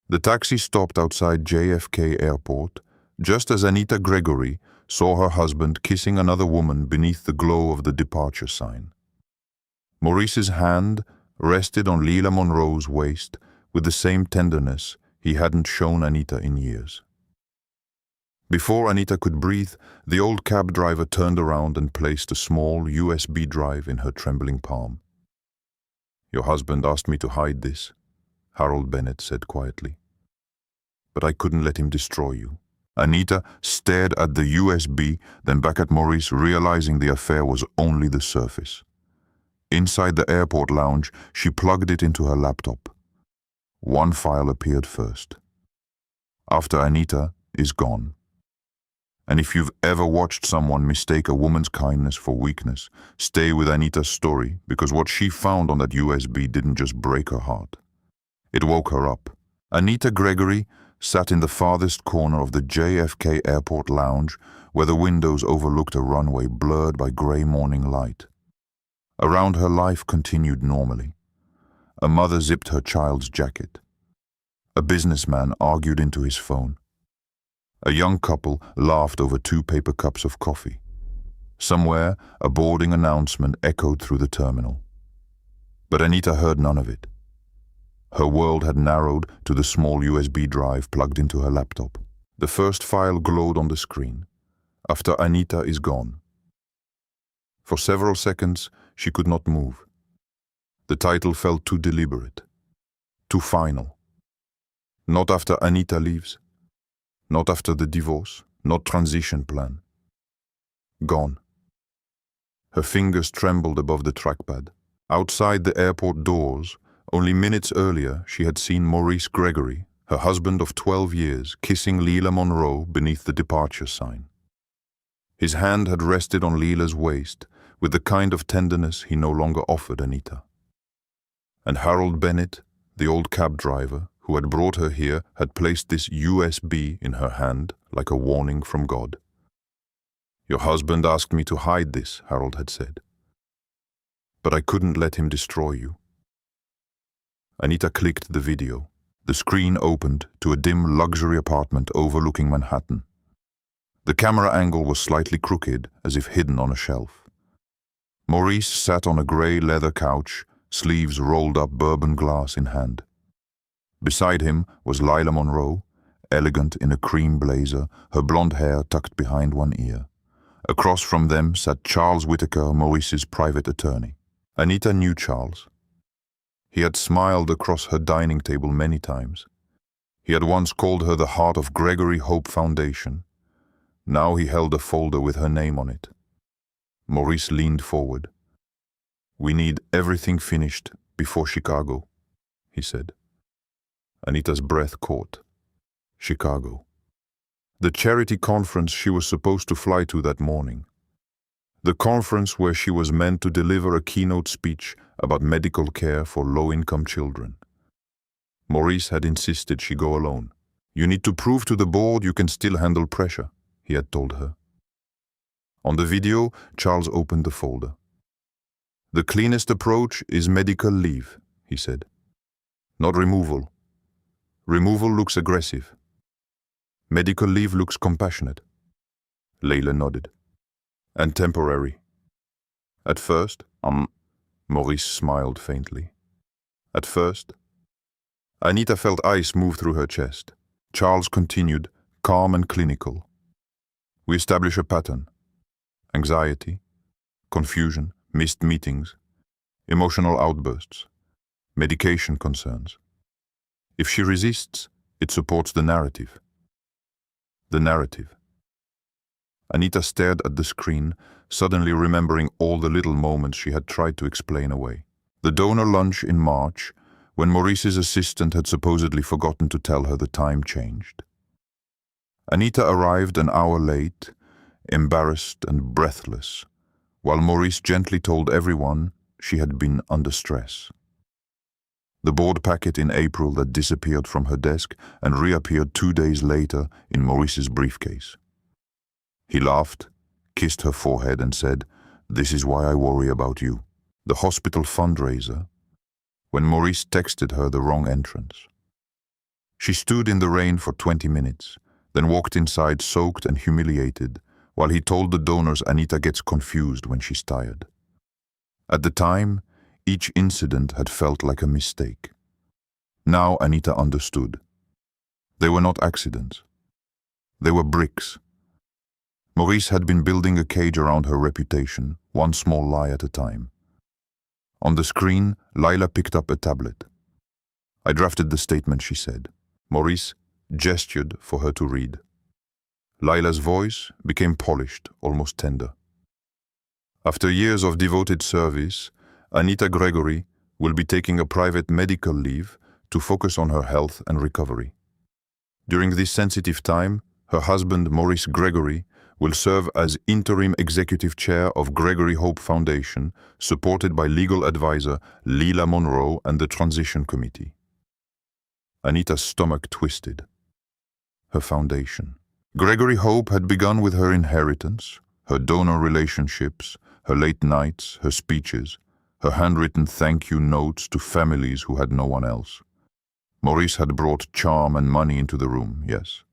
The taxi stopped outside JFK Airport just as Anita Gregory saw her husband kissing another woman beneath the glow of the departure sign. Maurice's hand rested on Leila Monroe's waist with the same tenderness he hadn't shown Anita in years. Before Anita could breathe, the old cab driver turned around and placed a small USB drive in her trembling palm. "Your husband asked me to hide this," Harold Bennett said quietly. "But I couldn't let him destroy you." Anita stared at the USB, then back at Maurice, realizing the affair was only the surface. Inside the airport lounge, she plugged it into her laptop. One file appeared first. "After Anita is gone." And if you've ever watched someone mistake a woman's kindness for weakness, stay with Anita's story, because what she found on that USB didn't just break her heart. It woke her up. Anita Gregory sat in the farthest corner of the JFK Airport lounge, where the windows overlooked a runway blurred by gray morning light. Around her, life continued normally. A mother zipped her child's jacket. A businessman argued into his phone. A young couple laughed over 2 paper cups of coffee. Somewhere, a boarding announcement echoed through the terminal. But Anita heard none of it. Her world had narrowed to the small USB drive plugged into her laptop. The first file glowed on the screen. "After Anita is gone." For several seconds, she could not move. The title felt too deliberate, too final. Not after Anita leaves. Not after the divorce, not transition plan. Gone. Her fingers trembled above the trackpad. Outside the airport doors, only minutes earlier, she had seen Maurice Gregory, her husband of 12 years, kissing Leila Monroe beneath the departure sign. His hand had rested on Leila's waist with the kind of tenderness he no longer offered Anita. And Harold Bennett, the old cab driver, who had brought her here, had placed this USB in her hand like a warning from God. "Your husband asked me to hide this," Harold had said. "But I couldn't let him destroy you." Anita clicked the video. The screen opened to a dim luxury apartment overlooking Manhattan. The camera angle was slightly crooked, as if hidden on a shelf. Maurice sat on a gray leather couch, sleeves rolled up, bourbon glass in hand. Beside him was Leila Monroe, elegant in a cream blazer, her blonde hair tucked behind one ear. Across from them sat Charles Whitaker, Maurice's private attorney. Anita knew Charles. He had smiled across her dining table many times. He had once called her the heart of Gregory Hope Foundation. Now he held a folder with her name on it. Maurice leaned forward. "We need everything finished before Chicago," he said. Anita's breath caught. Chicago. The charity conference she was supposed to fly to that morning. The conference where she was meant to deliver a keynote speech about medical care for low-income children. Maurice had insisted she go alone. "You need to prove to the board you can still handle pressure," he had told her. On the video, Charles opened the folder. "The cleanest approach is medical leave," he said. "Not removal. Removal looks aggressive. Medical leave looks compassionate." Leila nodded. "And temporary." "At first, Maurice smiled faintly. "At first." Anita felt ice move through her chest. Charles continued, calm and clinical. "We establish a pattern. Anxiety, confusion, missed meetings, emotional outbursts, medication concerns. If she resists, it supports the narrative." The narrative. Anita stared at the screen, suddenly remembering all the little moments she had tried to explain away. The donor lunch in March, when Maurice's assistant had supposedly forgotten to tell her the time changed. Anita arrived an hour late, embarrassed and breathless, while Maurice gently told everyone she had been under stress. The board packet in April that disappeared from her desk and reappeared 2 days later in Maurice's briefcase. He laughed, kissed her forehead and said, "This is why I worry about you." The hospital fundraiser, when Maurice texted her the wrong entrance. She stood in the rain for 20 minutes, then walked inside soaked and humiliated, while he told the donors Anita gets confused when she's tired. At the time, each incident had felt like a mistake. Now Anita understood. They were not accidents. They were bricks. Maurice had been building a cage around her reputation, one small lie at a time. On the screen, Lila picked up a tablet. I drafted the statement, she said. Maurice gestured for her to read. Lila's voice became polished, almost tender. After years of devoted service, Anita Gregory will be taking a private medical leave to focus on her health and recovery. During this sensitive time, her husband, Maurice Gregory, will serve as interim executive chair of Gregory Hope Foundation, supported by legal advisor Leila Monroe and the Transition Committee. Anita's stomach twisted. Her foundation. Gregory Hope had begun with her inheritance, her donor relationships, her late nights, her speeches, her handwritten thank you notes to families who had no one else. Maurice had brought charm and money into the room, yes.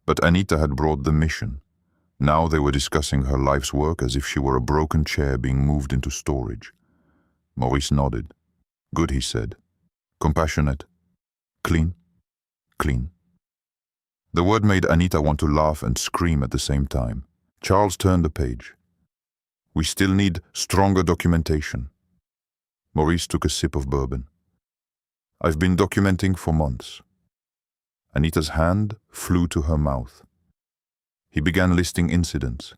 But Anita had brought the mission. Now they were discussing her life's work as if she were a broken chair being moved into storage. Maurice nodded. Good, he said. Compassionate. Clean. Clean. The word made Anita want to laugh and scream at the same time. Charles turned the page. We still need stronger documentation. Maurice took a sip of bourbon. I've been documenting for months. Anita's hand flew to her mouth. He began listing incidents.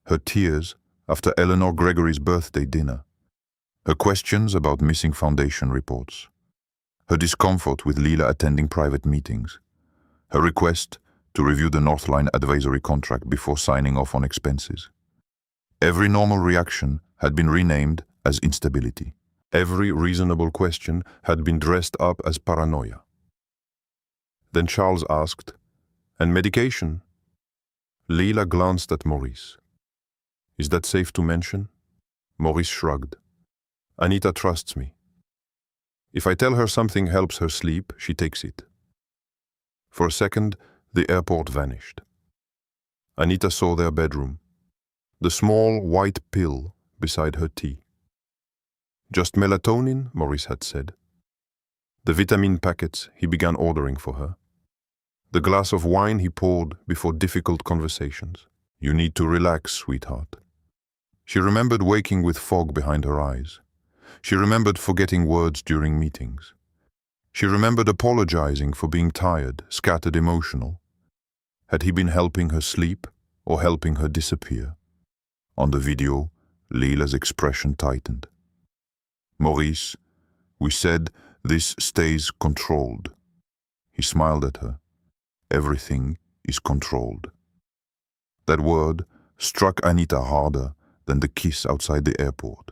Her tears after Eleanor Gregory's birthday dinner. Her questions about missing foundation reports. Her discomfort with Leila attending private meetings. Her request to review the Northline advisory contract before signing off on expenses. Every normal reaction had been renamed as instability. Every reasonable question had been dressed up as paranoia. Then Charles asked, and medication? Leila glanced at Maurice. Is that safe to mention? Maurice shrugged. Anita trusts me. If I tell her something helps her sleep, she takes it. For a second, the airport vanished. Anita saw their bedroom. The small white pill beside her tea. Just melatonin, Maurice had said. The vitamin packets he began ordering for her. The glass of wine he poured before difficult conversations. You need to relax, sweetheart. She remembered waking with fog behind her eyes. She remembered forgetting words during meetings. She remembered apologizing for being tired, scattered, emotional. Had he been helping her sleep or helping her disappear? On the video, Leila's expression tightened. Maurice, we said this stays controlled. He smiled at her. Everything is controlled. That word struck Anita harder than the kiss outside the airport.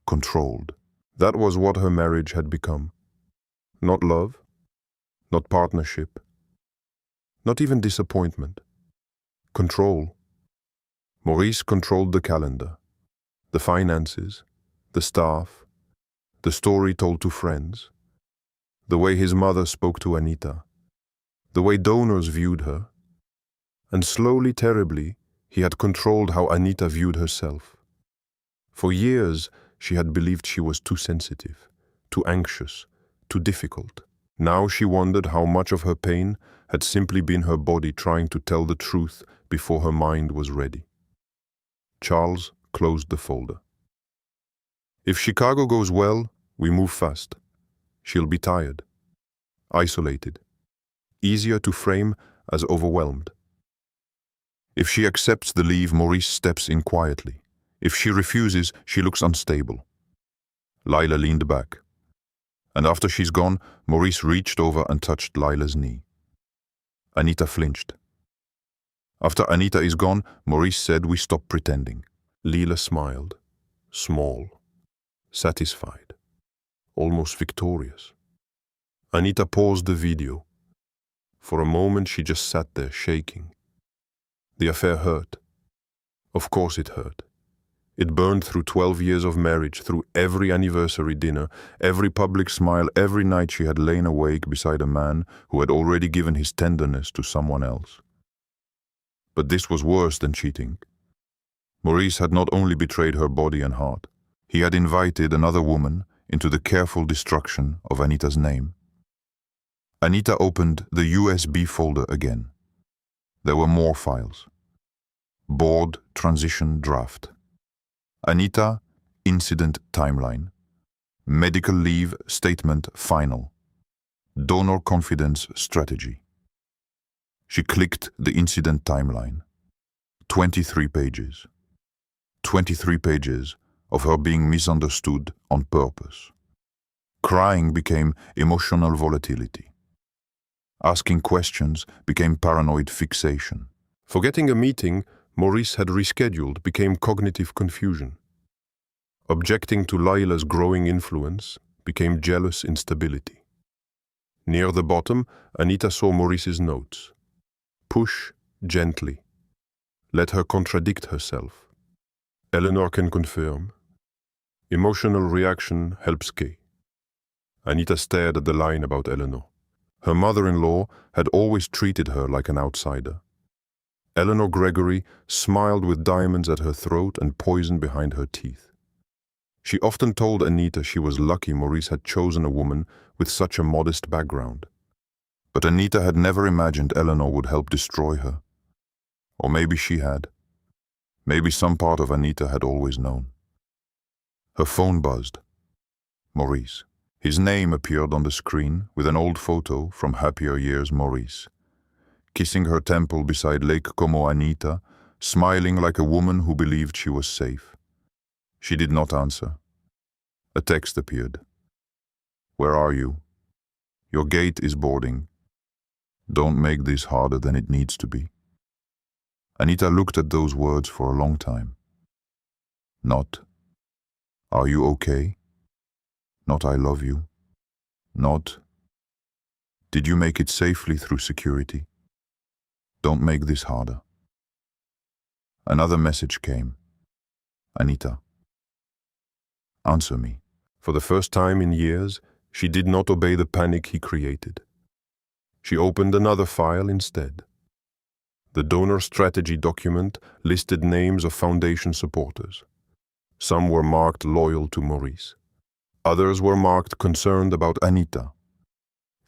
Controlled. That was what her marriage had become. Not love, not partnership, not even disappointment. Control. Maurice controlled the calendar, the finances, the staff, the story told to friends, the way his mother spoke to Anita, the way donors viewed her, and slowly, terribly, he had controlled how Anita viewed herself. For years, she had believed she was too sensitive, too anxious, too difficult. Now she wondered how much of her pain had simply been her body trying to tell the truth before her mind was ready. Charles closed the folder. If Chicago goes well, we move fast. She'll be tired, isolated, easier to frame as overwhelmed. If she accepts the leave, Maurice steps in quietly. If she refuses, she looks unstable. Lila leaned back. And after she's gone, Maurice reached over and touched Lila's knee. Anita flinched. After Anita is gone, Maurice said we stop pretending. Leila smiled, small, satisfied, almost victorious. Anita paused the video. For a moment she just sat there shaking. The affair hurt. Of course it hurt. It burned through 12 years of marriage, through every anniversary dinner, every public smile, every night she had lain awake beside a man who had already given his tenderness to someone else. But this was worse than cheating. Maurice had not only betrayed her body and heart, he had invited another woman into the careful destruction of Anita's name. Anita opened the USB folder again. There were more files. Board transition draft. Anita, incident timeline. Medical leave statement final. Donor confidence strategy. She clicked the incident timeline. 23 pages. 23 pages of her being misunderstood on purpose. Crying became emotional volatility. Asking questions became paranoid fixation. Forgetting a meeting Maurice had rescheduled became cognitive confusion. Objecting to Lila's growing influence became jealous instability. Near the bottom, Anita saw Maurice's notes. Push gently. Let her contradict herself. Eleanor can confirm. Emotional reaction helps Kay. Anita stared at the line about Eleanor. Her mother-in-law had always treated her like an outsider. Anita Gregory smiled with diamonds at her throat and poison behind her teeth. She often told Anita she was lucky Maurice had chosen a woman with such a modest background. But Anita had never imagined Eleanor would help destroy her. Or maybe she had. Maybe some part of Anita had always known. Her phone buzzed. Maurice. His name appeared on the screen with an old photo from happier years Maurice. Kissing her temple beside Lake Como Anita, smiling like a woman who believed she was safe. She did not answer. A text appeared. Where are you? Your gate is boarding. Don't make this harder than it needs to be. Anita looked at those words for a long time. Not, are you okay? Not, I love you. Not, did you make it safely through security? Don't make this harder. Another message came. Anita, answer me. For the first time in years, she did not obey the panic he created. She opened another file instead. The donor strategy document listed names of foundation supporters. Some were marked loyal to Maurice. Others were marked concerned about Anita.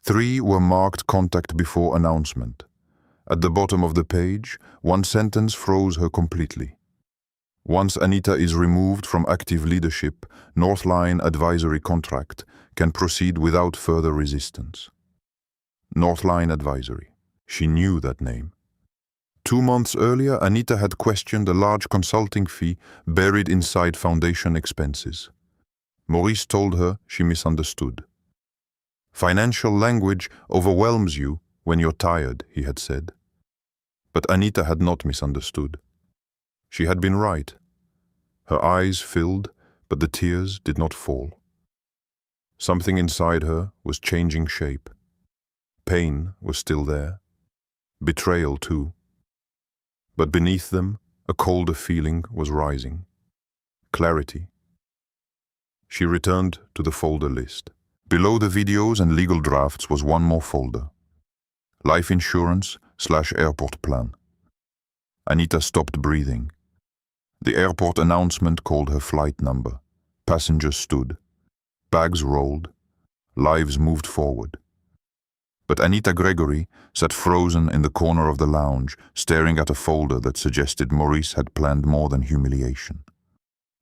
3 were marked contact before announcement. At the bottom of the page, one sentence froze her completely. Once Anita is removed from active leadership, Northline Advisory Contract can proceed without further resistance. Northline Advisory. She knew that name. 2 months earlier, Anita had questioned a large consulting fee buried inside foundation expenses. Maurice told her she misunderstood. Financial language overwhelms you when you're tired, he had said. But Anita had not misunderstood. She had been right. Her eyes filled, but the tears did not fall. Something inside her was changing shape. Pain was still there. Betrayal too. But beneath them, a colder feeling was rising. Clarity. She returned to the folder list. Below the videos and legal drafts was one more folder. Life insurance / airport plan. Anita stopped breathing. The airport announcement called her flight number. Passengers stood. Bags rolled. Lives moved forward. But Anita Gregory sat frozen in the corner of the lounge, staring at a folder that suggested Maurice had planned more than humiliation.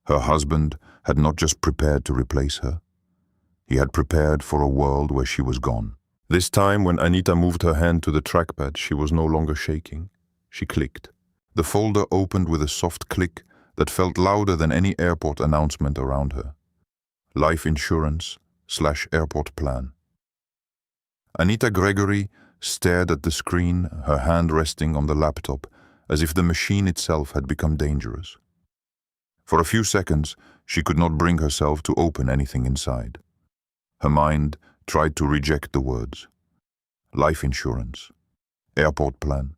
Her husband had not just prepared to replace her. He had prepared for a world where she was gone. This time, when Anita moved her hand to the trackpad, she was no longer shaking. She clicked. The folder opened with a soft click that felt louder than any airport announcement around her. Life insurance / airport plan. Anita Gregory stared at the screen, her hand resting on the laptop, as if the machine itself had become dangerous. For a few seconds, she could not bring herself to open anything inside. Her mind tried to reject the words. Life insurance. Airport plan.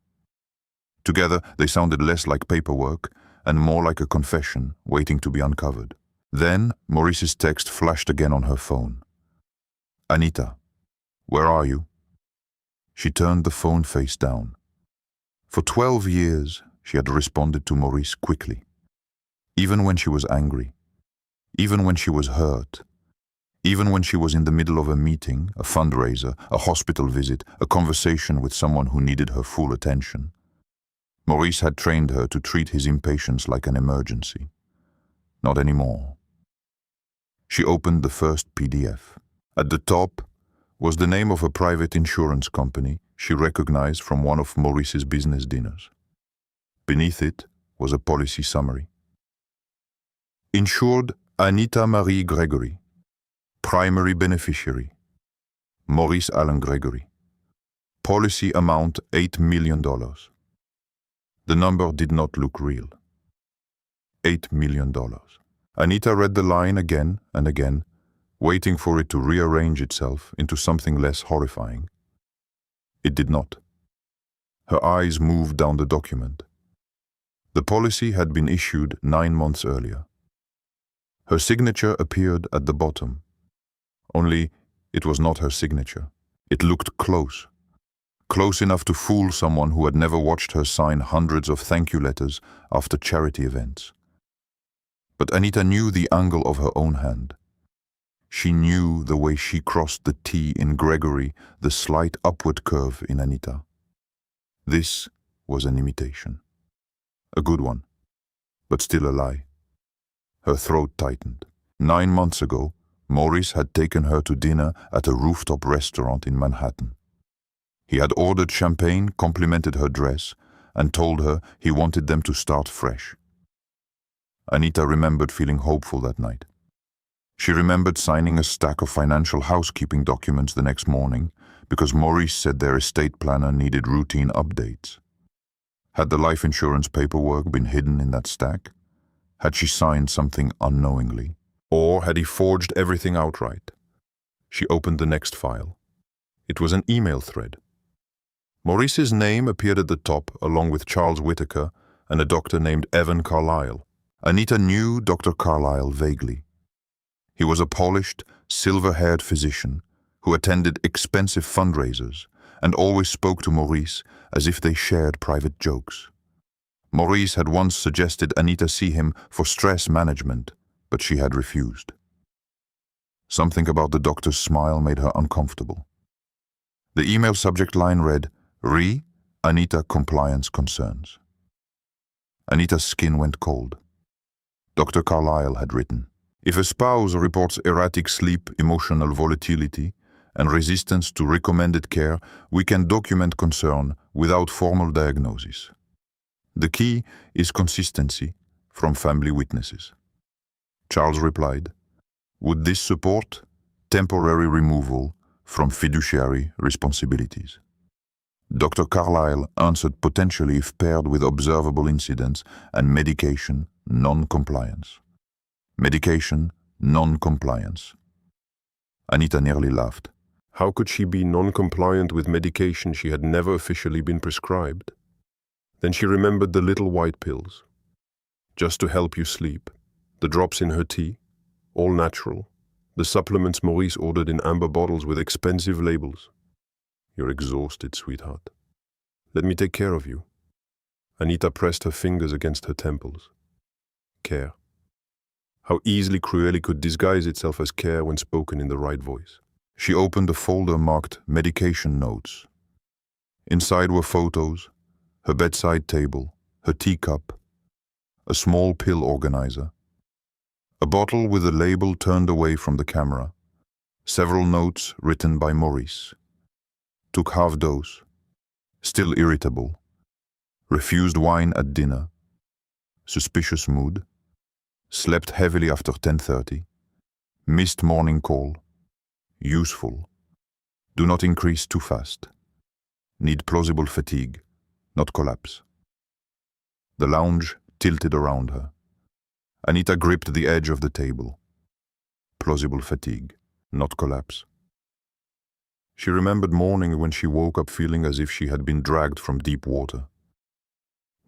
Together, they sounded less like paperwork and more like a confession waiting to be uncovered. Then Maurice's text flashed again on her phone. "Anita, where are you?" She turned the phone face down. For 12 years, she had responded to Maurice quickly, even when she was angry, even when she was hurt, even when she was in the middle of a meeting, a fundraiser, a hospital visit, a conversation with someone who needed her full attention. Maurice had trained her to treat his impatience like an emergency. Not anymore. She opened the first PDF. At the top was the name of a private insurance company she recognized from one of Maurice's business dinners. Beneath it was a policy summary. Insured Anita Marie Gregory. Primary beneficiary, Maurice Allen Gregory. Policy amount $8 million. The number did not look real. $8 million. Anita read the line again and again, waiting for it to rearrange itself into something less horrifying. It did not. Her eyes moved down the document. The policy had been issued 9 months earlier. Her signature appeared at the bottom. Only it was not her signature. It looked close. Close enough to fool someone who had never watched her sign hundreds of thank you letters after charity events. But Anita knew the angle of her own hand. She knew the way she crossed the T in Gregory, the slight upward curve in Anita. This was an imitation. A good one, but still a lie. Her throat tightened. 9 months ago, Maurice had taken her to dinner at a rooftop restaurant in Manhattan. He had ordered champagne, complimented her dress, and told her he wanted them to start fresh. Anita remembered feeling hopeful that night. She remembered signing a stack of financial housekeeping documents the next morning because Maurice said their estate planner needed routine updates. Had the life insurance paperwork been hidden in that stack? Had she signed something unknowingly? Or had he forged everything outright? She opened the next file. It was an email thread. Maurice's name appeared at the top along with Charles Whitaker and a doctor named Evan Carlisle. Anita knew Dr. Carlisle vaguely. He was a polished, silver-haired physician who attended expensive fundraisers and always spoke to Maurice as if they shared private jokes. Maurice had once suggested Anita see him for stress management, but she had refused. Something about the doctor's smile made her uncomfortable. The email subject line read, "Re, Anita Compliance Concerns." Anita's skin went cold. Dr. Carlisle had written, "If a spouse reports erratic sleep, emotional volatility, and resistance to recommended care, we can document concern without formal diagnosis. The key is consistency from family witnesses." Charles replied, "Would this support temporary removal from fiduciary responsibilities?" Dr. Carlisle answered potentially if paired with observable incidents and medication non-compliance. Medication non-compliance. Anita nearly laughed. How could she be non-compliant with medication she had never officially been prescribed? Then she remembered the little white pills. Just to help you sleep. The drops in her tea, all natural. The supplements Maurice ordered in amber bottles with expensive labels. "You're exhausted, sweetheart. Let me take care of you." Anita pressed her fingers against her temples. Care. How easily cruelty could disguise itself as care when spoken in the right voice. She opened a folder marked medication notes. Inside were photos, her bedside table, her teacup, a small pill organizer, a bottle with the label turned away from the camera, several notes written by Maurice. Took half dose, still irritable, refused wine at dinner, suspicious mood, slept heavily after 10:30, missed morning call, useful, do not increase too fast, need plausible fatigue, not collapse. The lounge tilted around her. Anita gripped the edge of the table. Plausible fatigue, not collapse. She remembered morning when she woke up feeling as if she had been dragged from deep water.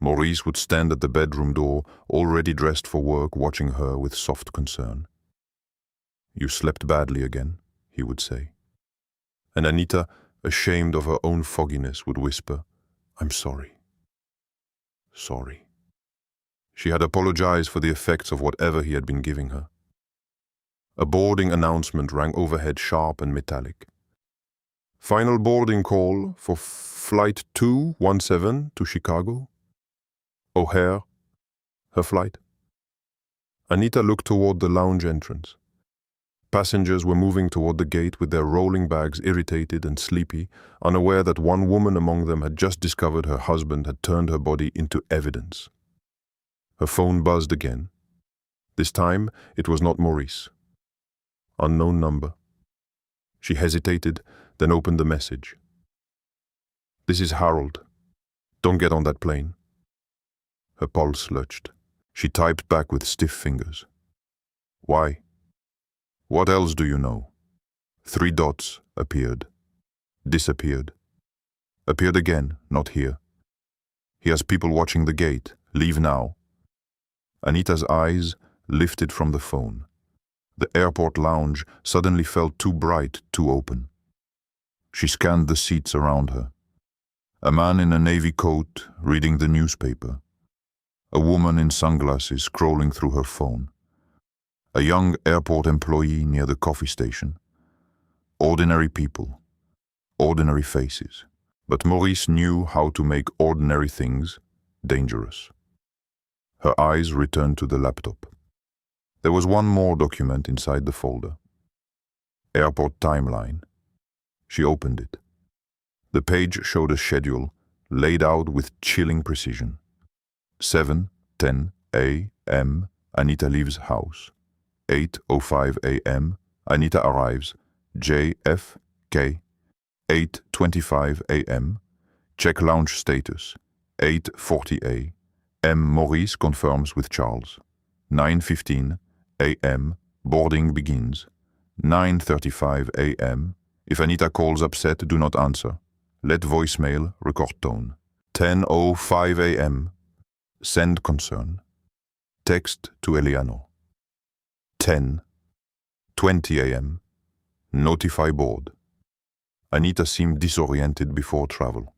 Maurice would stand at the bedroom door, already dressed for work, watching her with soft concern. "You slept badly again," he would say. And Anita, ashamed of her own fogginess, would whisper, "I'm sorry. Sorry." She had apologized for the effects of whatever he had been giving her. A boarding announcement rang overhead, sharp and metallic. "Final boarding call for Flight 217 to Chicago. O'Hare, her flight." Anita looked toward the lounge entrance. Passengers were moving toward the gate with their rolling bags, irritated and sleepy, unaware that one woman among them had just discovered her husband had turned her body into evidence. Her phone buzzed again. This time, it was not Maurice. Unknown number. She hesitated, then opened the message. "This is Harold. Don't get on that plane." Her pulse lurched. She typed back with stiff fingers. "Why? What else do you know?" 3 dots appeared. Disappeared. Appeared again, not here. "He has people watching the gate. Leave now." Anita's eyes lifted from the phone. The airport lounge suddenly felt too bright, too open. She scanned the seats around her. A man in a navy coat reading the newspaper. A woman in sunglasses scrolling through her phone. A young airport employee near the coffee station. Ordinary people. Ordinary faces. But Maurice knew how to make ordinary things dangerous. Her eyes returned to the laptop. There was one more document inside the folder. Airport timeline. She opened it. The page showed a schedule laid out with chilling precision. 7:10 a.m. Anita leaves house. 8:05 a.m. Anita arrives. JFK. 8:25 a.m. Check lounge status. 8:40 a.m. Maurice confirms with Charles. 9:15 a.m. Boarding begins. 9:35 a.m. If Anita calls upset, do not answer. Let voicemail, record tone. 10:05 a.m. Send concern. Text to Eliano. 10:20 a.m. Notify board. Anita seemed disoriented before travel.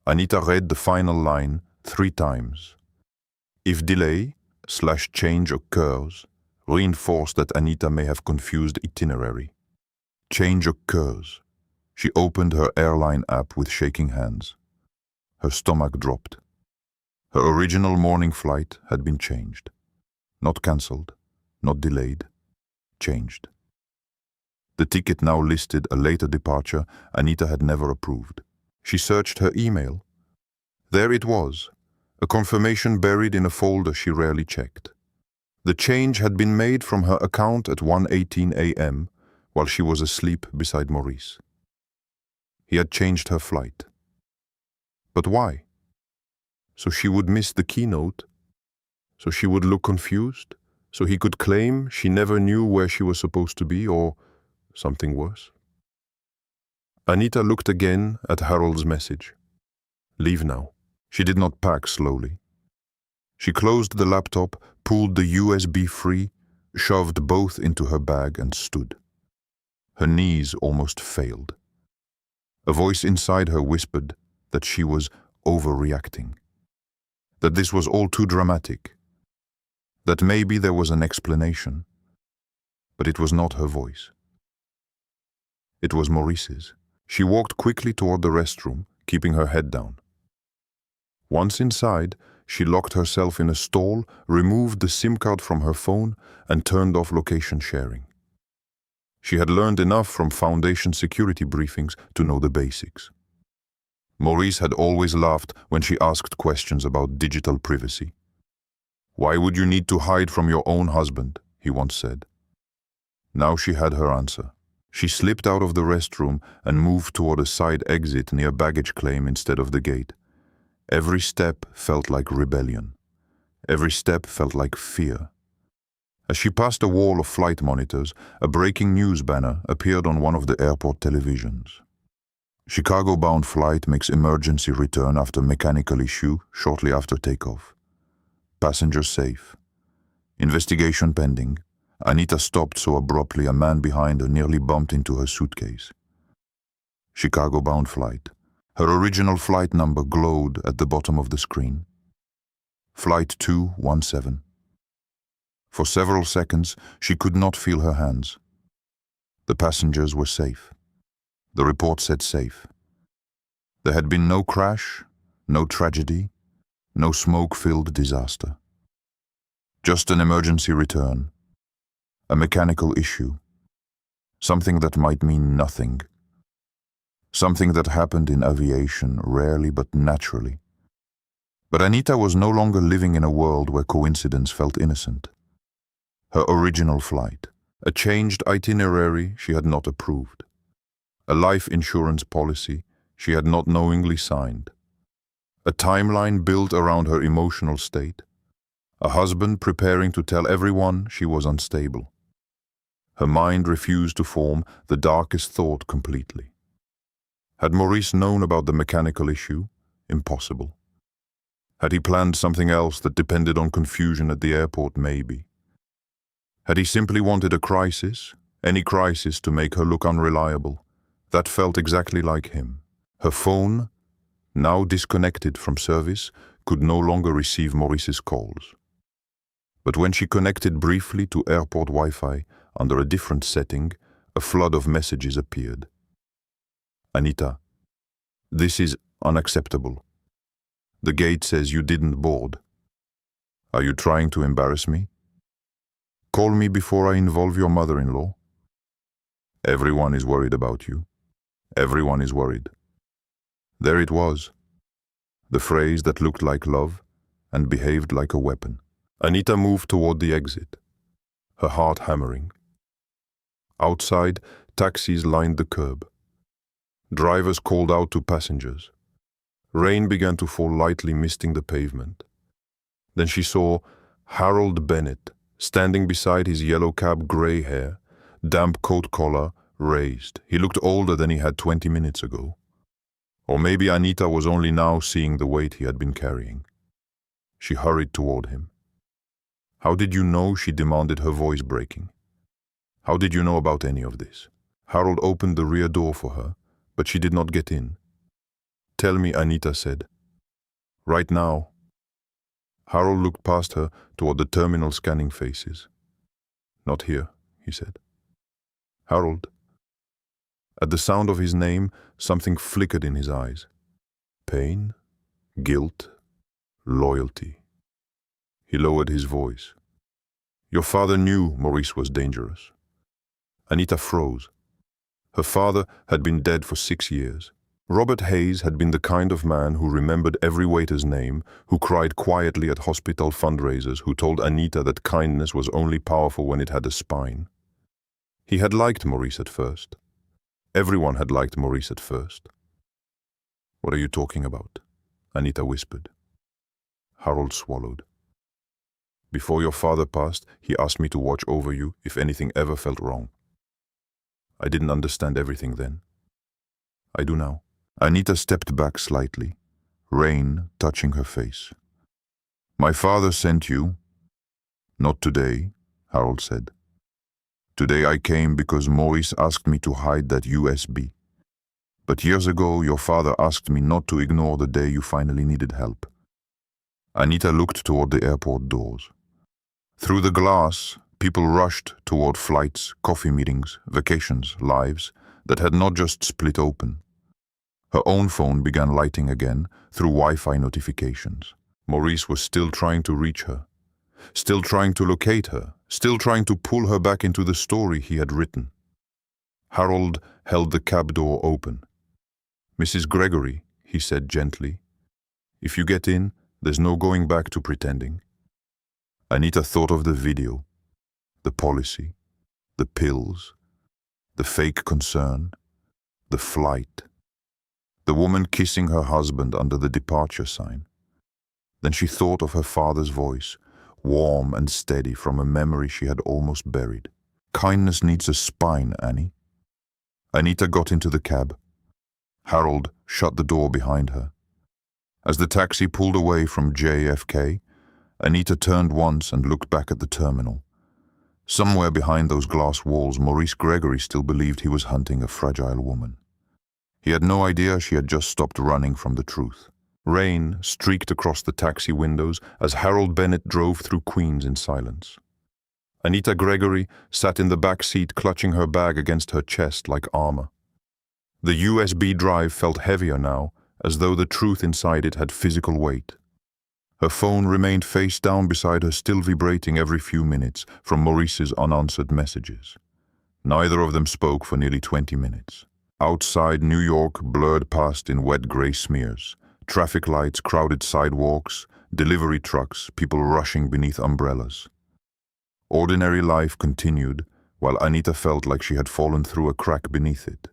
Anita read the final line 3 times. If delay/change occurs, reinforce that Anita may have confused itinerary. Change occurs. She opened her airline app with shaking hands. Her stomach dropped. Her original morning flight had been changed. Not cancelled, not delayed, changed. The ticket now listed a later departure Anita had never approved. She searched her email. There it was, a confirmation buried in a folder she rarely checked. The change had been made from her account at 1:18 a.m. while she was asleep beside Maurice. He had changed her flight. But why? So she would miss the keynote? So she would look confused? So he could claim she never knew where she was supposed to be, or something worse? Anita looked again at Harold's message. Leave now. She did not pack slowly. She closed the laptop, pulled the USB free, shoved both into her bag and stood. Her knees almost failed. A voice inside her whispered that she was overreacting. That this was all too dramatic. That maybe there was an explanation. But it was not her voice. It was Maurice's. She walked quickly toward the restroom, keeping her head down. Once inside, she locked herself in a stall, removed the SIM card from her phone, and turned off location sharing. She had learned enough from Foundation security briefings to know the basics. Maurice had always laughed when she asked questions about digital privacy. "Why would you need to hide from your own husband?" he once said. Now she had her answer. She slipped out of the restroom and moved toward a side exit near baggage claim instead of the gate. Every step felt like rebellion. Every step felt like fear. As she passed a wall of flight monitors, a breaking news banner appeared on one of the airport televisions. Chicago-bound flight makes emergency return after mechanical issue shortly after takeoff. Passengers safe. Investigation pending. Anita stopped so abruptly a man behind her nearly bumped into her suitcase. Chicago-bound flight. Her original flight number glowed at the bottom of the screen. Flight 217. For several seconds, she could not feel her hands. The passengers were safe. The report said safe. There had been no crash, no tragedy, no smoke-filled disaster. Just an emergency return. A mechanical issue. Something that might mean nothing. Something that happened in aviation rarely but naturally. But Anita was no longer living in a world where coincidence felt innocent. Her original flight, a changed itinerary she had not approved, a life insurance policy she had not knowingly signed, a timeline built around her emotional state, a husband preparing to tell everyone she was unstable. Her mind refused to form the darkest thought completely. Had Maurice known about the mechanical issue? Impossible. Had he planned something else that depended on confusion at the airport? Maybe. Had he simply wanted a crisis, any crisis to make her look unreliable? That felt exactly like him. Her phone, now disconnected from service, could no longer receive Maurice's calls. But when she connected briefly to airport Wi-Fi under a different setting, a flood of messages appeared. Anita, this is unacceptable. The gate says you didn't board. Are you trying to embarrass me? Call me before I involve your mother-in-law. Everyone is worried about you. Everyone is worried. There it was. The phrase that looked like love and behaved like a weapon. Anita moved toward the exit, her heart hammering. Outside, taxis lined the curb. Drivers called out to passengers. Rain began to fall lightly, misting the pavement. Then she saw Harold Bennett standing beside his yellow cab, gray hair, damp coat collar raised. He looked older than he had 20 minutes ago. Or maybe Anita was only now seeing the weight he had been carrying. She hurried toward him. How did you know? She demanded, her voice breaking. How did you know about any of this? Harold opened the rear door for her, but she did not get in. Tell me, Anita said. Right now. Harold looked past her toward the terminal scanning faces. Not here, he said. Harold. At the sound of his name, something flickered in his eyes. Pain, guilt, loyalty. He lowered his voice. Your father knew Maurice was dangerous. Anita froze. Her father had been dead for 6 years. Robert Hayes had been the kind of man who remembered every waiter's name, who cried quietly at hospital fundraisers, who told Anita that kindness was only powerful when it had a spine. He had liked Maurice at first. Everyone had liked Maurice at first. What are you talking about? Anita whispered. Harold swallowed. Before your father passed, he asked me to watch over you if anything ever felt wrong. I didn't understand everything then. I do now. Anita stepped back slightly, rain touching her face. My father sent you. Not today, Harold said. Today I came because Maurice asked me to hide that USB. But years ago, your father asked me not to ignore the day you finally needed help. Anita looked toward the airport doors. Through the glass, people rushed toward flights, coffee meetings, vacations, lives that had not just split open. Her own phone began lighting again through Wi-Fi notifications. Maurice was still trying to reach her, still trying to locate her, still trying to pull her back into the story he had written. Harold held the cab door open. Mrs. Gregory, he said gently, if you get in, there's no going back to pretending. Anita thought of the video, the policy, the pills, the fake concern, the flight, the woman kissing her husband under the departure sign. Then she thought of her father's voice, warm and steady from a memory she had almost buried. Kindness needs a spine, Annie. Anita got into the cab. Harold shut the door behind her. As the taxi pulled away from JFK, Anita turned once and looked back at the terminal. Somewhere behind those glass walls, Maurice Gregory still believed he was hunting a fragile woman. He had no idea she had just stopped running from the truth. Rain streaked across the taxi windows as Harold Bennett drove through Queens in silence. Anita Gregory sat in the back seat, clutching her bag against her chest like armor. The USB drive felt heavier now, as though the truth inside it had physical weight. Her phone remained face down beside her, still vibrating every few minutes from Maurice's unanswered messages. Neither of them spoke for nearly 20 minutes. Outside, New York blurred past in wet gray smears. Traffic lights, crowded sidewalks, delivery trucks, people rushing beneath umbrellas. Ordinary life continued, while Anita felt like she had fallen through a crack beneath it.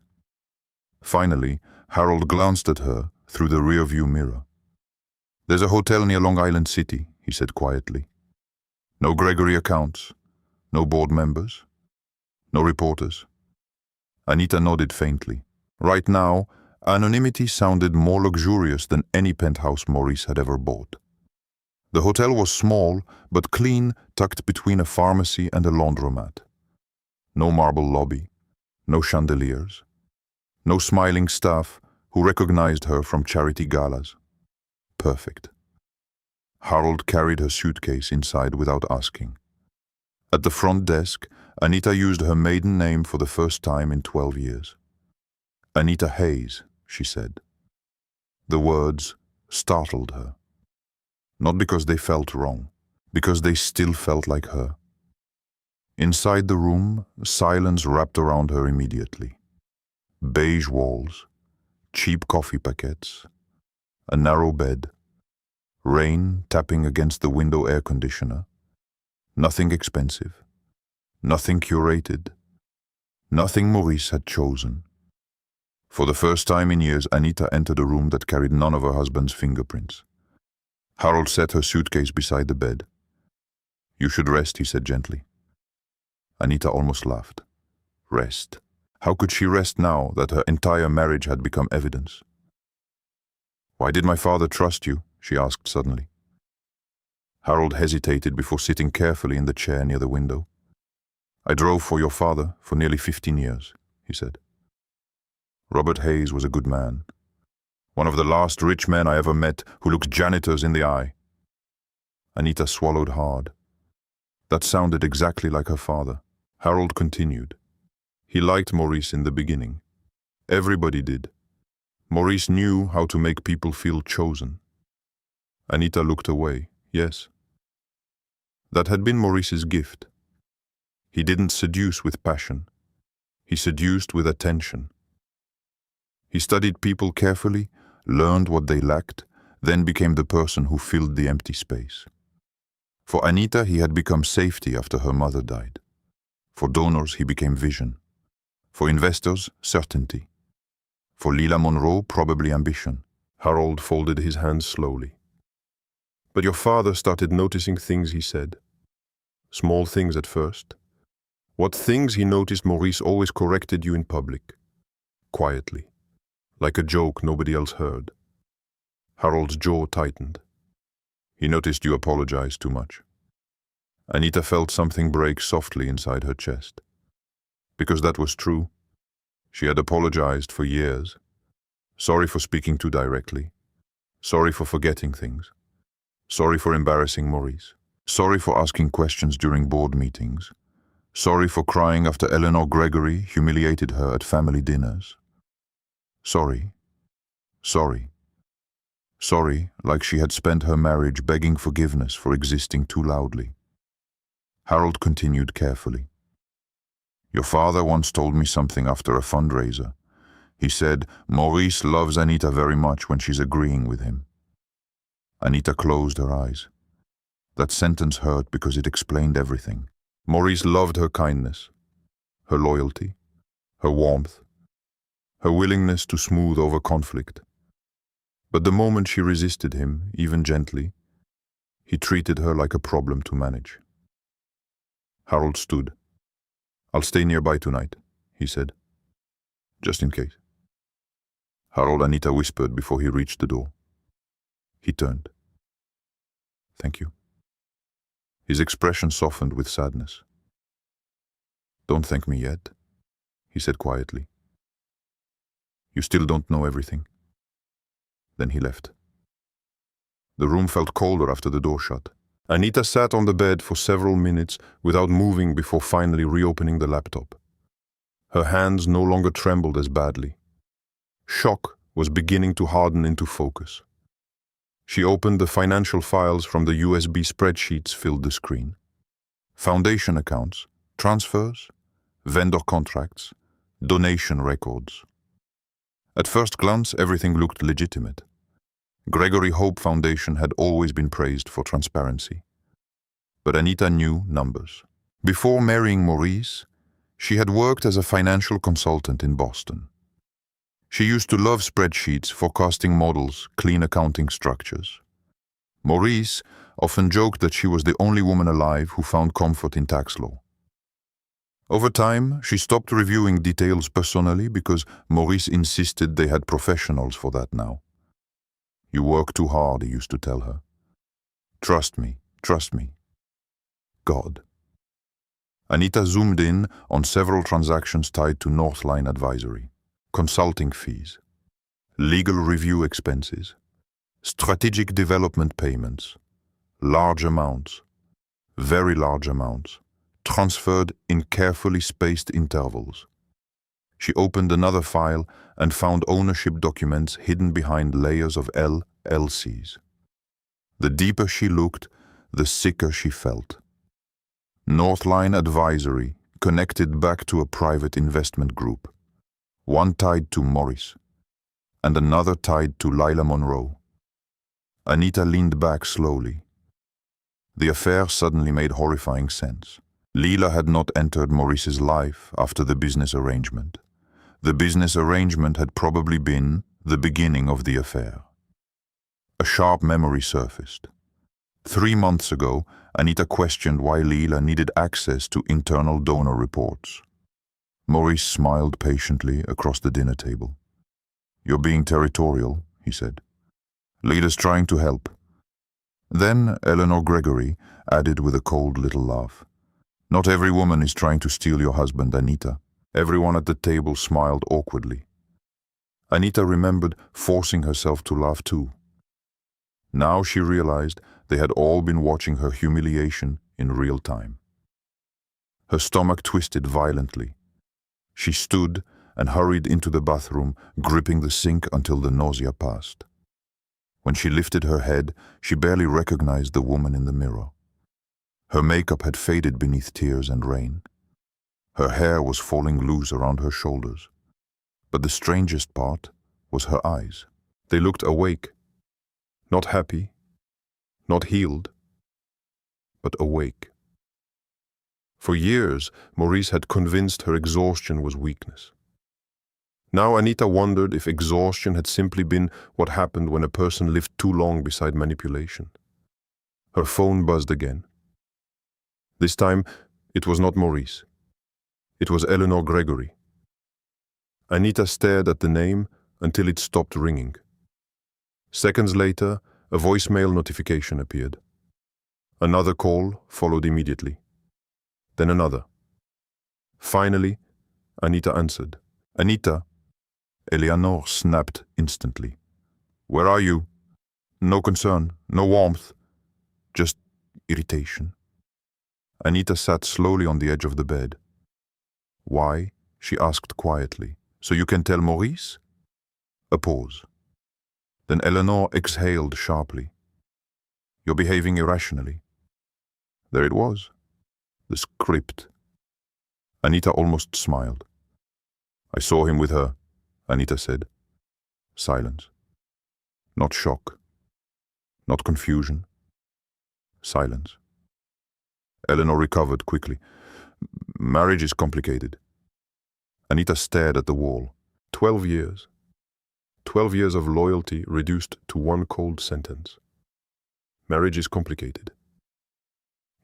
Finally, Harold glanced at her through the rearview mirror. "There's a hotel near Long Island City," he said quietly. "No Gregory accounts, no board members, no reporters." Anita nodded faintly. Right now, anonymity sounded more luxurious than any penthouse Maurice had ever bought. The hotel was small, but clean, tucked between a pharmacy and a laundromat. No marble lobby, no chandeliers, no smiling staff who recognized her from charity galas. Perfect. Harold carried her suitcase inside without asking. At the front desk, Anita used her maiden name for the first time in 12 years. "Anita Hayes," she said. The words startled her. Not because they felt wrong, because they still felt like her. Inside the room, silence wrapped around her immediately. Beige walls, cheap coffee packets, a narrow bed, rain tapping against the window air conditioner. Nothing expensive, nothing curated, nothing Maurice had chosen. For the first time in years, Anita entered a room that carried none of her husband's fingerprints. Harold set her suitcase beside the bed. "You should rest," he said gently. Anita almost laughed. Rest. How could she rest now that her entire marriage had become evidence? "Why did my father trust you?" she asked suddenly. Harold hesitated before sitting carefully in the chair near the window. "I drove for your father for nearly 15 years, he said. "Robert Hayes was a good man. One of the last rich men I ever met who looked janitors in the eye." Anita swallowed hard. That sounded exactly like her father. Harold continued. He liked Maurice in the beginning. Everybody did. Maurice knew how to make people feel chosen. Anita looked away. Yes. That had been Maurice's gift. He didn't seduce with passion. He seduced with attention. He studied people carefully, learned what they lacked, then became the person who filled the empty space. For Anita, he had become safety after her mother died. For donors, he became vision. For investors, certainty. For Lila Monroe, probably ambition. Harold folded his hands slowly. "But your father started noticing things," he said. "Small things at first. What things he noticed Maurice always corrected you in public. Quietly. Like a joke nobody else heard." Harold's jaw tightened. "He noticed you apologized too much." Anita felt something break softly inside her chest. Because that was true. She had apologized for years. Sorry for speaking too directly. Sorry for forgetting things. Sorry for embarrassing Maurice. Sorry for asking questions during board meetings. Sorry for crying after Eleanor Gregory humiliated her at family dinners. Sorry. Sorry. Sorry, like she had spent her marriage begging forgiveness for existing too loudly. Harold continued carefully. "Your father once told me something after a fundraiser. He said, Maurice loves Anita very much when she's agreeing with him." Anita closed her eyes. That sentence hurt because it explained everything. Maurice loved her kindness, her loyalty, her warmth, her willingness to smooth over conflict. But the moment she resisted him, even gently, he treated her like a problem to manage. Harold stood. "I'll stay nearby tonight," he said. "Just in case." Harold, Anita whispered before he reached the door. He turned. Thank you. His expression softened with sadness. Don't thank me yet, he said quietly. You still don't know everything. Then he left. The room felt colder after the door shut. Anita sat on the bed for several minutes without moving before finally reopening the laptop. Her hands no longer trembled as badly. Shock was beginning to harden into focus. She opened the financial files from the USB spreadsheets filled the screen. Foundation accounts, transfers, vendor contracts, donation records. At first glance, everything looked legitimate. Gregory Hope Foundation had always been praised for transparency. But Anita knew numbers. Before marrying Maurice, she had worked as a financial consultant in Boston. She used to love spreadsheets, forecasting models, clean accounting structures. Maurice often joked that she was the only woman alive who found comfort in tax law. Over time, she stopped reviewing details personally because Maurice insisted they had professionals for that now. You work too hard, he used to tell her. Trust me, trust me. God. Anita zoomed in on several transactions tied to Northline Advisory, consulting fees, legal review expenses, strategic development payments, large amounts, very large amounts, transferred in carefully spaced intervals. She opened another file and found ownership documents hidden behind layers of LLCs. The deeper she looked, the sicker she felt. Northline Advisory connected back to a private investment group, one tied to Morris, and another tied to Lila Monroe. Anita leaned back slowly. The affair suddenly made horrifying sense. Lila had not entered Maurice's life after the business arrangement. The business arrangement had probably been the beginning of the affair. A sharp memory surfaced. 3 months ago, Anita questioned why Lila needed access to internal donor reports. Maurice smiled patiently across the dinner table. You're being territorial, he said. Lila's trying to help. Then Eleanor Gregory added with a cold little laugh. Not every woman is trying to steal your husband, Anita. Everyone at the table smiled awkwardly. Anita remembered forcing herself to laugh too. Now she realized they had all been watching her humiliation in real time. Her stomach twisted violently. She stood and hurried into the bathroom, gripping the sink until the nausea passed. When she lifted her head, she barely recognized the woman in the mirror. Her makeup had faded beneath tears and rain. Her hair was falling loose around her shoulders. But the strangest part was her eyes. They looked awake, not happy, not healed, but awake. For years, Maurice had convinced her exhaustion was weakness. Now Anita wondered if exhaustion had simply been what happened when a person lived too long beside manipulation. Her phone buzzed again. This time, it was not Maurice. It was Eleanor Gregory. Anita stared at the name until it stopped ringing. Seconds later, a voicemail notification appeared. Another call followed immediately. Then another. Finally, Anita answered. Anita, Eleanor snapped instantly. Where are you? No concern, no warmth, just irritation. Anita sat slowly on the edge of the bed. Why? She asked quietly. So you can tell Maurice? A pause. Then Eleanor exhaled sharply. You're behaving irrationally. There it was. The script. Anita almost smiled. I saw him with her, Anita said. Silence. Not shock. Not confusion. Silence. Eleanor recovered quickly. Marriage is complicated. Anita stared at the wall. 12 years. 12 years of loyalty reduced to one cold sentence. Marriage is complicated.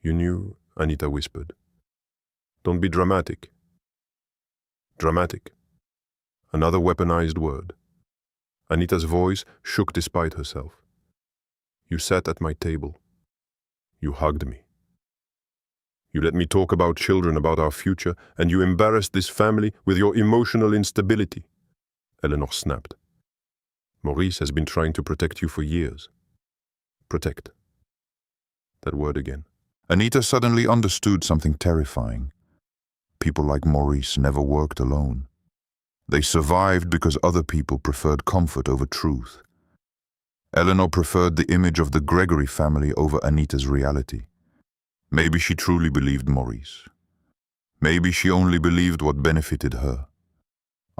You knew, Anita whispered. Don't be dramatic. Dramatic. Another weaponized word. Anita's voice shook despite herself. You sat at my table. You hugged me. You let me talk about children, about our future, and you embarrassed this family with your emotional instability. Eleanor snapped. Maurice has been trying to protect you for years. Protect. That word again. Anita suddenly understood something terrifying. People like Maurice never worked alone. They survived because other people preferred comfort over truth. Eleanor preferred the image of the Gregory family over Anita's reality. Maybe she truly believed Maurice. Maybe she only believed what benefited her.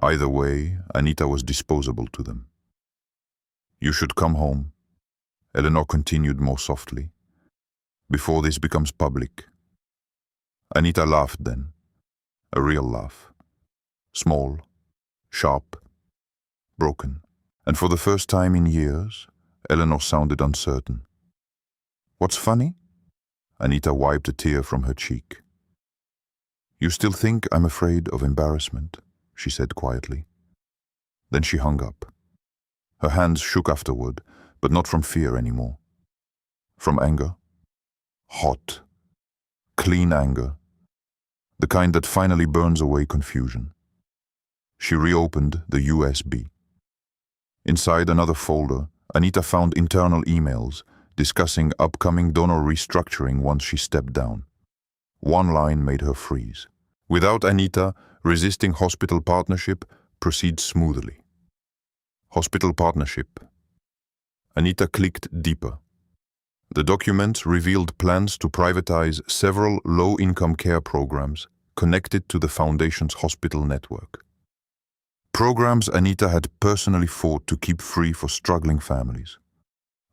Either way, Anita was disposable to them. You should come home, Eleanor continued more softly, before this becomes public. Anita laughed then, a real laugh. Small, sharp, broken. And for the first time in years, Eleanor sounded uncertain. What's funny? Anita wiped a tear from her cheek. You still think I'm afraid of embarrassment, she said quietly. Then she hung up. Her hands shook afterward, but not from fear anymore. From anger. Hot, clean anger. The kind that finally burns away confusion. She reopened the USB. Inside another folder, Anita found internal emails discussing upcoming donor restructuring once she stepped down. One line made her freeze. Without Anita, resisting hospital partnership proceeds smoothly. Hospital partnership. Anita clicked deeper. The documents revealed plans to privatize several low-income care programs connected to the Foundation's hospital network. Programs Anita had personally fought to keep free for struggling families.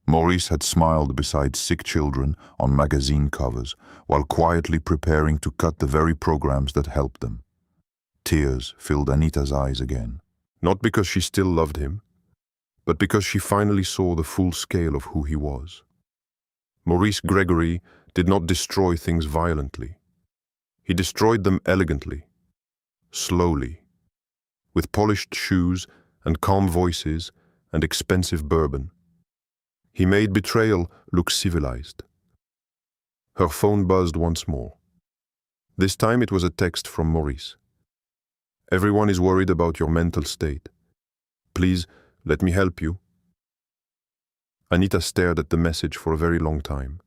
Maurice had smiled beside sick children on magazine covers while quietly preparing to cut the very programs that helped them. Tears filled Anita's eyes again. Not because she still loved him, but because she finally saw the full scale of who he was. Maurice Gregory did not destroy things violently. He destroyed them elegantly, slowly, with polished shoes and calm voices and expensive bourbon. He made betrayal look civilized. Her phone buzzed once more. This time it was a text from Maurice. Everyone is worried about your mental state. Please, let me help you. Anita stared at the message for a very long time.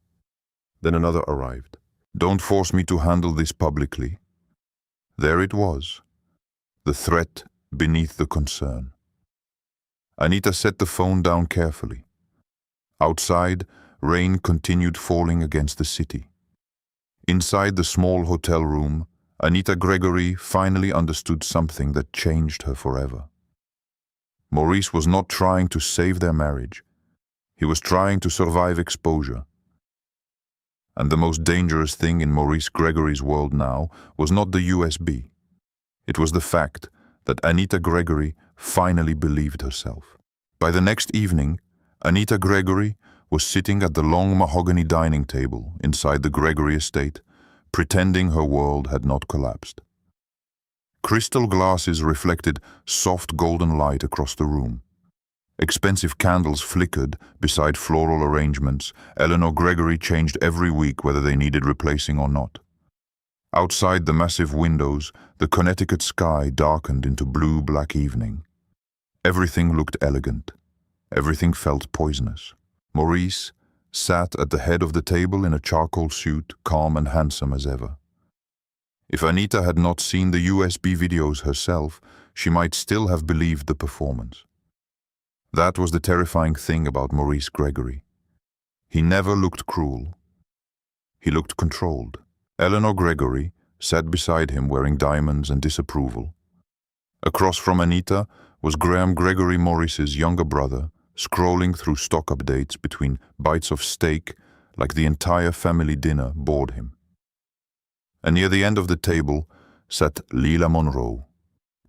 Then another arrived. Don't force me to handle this publicly. There it was, the threat beneath the concern. Anita set the phone down carefully. Outside, rain continued falling against the city. Inside the small hotel room, Anita Gregory finally understood something that changed her forever. Maurice was not trying to save their marriage. He was trying to survive exposure. And the most dangerous thing in Maurice Gregory's world now was not the USB. It was the fact that Anita Gregory finally believed herself. By the next evening, Anita Gregory was sitting at the long mahogany dining table inside the Gregory estate, pretending her world had not collapsed. Crystal glasses reflected soft golden light across the room. Expensive candles flickered beside floral arrangements Eleanor Gregory changed every week whether they needed replacing or not. Outside the massive windows, the Connecticut sky darkened into blue-black evening. Everything looked elegant. Everything felt poisonous. Maurice sat at the head of the table in a charcoal suit, calm and handsome as ever. If Anita had not seen the USB videos herself, she might still have believed the performance. That was the terrifying thing about Maurice Gregory. He never looked cruel. He looked controlled. Eleanor Gregory sat beside him wearing diamonds and disapproval. Across from Anita was Graham Gregory Maurice's younger brother, scrolling through stock updates between bites of steak like the entire family dinner bored him. And near the end of the table sat Leela Monroe.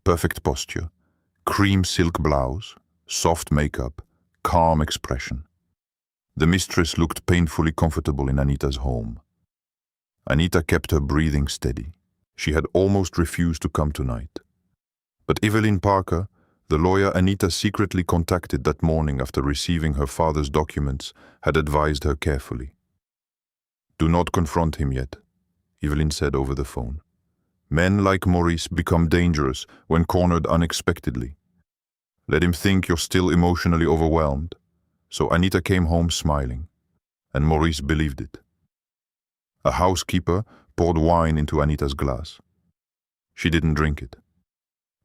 Perfect posture, cream silk blouse, soft makeup, calm expression. The mistress looked painfully comfortable in Anita's home. Anita kept her breathing steady. She had almost refused to come tonight. But Evelyn Parker, The lawyer Anita secretly contacted that morning after receiving her father's documents had advised her carefully. "Do not confront him yet," Evelyn said over the phone. "Men like Maurice become dangerous when cornered unexpectedly. Let him think you're still emotionally overwhelmed." So Anita came home smiling, and Maurice believed it. A housekeeper poured wine into Anita's glass. She didn't drink it.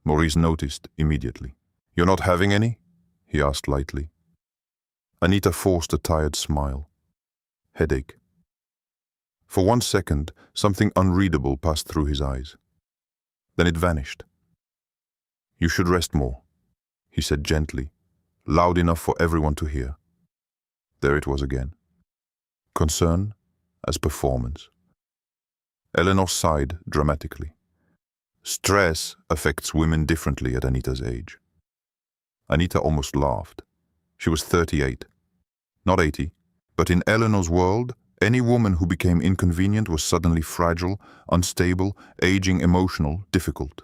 Maurice noticed immediately. "You're not having any?" he asked lightly. Anita forced a tired smile. "Headache." For 1 second, something unreadable passed through his eyes. Then it vanished. "You should rest more," he said gently, loud enough for everyone to hear. There it was again. Concern as performance. Eleanor sighed dramatically. Stress affects women differently at Anita's age. Anita almost laughed. She was 38, not 80, but in Eleanor's world, any woman who became inconvenient was suddenly fragile, unstable, aging, emotional, difficult.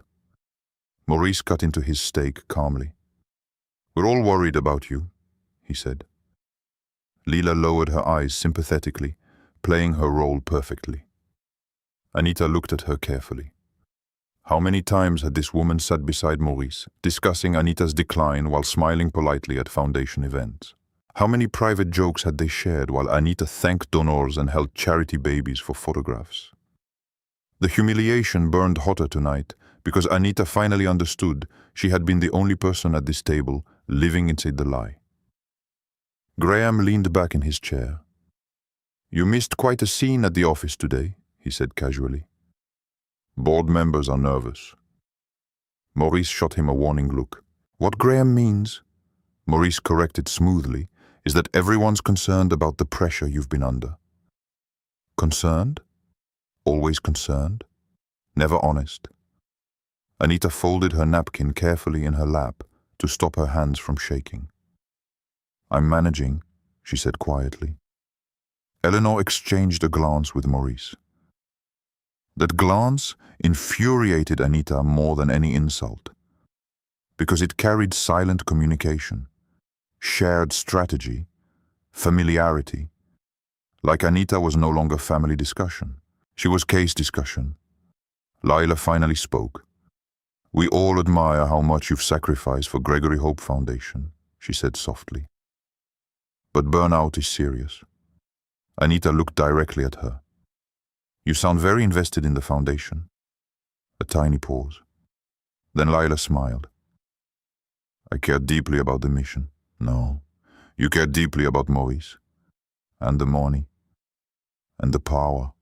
Maurice cut into his steak calmly. "We're all worried about you," he said. Leela lowered her eyes sympathetically, playing her role perfectly. Anita looked at her carefully. How many times had this woman sat beside Maurice, discussing Anita's decline while smiling politely at foundation events? How many private jokes had they shared while Anita thanked donors and held charity babies for photographs? The humiliation burned hotter tonight because Anita finally understood she had been the only person at this table living inside the lie. Graham leaned back in his chair. "You missed quite a scene at the office today," he said casually. "Board members are nervous." Maurice shot him a warning look. "What Graham means," Maurice corrected smoothly, "is that everyone's concerned about the pressure you've been under." Concerned? Always concerned? Never honest? Anita folded her napkin carefully in her lap to stop her hands from shaking. "I'm managing," she said quietly. Eleanor exchanged a glance with Maurice. That glance infuriated Anita more than any insult, because it carried silent communication, shared strategy, familiarity. Like Anita was no longer family discussion. She was case discussion. Lila finally spoke. "We all admire how much you've sacrificed for Gregory Hope Foundation," she said softly. "But burnout is serious." Anita looked directly at her. "You sound very invested in the foundation." A tiny pause. Then Lila smiled. "I care deeply about the mission." "No, you care deeply about Maurice. And the money. And the power."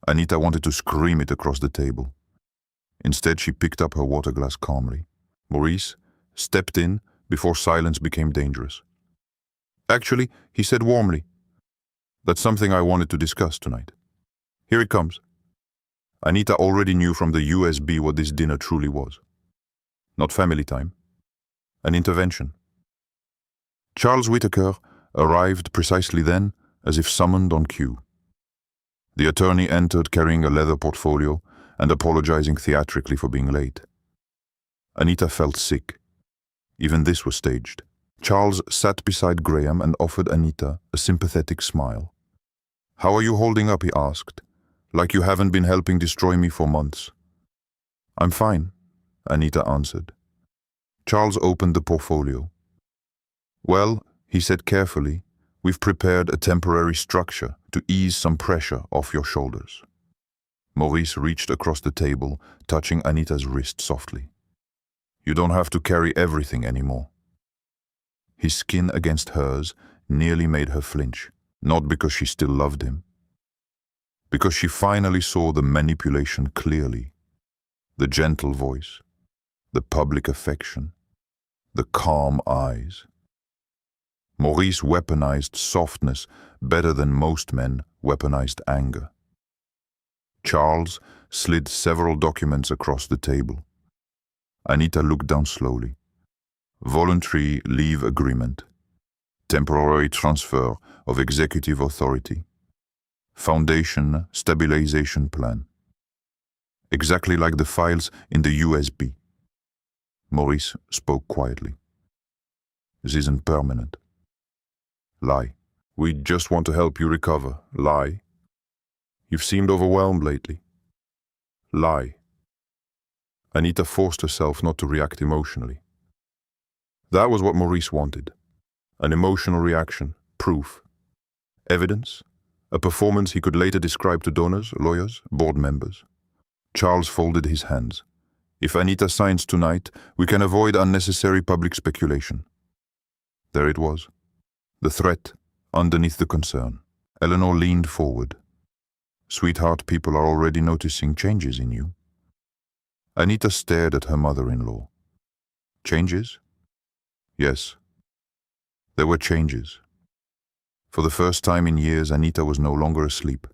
Anita wanted to scream it across the table. Instead, she picked up her water glass calmly. Maurice stepped in before silence became dangerous. "Actually," he said warmly, "that's something I wanted to discuss tonight. Here it comes." Anita already knew from the USB what this dinner truly was. Not family time. An intervention. Charles Whitaker arrived precisely then, as if summoned on cue. The attorney entered carrying a leather portfolio and apologizing theatrically for being late. Anita felt sick. Even this was staged. Charles sat beside Graham and offered Anita a sympathetic smile. "How are you holding up?" he asked. "Like you haven't been helping destroy me for months." "I'm fine," Anita answered. Charles opened the portfolio. "Well," he said carefully, "we've prepared a temporary structure to ease some pressure off your shoulders." Maurice reached across the table, touching Anita's wrist softly. "You don't have to carry everything anymore." His skin against hers nearly made her flinch, not because she still loved him, because she finally saw the manipulation clearly. The gentle voice, the public affection, the calm eyes. Maurice weaponized softness better than most men weaponized anger. Charles slid several documents across the table. Anita looked down slowly. Voluntary leave agreement. Temporary transfer of executive authority. Foundation stabilization plan. Exactly like the files in the USB. Maurice spoke quietly. This isn't permanent. Lie. We just want to help you recover. Lie. You've seemed overwhelmed lately. Lie. Anita forced herself not to react emotionally. That was what Maurice wanted. An emotional reaction, proof, evidence, a performance he could later describe to donors, lawyers, board members. Charles folded his hands. If Anita signs tonight, we can avoid unnecessary public speculation. There it was. The threat underneath the concern. Eleanor leaned forward. Sweetheart, people are already noticing changes in you. Anita stared at her mother-in-law. Changes? Yes. There were changes. For the first time in years, Anita was no longer asleep.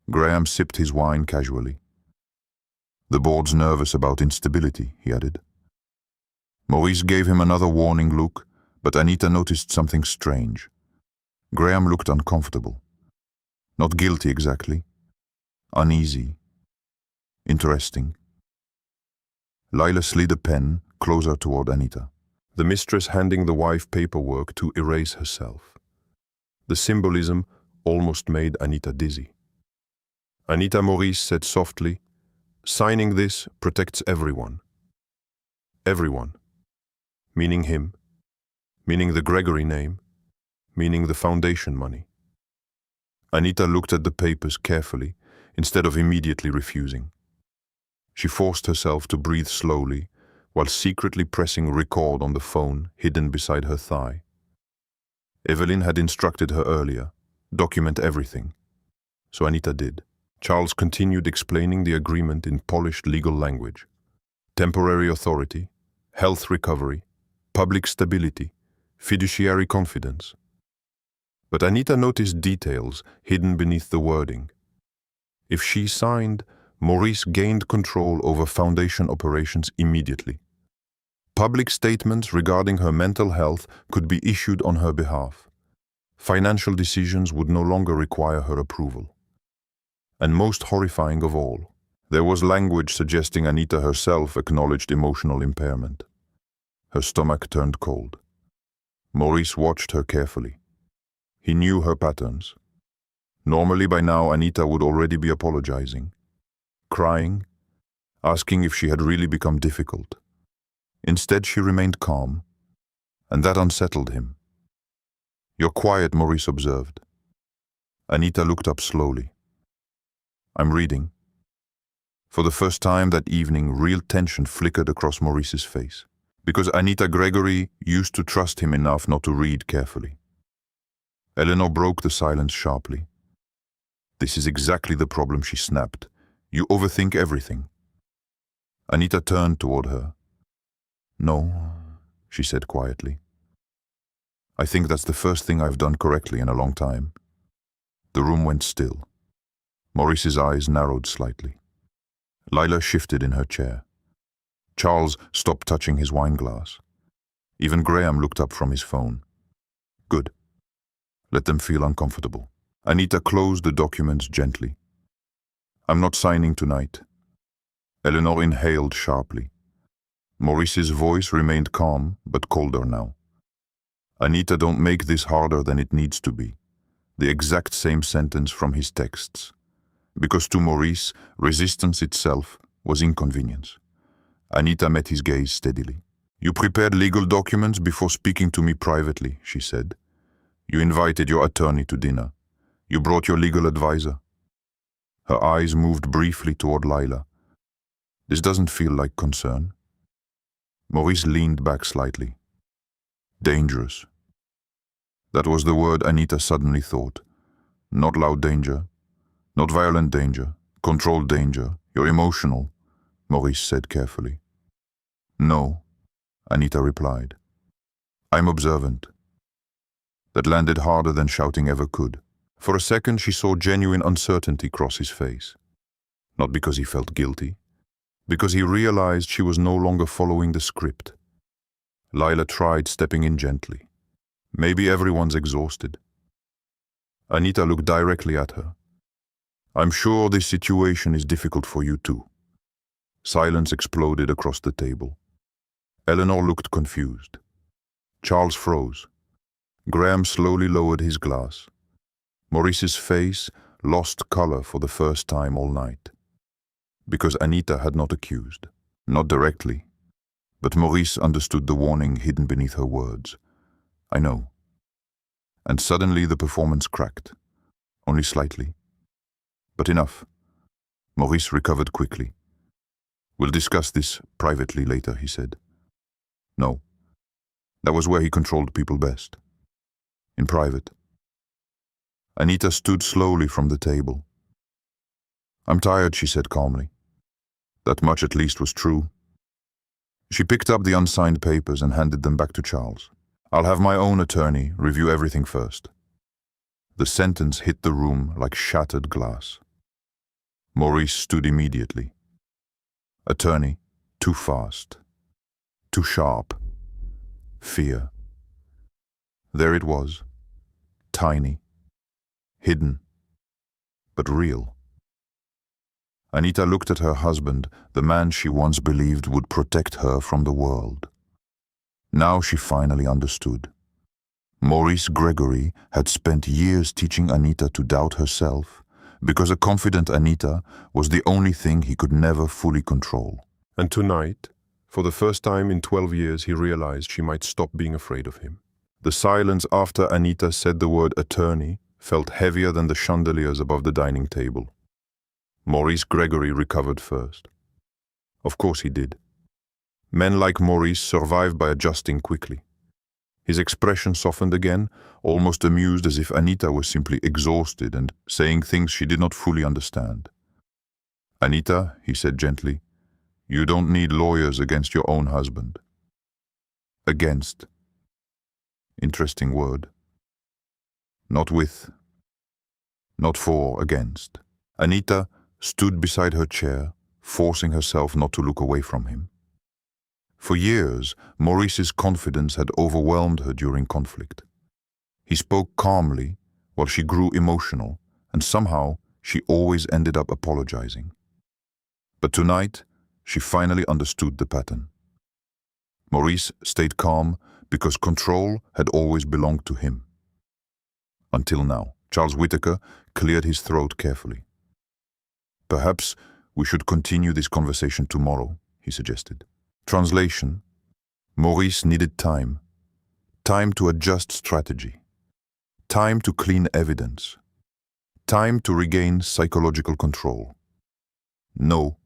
Graham sipped his wine casually. The board's nervous about instability, he added. Maurice gave him another warning look, but Anita noticed something strange. Graham looked uncomfortable. Not guilty exactly. Uneasy. Interesting. Lila slid a pen closer toward Anita, the mistress handing the wife paperwork to erase herself. The symbolism almost made Anita dizzy. Anita, Maurice said softly, signing this protects everyone. Everyone. Meaning him. Meaning the Gregory name. Meaning the foundation money. Anita looked at the papers carefully, instead of immediately refusing. She forced herself to breathe slowly, while secretly pressing record on the phone hidden beside her thigh. Evelyn had instructed her earlier, document everything. So Anita did. Charles continued explaining the agreement in polished legal language. Temporary authority, health recovery, public stability, fiduciary confidence. But Anita noticed details hidden beneath the wording. If she signed, Maurice gained control over foundation operations immediately. Public statements regarding her mental health could be issued on her behalf. Financial decisions would no longer require her approval. And most horrifying of all, there was language suggesting Anita herself acknowledged emotional impairment. Her stomach turned cold. Maurice watched her carefully. He knew her patterns. Normally by now Anita would already be apologizing, crying, asking if she had really become difficult. Instead she remained calm, and that unsettled him. You're quiet, Maurice observed. Anita looked up slowly. I'm reading. For the first time that evening, real tension flickered across Maurice's face, because Anita Gregory used to trust him enough not to read carefully. Eleanor broke the silence sharply. This is exactly the problem, she snapped. You overthink everything. Anita turned toward her. No, she said quietly. I think that's the first thing I've done correctly in a long time. The room went still. Maurice's eyes narrowed slightly. Lila shifted in her chair. Charles stopped touching his wine glass. Even Graham looked up from his phone. Good. Let them feel uncomfortable. Anita closed the documents gently. I'm not signing tonight. Eleanor inhaled sharply. Maurice's voice remained calm, but colder now. Anita, don't make this harder than it needs to be. The exact same sentence from his texts. Because to Maurice, resistance itself was inconvenience. Anita met his gaze steadily. You prepared legal documents before speaking to me privately, she said. You invited your attorney to dinner. You brought your legal advisor. Her eyes moved briefly toward Lila. This doesn't feel like concern. Maurice leaned back slightly. Dangerous. That was the word Anita suddenly thought. Not loud danger, not violent danger, controlled danger. You're emotional, Maurice said carefully. No, Anita replied. I'm observant. That landed harder than shouting ever could. For a second she saw genuine uncertainty cross his face. Not because he felt guilty, because he realized she was no longer following the script. Lila tried stepping in gently. Maybe everyone's exhausted. Anita looked directly at her. I'm sure this situation is difficult for you too. Silence exploded across the table. Eleanor looked confused. Charles froze. Graham slowly lowered his glass. Maurice's face lost color for the first time all night. Because Anita had not accused. Not directly. But Maurice understood the warning hidden beneath her words. I know. And suddenly the performance cracked. Only slightly. But enough. Maurice recovered quickly. We'll discuss this privately later, he said. No. That was where he controlled people best. In private. Anita stood slowly from the table. I'm tired, she said calmly. That much at least was true. She picked up the unsigned papers and handed them back to Charles. I'll have my own attorney review everything first. The sentence hit the room like shattered glass. Maurice stood immediately. Attorney, too fast. Too sharp. Fear. There it was. Tiny. Hidden. But real. Anita looked at her husband, the man she once believed would protect her from the world. Now she finally understood. Maurice Gregory had spent years teaching Anita to doubt herself, because a confident Anita was the only thing he could never fully control. And tonight, for the first time in 12 years, he realized she might stop being afraid of him. The silence after Anita said the word attorney felt heavier than the chandeliers above the dining table. Maurice Gregory recovered first. Of course he did. Men like Maurice survived by adjusting quickly. His expression softened again, almost amused as if Anita was simply exhausted and saying things she did not fully understand. Anita, he said gently, you don't need lawyers against your own husband. Against. Interesting word. Not with. Not for, against. Anita stood beside her chair, forcing herself not to look away from him. For years, Maurice's confidence had overwhelmed her during conflict. He spoke calmly while she grew emotional, and somehow she always ended up apologizing. But tonight, she finally understood the pattern. Maurice stayed calm because control had always belonged to him. Until now. Charles Whittaker cleared his throat carefully. Perhaps we should continue this conversation tomorrow, he suggested. Translation. Maurice needed time. Time to adjust strategy. Time to clean evidence. Time to regain psychological control. No,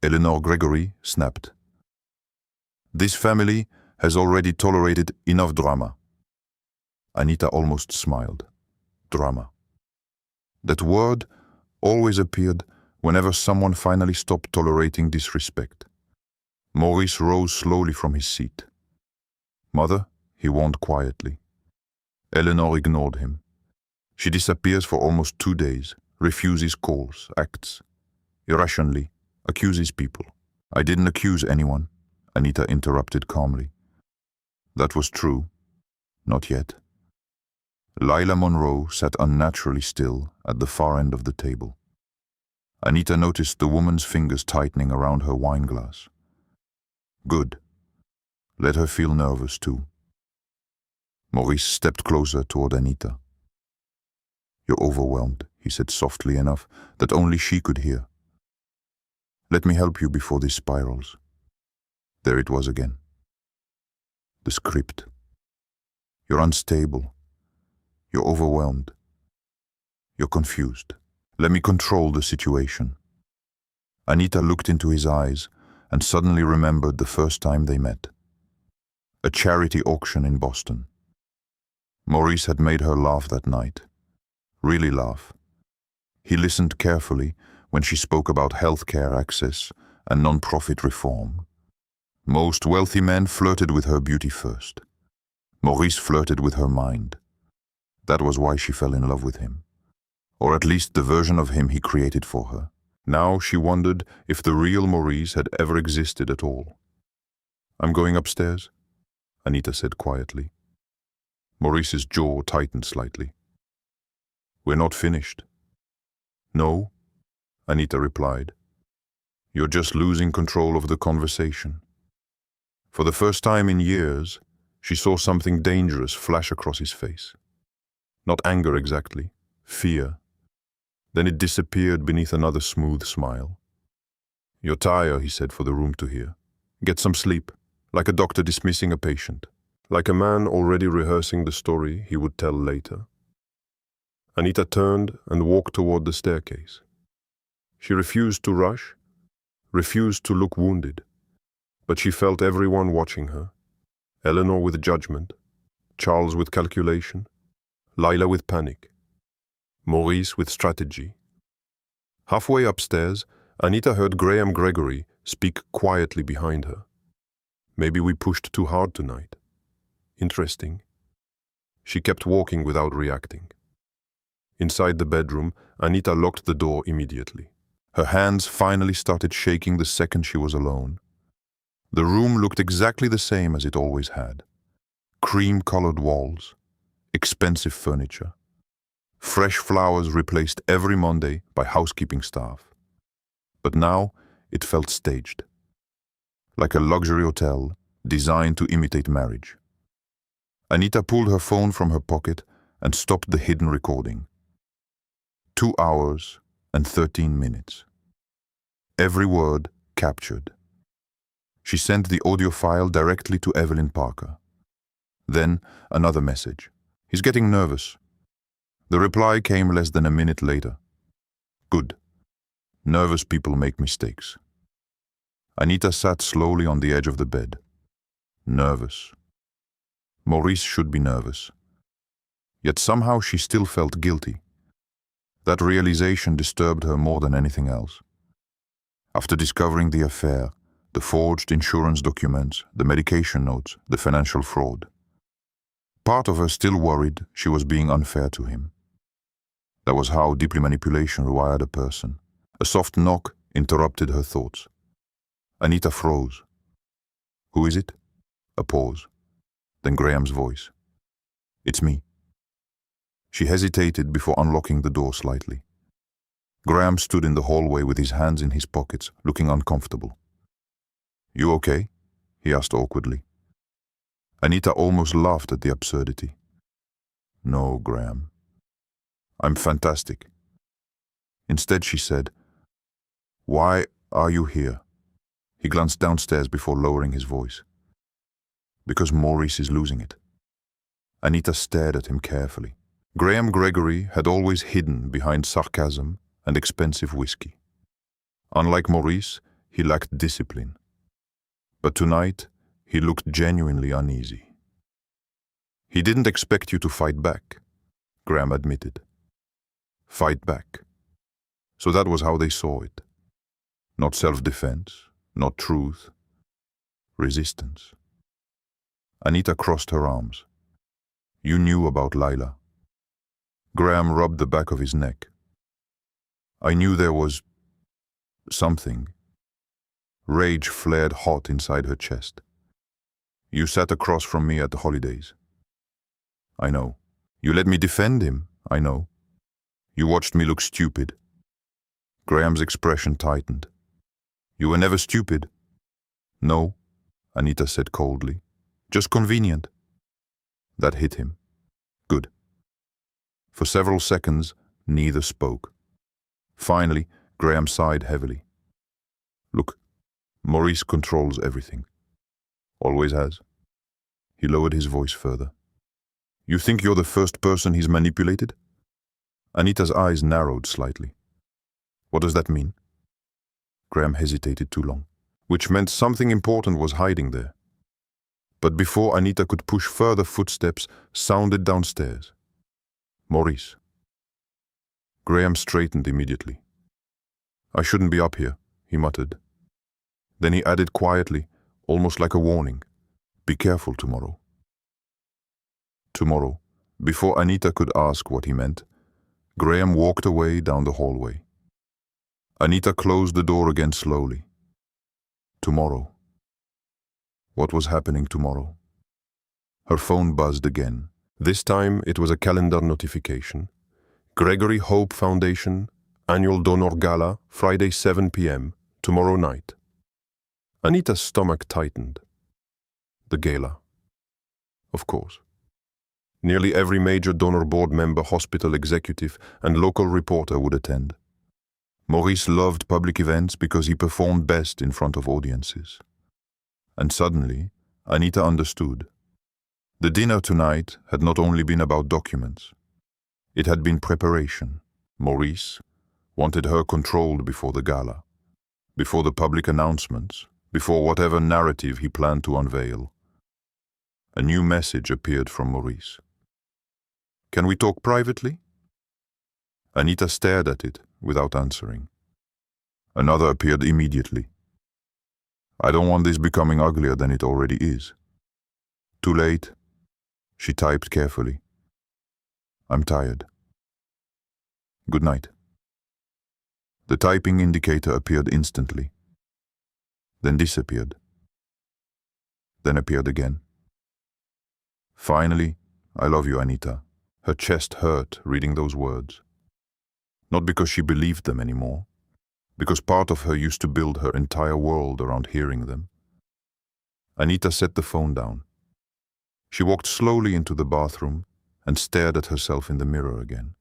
Eleanor Gregory snapped. This family has already tolerated enough drama. Anita almost smiled. Drama. That word always appeared whenever someone finally stopped tolerating disrespect. Maurice rose slowly from his seat. Mother, he warned quietly. Eleanor ignored him. She disappears for almost 2 days, refuses calls, acts irrationally, accuses people. I didn't accuse anyone, Anita interrupted calmly. That was true. Not yet. Lila Monroe sat unnaturally still at the far end of the table. Anita noticed the woman's fingers tightening around her wineglass. Good. Let her feel nervous too. Maurice stepped closer toward Anita. You're overwhelmed, he said softly enough that only she could hear. Let me help you before this spirals. There it was again. The script. You're unstable. You're overwhelmed. You're confused. Let me control the situation. Anita looked into his eyes and suddenly remembered the first time they met. A charity auction in Boston. Maurice had made her laugh that night. Really laugh. He listened carefully when she spoke about healthcare access and non-profit reform. Most wealthy men flirted with her beauty first. Maurice flirted with her mind. That was why she fell in love with him. Or at least the version of him he created for her. Now she wondered if the real Maurice had ever existed at all. I'm going upstairs, Anita said quietly. Maurice's jaw tightened slightly. We're not finished. No, Anita replied. You're just losing control of the conversation. For the first time in years, she saw something dangerous flash across his face. Not anger exactly, fear. Then it disappeared beneath another smooth smile. "You're tired," he said for the room to hear. "Get some sleep," like a doctor dismissing a patient, like a man already rehearsing the story he would tell later. Anita turned and walked toward the staircase. She refused to rush, refused to look wounded, but she felt everyone watching her. Eleanor with judgment, Charles with calculation, Lila with panic, Maurice with strategy. Halfway upstairs, Anita heard Graham Gregory speak quietly behind her. "Maybe we pushed too hard tonight. Interesting." She kept walking without reacting. Inside the bedroom, Anita locked the door immediately. Her hands finally started shaking the second she was alone. The room looked exactly the same as it always had. Cream-colored walls, expensive furniture. Fresh flowers replaced every Monday by housekeeping staff. But now it felt staged, like a luxury hotel designed to imitate marriage. Anita pulled her phone from her pocket and stopped the hidden recording. 2 hours and 13 minutes. Every word captured. She sent the audio file directly to Evelyn Parker. Then another message. "He's getting nervous." The reply came less than a minute later. "Good. Nervous people make mistakes." Anita sat slowly on the edge of the bed. Nervous. Maurice should be nervous. Yet somehow she still felt guilty. That realization disturbed her more than anything else. After discovering the affair, the forged insurance documents, the medication notes, the financial fraud, part of her still worried she was being unfair to him. That was how deeply manipulation rewired a person. A soft knock interrupted her thoughts. Anita froze. "Who is it?" A pause. Then Graham's voice. "It's me." She hesitated before unlocking the door slightly. Graham stood in the hallway with his hands in his pockets, looking uncomfortable. "You okay?" he asked awkwardly. Anita almost laughed at the absurdity. "No, Graham. I'm fantastic." Instead she said, "Why are you here?" He glanced downstairs before lowering his voice. "Because Maurice is losing it." Anita stared at him carefully. Graham Gregory had always hidden behind sarcasm and expensive whiskey. Unlike Maurice, he lacked discipline. But tonight, he looked genuinely uneasy. "He didn't expect you to fight back," Graham admitted. Fight back. So that was how they saw it. Not self-defense, not truth. Resistance. Anita crossed her arms. "You knew about Lila." Graham rubbed the back of his neck. "I knew there was something." Rage flared hot inside her chest. "You sat across from me at the holidays." "I know. You let me defend him." "I know. You watched me look stupid." Graham's expression tightened. "You were never stupid." "No," Anita said coldly. "Just convenient." That hit him. Good. For several seconds, neither spoke. Finally, Graham sighed heavily. "Look, Maurice controls everything. Always has." He lowered his voice further. "You think you're the first person he's manipulated?" Anita's eyes narrowed slightly. "What does that mean?" Graham hesitated too long, which meant something important was hiding there. But before Anita could push further, footsteps sounded downstairs. Maurice. Graham straightened immediately. "I shouldn't be up here," he muttered. Then he added quietly, almost like a warning, "Be careful tomorrow." Tomorrow, before Anita could ask what he meant, Graham walked away down the hallway. Anita closed the door again slowly. Tomorrow. What was happening tomorrow? Her phone buzzed again. This time it was a calendar notification. Gregory Hope Foundation, Annual Donor Gala, Friday 7 p.m., tomorrow night. Anita's stomach tightened. The gala. Of course. Nearly every major donor board member, hospital executive, and local reporter would attend. Maurice loved public events because he performed best in front of audiences. And suddenly, Anita understood. The dinner tonight had not only been about documents. It had been preparation. Maurice wanted her controlled before the gala, before the public announcements, before whatever narrative he planned to unveil. A new message appeared from Maurice. "Can we talk privately?" Anita stared at it without answering. Another appeared immediately. "I don't want this becoming uglier than it already is." "Too late," she typed carefully. "I'm tired. Good night." The typing indicator appeared instantly, then disappeared, then appeared again. Finally, "I love you, Anita." Her chest hurt reading those words. Not because she believed them anymore, because part of her used to build her entire world around hearing them. Anita set the phone down. She walked slowly into the bathroom and stared at herself in the mirror again.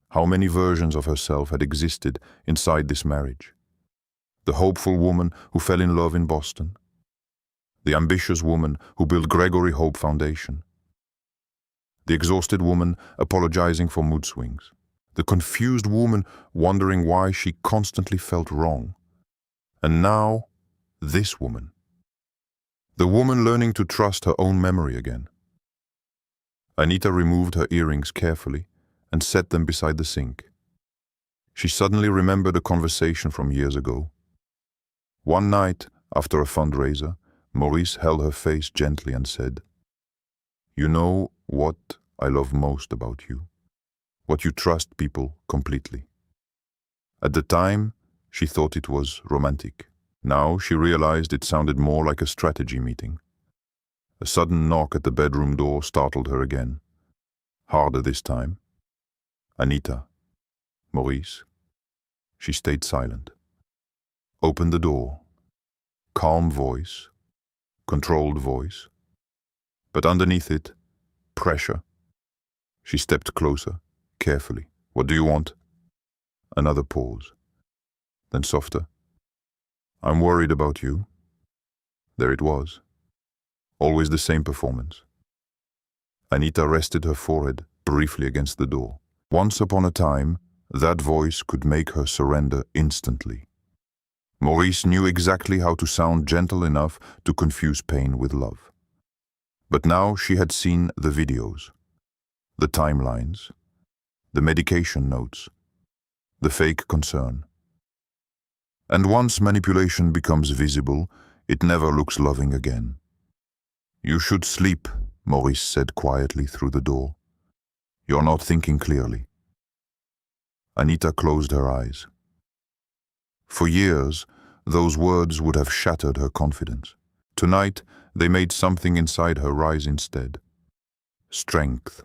How many versions of herself had existed inside this marriage? The hopeful woman who fell in love in Boston. The ambitious woman who built Gregory Hope Foundation. The exhausted woman apologizing for mood swings. The confused woman wondering why she constantly felt wrong. And now, this woman. The woman learning to trust her own memory again. Anita removed her earrings carefully and set them beside the sink. She suddenly remembered a conversation from years ago. One night, after a fundraiser, Maurice held her face gently and said, "You know what I love most about you? What you trust people completely." At the time, she thought it was romantic. Now she realized it sounded more like a strategy meeting. A sudden knock at the bedroom door startled her again. Harder this time. "Anita." "Maurice." She stayed silent. Opened the door. Calm voice. Controlled voice. But underneath it, pressure. She stepped closer, carefully. "What do you want?" Another pause. Then softer. "I'm worried about you." There it was. Always the same performance. Anita rested her forehead briefly against the door. Once upon a time, that voice could make her surrender instantly. Maurice knew exactly how to sound gentle enough to confuse pain with love. But now she had seen the videos, the timelines, the medication notes, the fake concern. And once manipulation becomes visible, it never looks loving again. "You should sleep," Maurice said quietly through the door. "You're not thinking clearly." Anita closed her eyes. For years, those words would have shattered her confidence. Tonight, they made something inside her rise instead. Strength.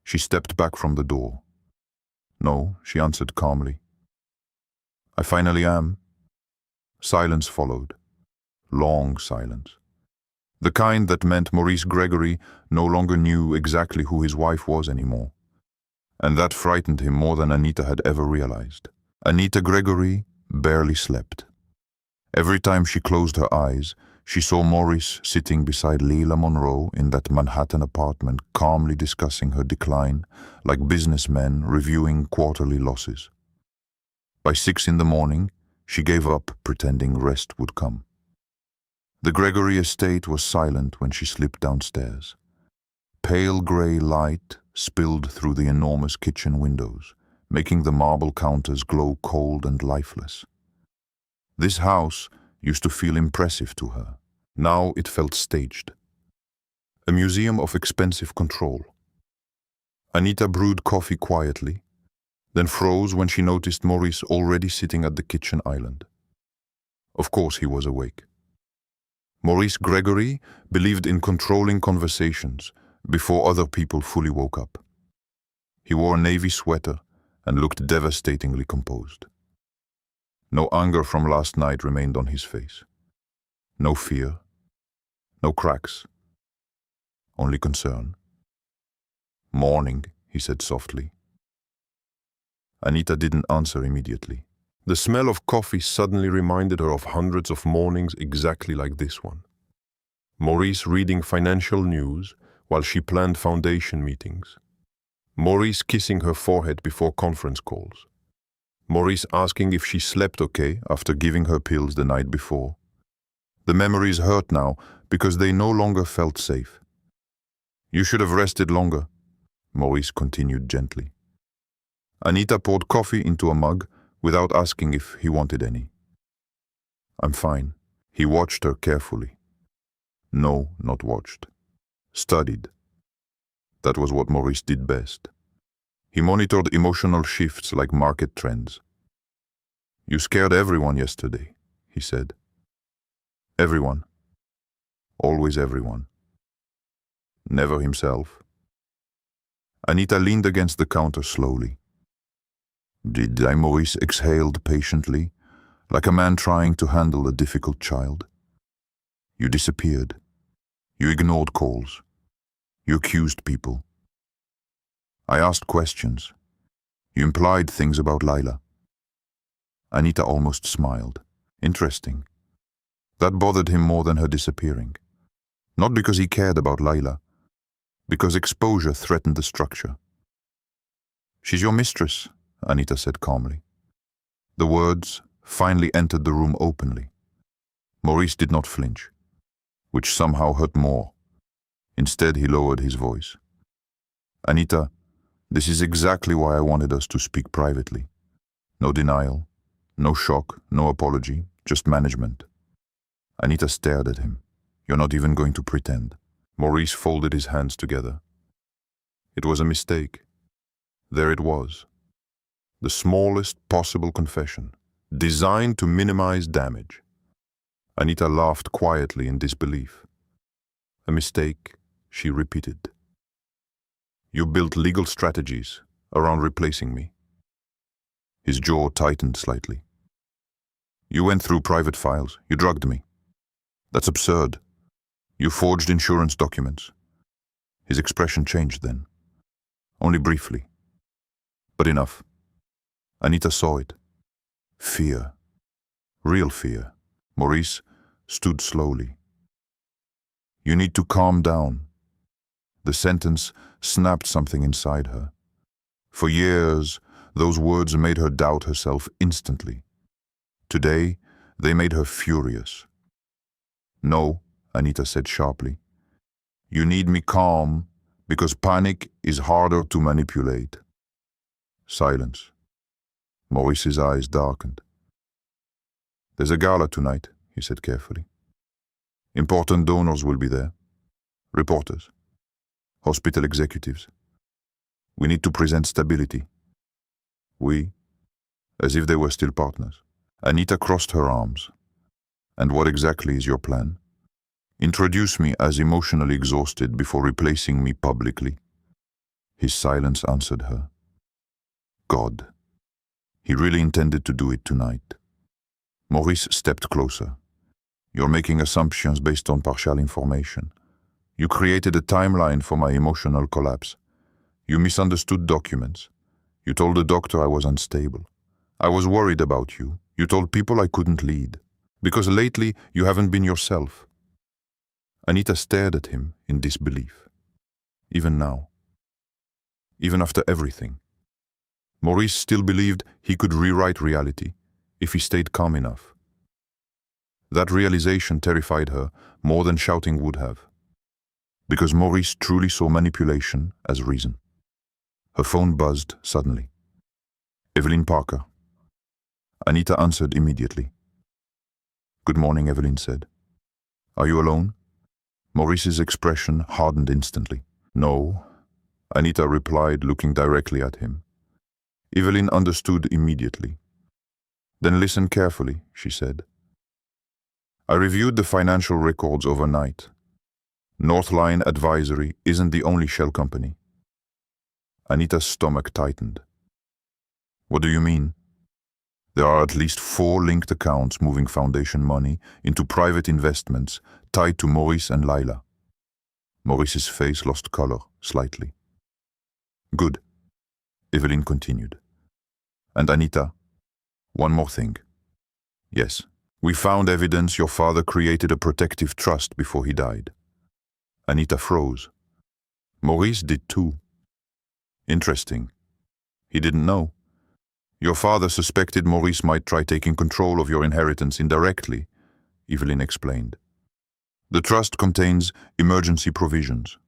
She stepped back from the door. "No," she answered calmly. "I finally am." Silence followed. Long silence. The kind that meant Maurice Gregory no longer knew exactly who his wife was anymore. And that frightened him more than Anita had ever realized. Anita Gregory barely slept. Every time she closed her eyes, she saw Maurice sitting beside Leila Monroe in that Manhattan apartment, calmly discussing her decline, like businessmen reviewing quarterly losses. By 6 in the morning, she gave up pretending rest would come. The Gregory estate was silent when she slipped downstairs. Pale gray light spilled through the enormous kitchen windows, making the marble counters glow cold and lifeless. This house used to feel impressive to her. Now it felt staged. A museum of expensive control. Anita brewed coffee quietly, then froze when she noticed Maurice already sitting at the kitchen island. Of course he was awake. Maurice Gregory believed in controlling conversations before other people fully woke up. He wore a navy sweater and looked devastatingly composed. No anger from last night remained on his face. No fear. No cracks. Only concern. Morning, he said softly. Anita didn't answer immediately. The smell of coffee suddenly reminded her of hundreds of mornings exactly like this one. Maurice reading financial news while she planned foundation meetings. Maurice kissing her forehead before conference calls. Maurice asking if she slept okay after giving her pills the night before. The memories hurt now because they no longer felt safe. You should have rested longer, Maurice continued gently. Anita poured coffee into a mug without asking if he wanted any. I'm fine. He watched her carefully. No, not watched. Studied. That was what Maurice did best. He monitored emotional shifts like market trends. You scared everyone yesterday, he said. Everyone. Always everyone. Never himself. Anita leaned against the counter slowly. Did I? Maurice exhaled patiently, like a man trying to handle a difficult child. You disappeared. You ignored calls. You accused people. I asked questions. You implied things about Lila. Anita almost smiled. Interesting. That bothered him more than her disappearing. Not because he cared about Lila, because exposure threatened the structure. She's your mistress, Anita said calmly. The words finally entered the room openly. Maurice did not flinch, which somehow hurt more. Instead, he lowered his voice. Anita, this is exactly why I wanted us to speak privately. No denial, no shock, no apology, just management. Anita stared at him. You're not even going to pretend. Maurice folded his hands together. It was a mistake. There it was. The smallest possible confession, designed to minimize damage. Anita laughed quietly in disbelief. A mistake, she repeated. You built legal strategies around replacing me. His jaw tightened slightly. You went through private files. You drugged me. That's absurd. You forged insurance documents. His expression changed then. Only briefly. But enough. Anita saw it. Fear. Real fear. Maurice stood slowly. You need to calm down. The sentence snapped something inside her. For years, those words made her doubt herself instantly. Today, they made her furious. No, Anita said sharply. You need me calm because panic is harder to manipulate. Silence. Maurice's eyes darkened. There's a gala tonight, he said carefully. Important donors will be there. Reporters. Hospital executives. We need to present stability. We, as if they were still partners. Anita crossed her arms. And what exactly is your plan? Introduce me as emotionally exhausted before replacing me publicly. His silence answered her. God. He really intended to do it tonight. Maurice stepped closer. You're making assumptions based on partial information. You created a timeline for my emotional collapse. You misunderstood documents. You told the doctor I was unstable. I was worried about you. You told people I couldn't lead. Because lately you haven't been yourself. Anita stared at him in disbelief. Even now. Even after everything. Maurice still believed he could rewrite reality if he stayed calm enough. That realization terrified her more than shouting would have. Because Maurice truly saw manipulation as reason. Her phone buzzed suddenly. Evelyn Parker. Anita answered immediately. Good morning, Evelyn said. Are you alone? Maurice's expression hardened instantly. No, Anita replied, looking directly at him. Evelyn understood immediately. Then listen carefully, she said. I reviewed the financial records overnight. Northline Advisory isn't the only shell company. Anita's stomach tightened. What do you mean? There are at least 4 linked accounts moving foundation money into private investments tied to Maurice and Lila. Maurice's face lost color slightly. Good, Evelyn continued. And Anita, one more thing. Yes, we found evidence your father created a protective trust before he died. Anita froze. Maurice did too. Interesting. He didn't know. Your father suspected Maurice might try taking control of your inheritance indirectly, Evelyn explained. The trust contains emergency provisions.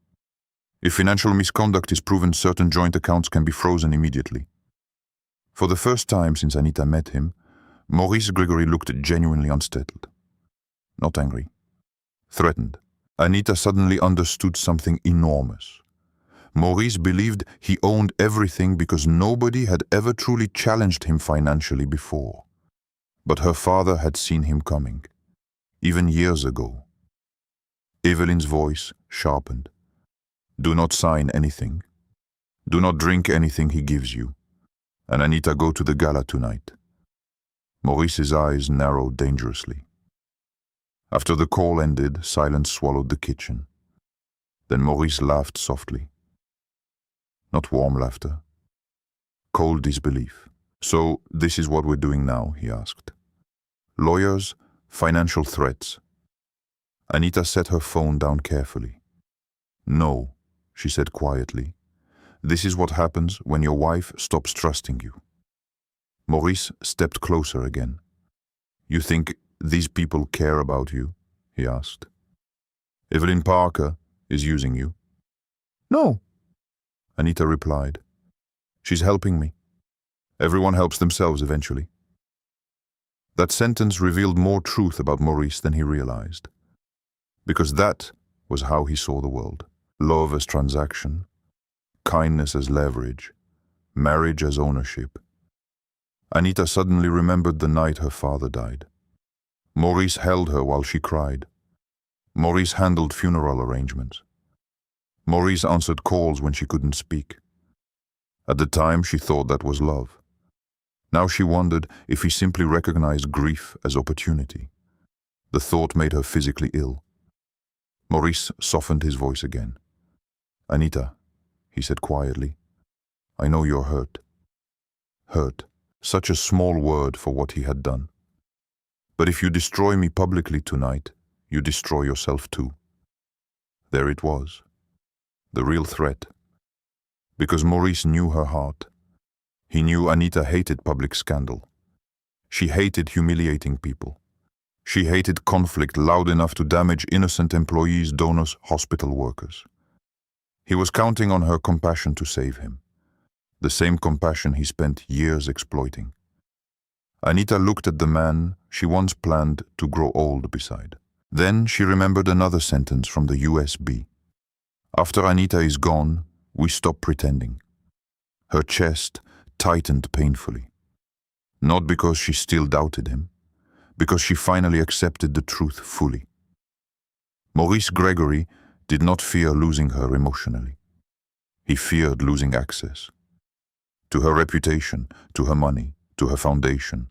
If financial misconduct is proven, certain joint accounts can be frozen immediately. For the first time since Anita met him, Maurice Gregory looked genuinely unsettled. Not angry. Threatened. Anita suddenly understood something enormous. Maurice believed he owned everything because nobody had ever truly challenged him financially before. But her father had seen him coming, even years ago. Evelyn's voice sharpened. Do not sign anything. Do not drink anything he gives you. And Anita, go to the gala tonight. Maurice's eyes narrowed dangerously. After the call ended, silence swallowed the kitchen. Then Maurice laughed softly. Not warm laughter. Cold disbelief. So, this is what we're doing now, he asked. Lawyers, financial threats. Anita set her phone down carefully. No, she said quietly. This is what happens when your wife stops trusting you. Maurice stepped closer again. You think these people care about you? He asked. Evelyn Parker is using you. No, Anita replied. She's helping me. Everyone helps themselves eventually. That sentence revealed more truth about Maurice than he realized. Because that was how he saw the world. Love as transaction, kindness as leverage, marriage as ownership. Anita suddenly remembered the night her father died. Maurice held her while she cried. Maurice handled funeral arrangements. Maurice answered calls when she couldn't speak. At the time, she thought that was love. Now she wondered if he simply recognized grief as opportunity. The thought made her physically ill. Maurice softened his voice again. Anita, he said quietly, I know you're hurt. Hurt, such a small word for what he had done. But if you destroy me publicly tonight, you destroy yourself too. There it was, the real threat. Because Maurice knew her heart. He knew Anita hated public scandal. She hated humiliating people. She hated conflict loud enough to damage innocent employees, donors, hospital workers. He was counting on her compassion to save him. The same compassion he spent years exploiting. Anita looked at the man she once planned to grow old beside. Then she remembered another sentence from the USB. After Anita is gone, we stop pretending. Her chest tightened painfully. Not because she still doubted him, because she finally accepted the truth fully. Maurice Gregory did not fear losing her emotionally. He feared losing access. To her reputation, to her money, to her foundation,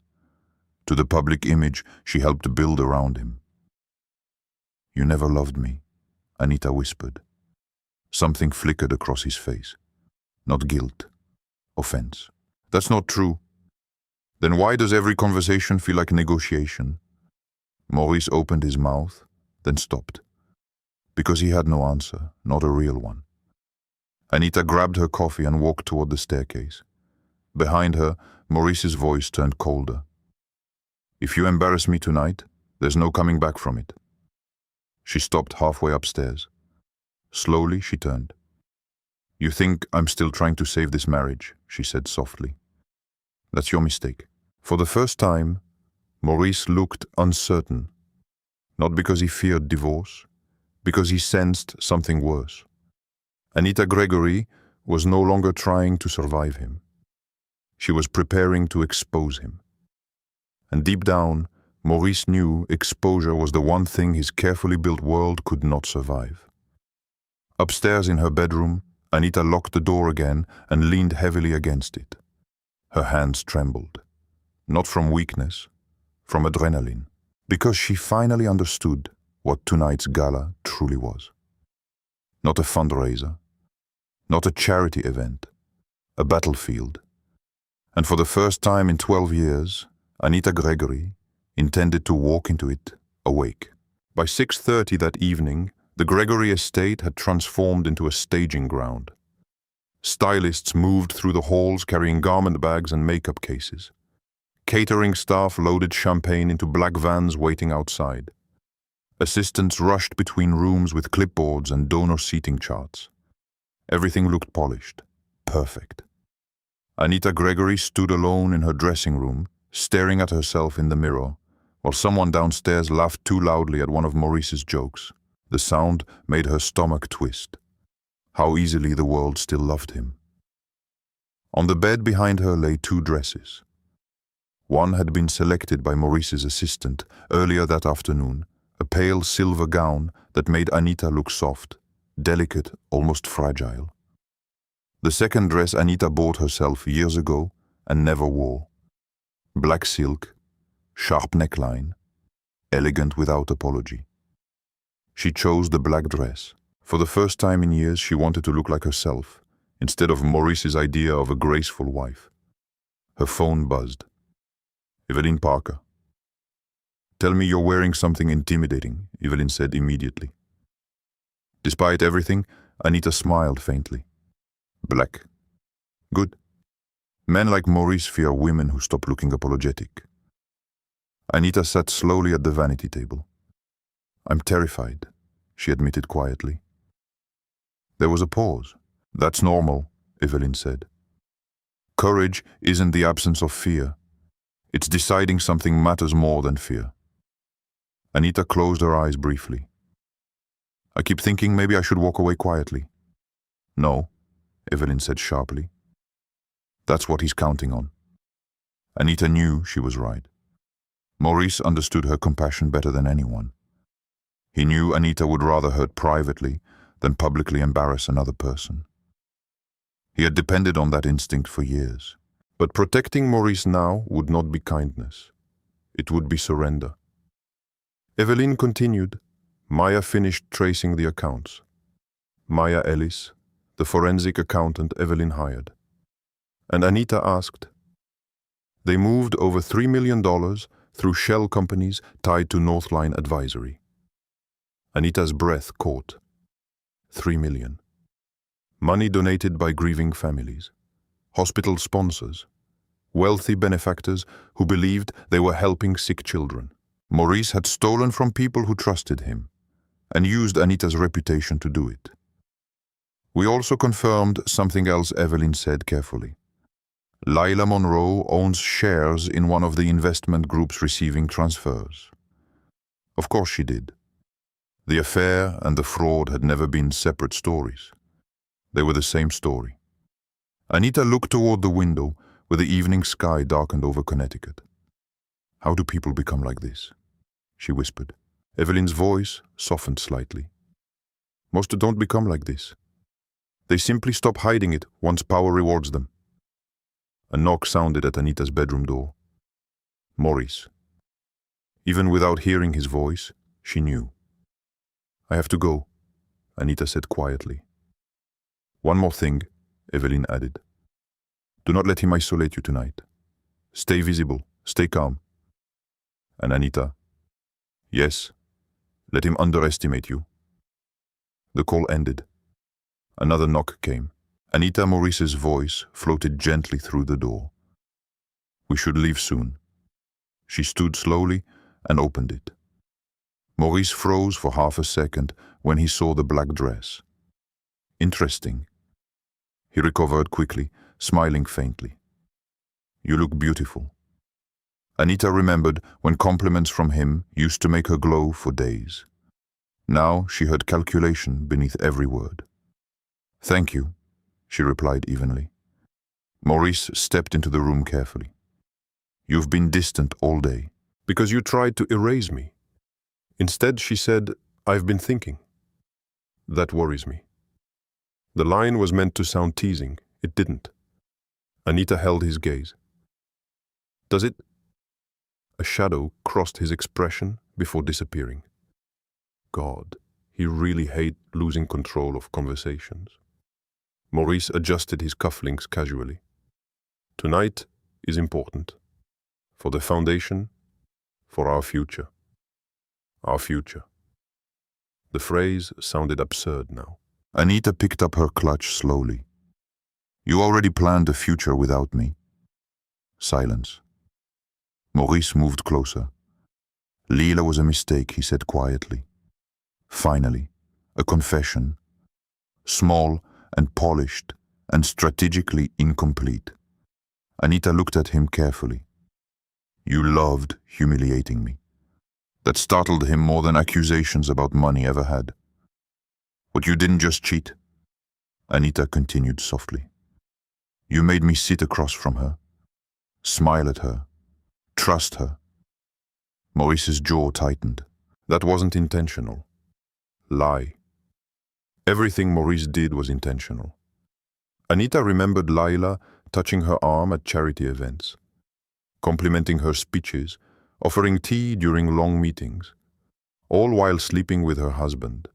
to the public image she helped build around him. You never loved me, Anita whispered. Something flickered across his face. Not guilt, offense. That's not true. Then why does every conversation feel like a negotiation? Maurice opened his mouth, then stopped. Because he had no answer, not a real one. Anita grabbed her coffee and walked toward the staircase. Behind her, Maurice's voice turned colder. If you embarrass me tonight, there's no coming back from it. She stopped halfway upstairs. Slowly, she turned. You think I'm still trying to save this marriage, she said softly. That's your mistake. For the first time, Maurice looked uncertain. Not because he feared divorce, because he sensed something worse. Anita Gregory was no longer trying to survive him. She was preparing to expose him. And deep down, Maurice knew exposure was the one thing his carefully built world could not survive. Upstairs in her bedroom, Anita locked the door again and leaned heavily against it. Her hands trembled. Not from weakness, from adrenaline. Because she finally understood what tonight's gala truly was. Not a fundraiser, not a charity event, a battlefield. And for the first time in 12 years, Anita Gregory intended to walk into it awake. By 6:30 that evening, the Gregory estate had transformed into a staging ground. Stylists moved through the halls carrying garment bags and makeup cases. Catering staff loaded champagne into black vans waiting outside. Assistants rushed between rooms with clipboards and donor seating charts. Everything looked polished, perfect. Anita Gregory stood alone in her dressing room, staring at herself in the mirror, while someone downstairs laughed too loudly at one of Maurice's jokes. The sound made her stomach twist. How easily the world still loved him. On the bed behind her lay 2 dresses. One had been selected by Maurice's assistant earlier that afternoon, a pale silver gown that made Anita look soft, delicate, almost fragile. The second dress Anita bought herself years ago and never wore. Black silk, sharp neckline, elegant without apology. She chose the black dress. For the first time in years, she wanted to look like herself, instead of Maurice's idea of a graceful wife. Her phone buzzed. Evelyn Parker. "Tell me you're wearing something intimidating," Evelyn said immediately. Despite everything, Anita smiled faintly. "Black. Good. Men like Maurice fear women who stop looking apologetic." Anita sat slowly at the vanity table. "I'm terrified," she admitted quietly. There was a pause. "That's normal," Evelyn said. "Courage isn't the absence of fear. It's deciding something matters more than fear." Anita closed her eyes briefly. "I keep thinking maybe I should walk away quietly." "No," Evelyn said sharply. "That's what he's counting on." Anita knew she was right. Maurice understood her compassion better than anyone. He knew Anita would rather hurt privately than publicly embarrass another person. He had depended on that instinct for years. But protecting Maurice now would not be kindness. It would be surrender. Evelyn continued. Maya finished tracing the accounts. Maya Ellis, the forensic accountant Evelyn hired. And Anita asked. They moved over $3 million through shell companies tied to Northline Advisory. Anita's breath caught. 3 million. Money donated by grieving families, hospital sponsors, wealthy benefactors who believed they were helping sick children. Maurice had stolen from people who trusted him and used Anita's reputation to do it. We also confirmed something else Evelyn said carefully. Lila Monroe owns shares in one of the investment groups receiving transfers. Of course she did. The affair and the fraud had never been separate stories. They were the same story. Anita looked toward the window where the evening sky darkened over Connecticut. "How do people become like this?" she whispered. Evelyn's voice softened slightly. "Most don't become like this. They simply stop hiding it once power rewards them." A knock sounded at Anita's bedroom door. Maurice. Even without hearing his voice, she knew. "I have to go," Anita said quietly. "One more thing," Evelyn added. "Do not let him isolate you tonight. Stay visible, stay calm." And Anita, "Yes, let him underestimate you." The call ended. Another knock came. Anita Maurice's voice floated gently through the door. "We should leave soon." She stood slowly and opened it. Maurice froze for half a second when he saw the black dress. "Interesting." He recovered quickly, smiling faintly. "You look beautiful." Anita remembered when compliments from him used to make her glow for days. Now she heard calculation beneath every word. "Thank you," she replied evenly. Maurice stepped into the room carefully. "You've been distant all day." "Because you tried to erase me." Instead, she said, "I've been thinking." That worries me. The line was meant to sound teasing. It didn't. Anita held his gaze. "Does it A shadow crossed his expression before disappearing. God, he really hated losing control of conversations. Maurice adjusted his cufflinks casually. Tonight is important. For the foundation, for our future. Our future. The phrase sounded absurd now. Anita picked up her clutch slowly. You already planned a future without me. Silence. Maurice moved closer. Leela was a mistake, he said quietly. Finally, a confession. Small and polished and strategically incomplete. Anita looked at him carefully. You loved humiliating me. That startled him more than accusations about money ever had. But you didn't just cheat. Anita continued softly. You made me sit across from her, smile at her, trust her. Maurice's jaw tightened. That wasn't intentional. Lie. Everything Maurice did was intentional. Anita remembered Laila touching her arm at charity events, complimenting her speeches, offering tea during long meetings, all while sleeping with her husband.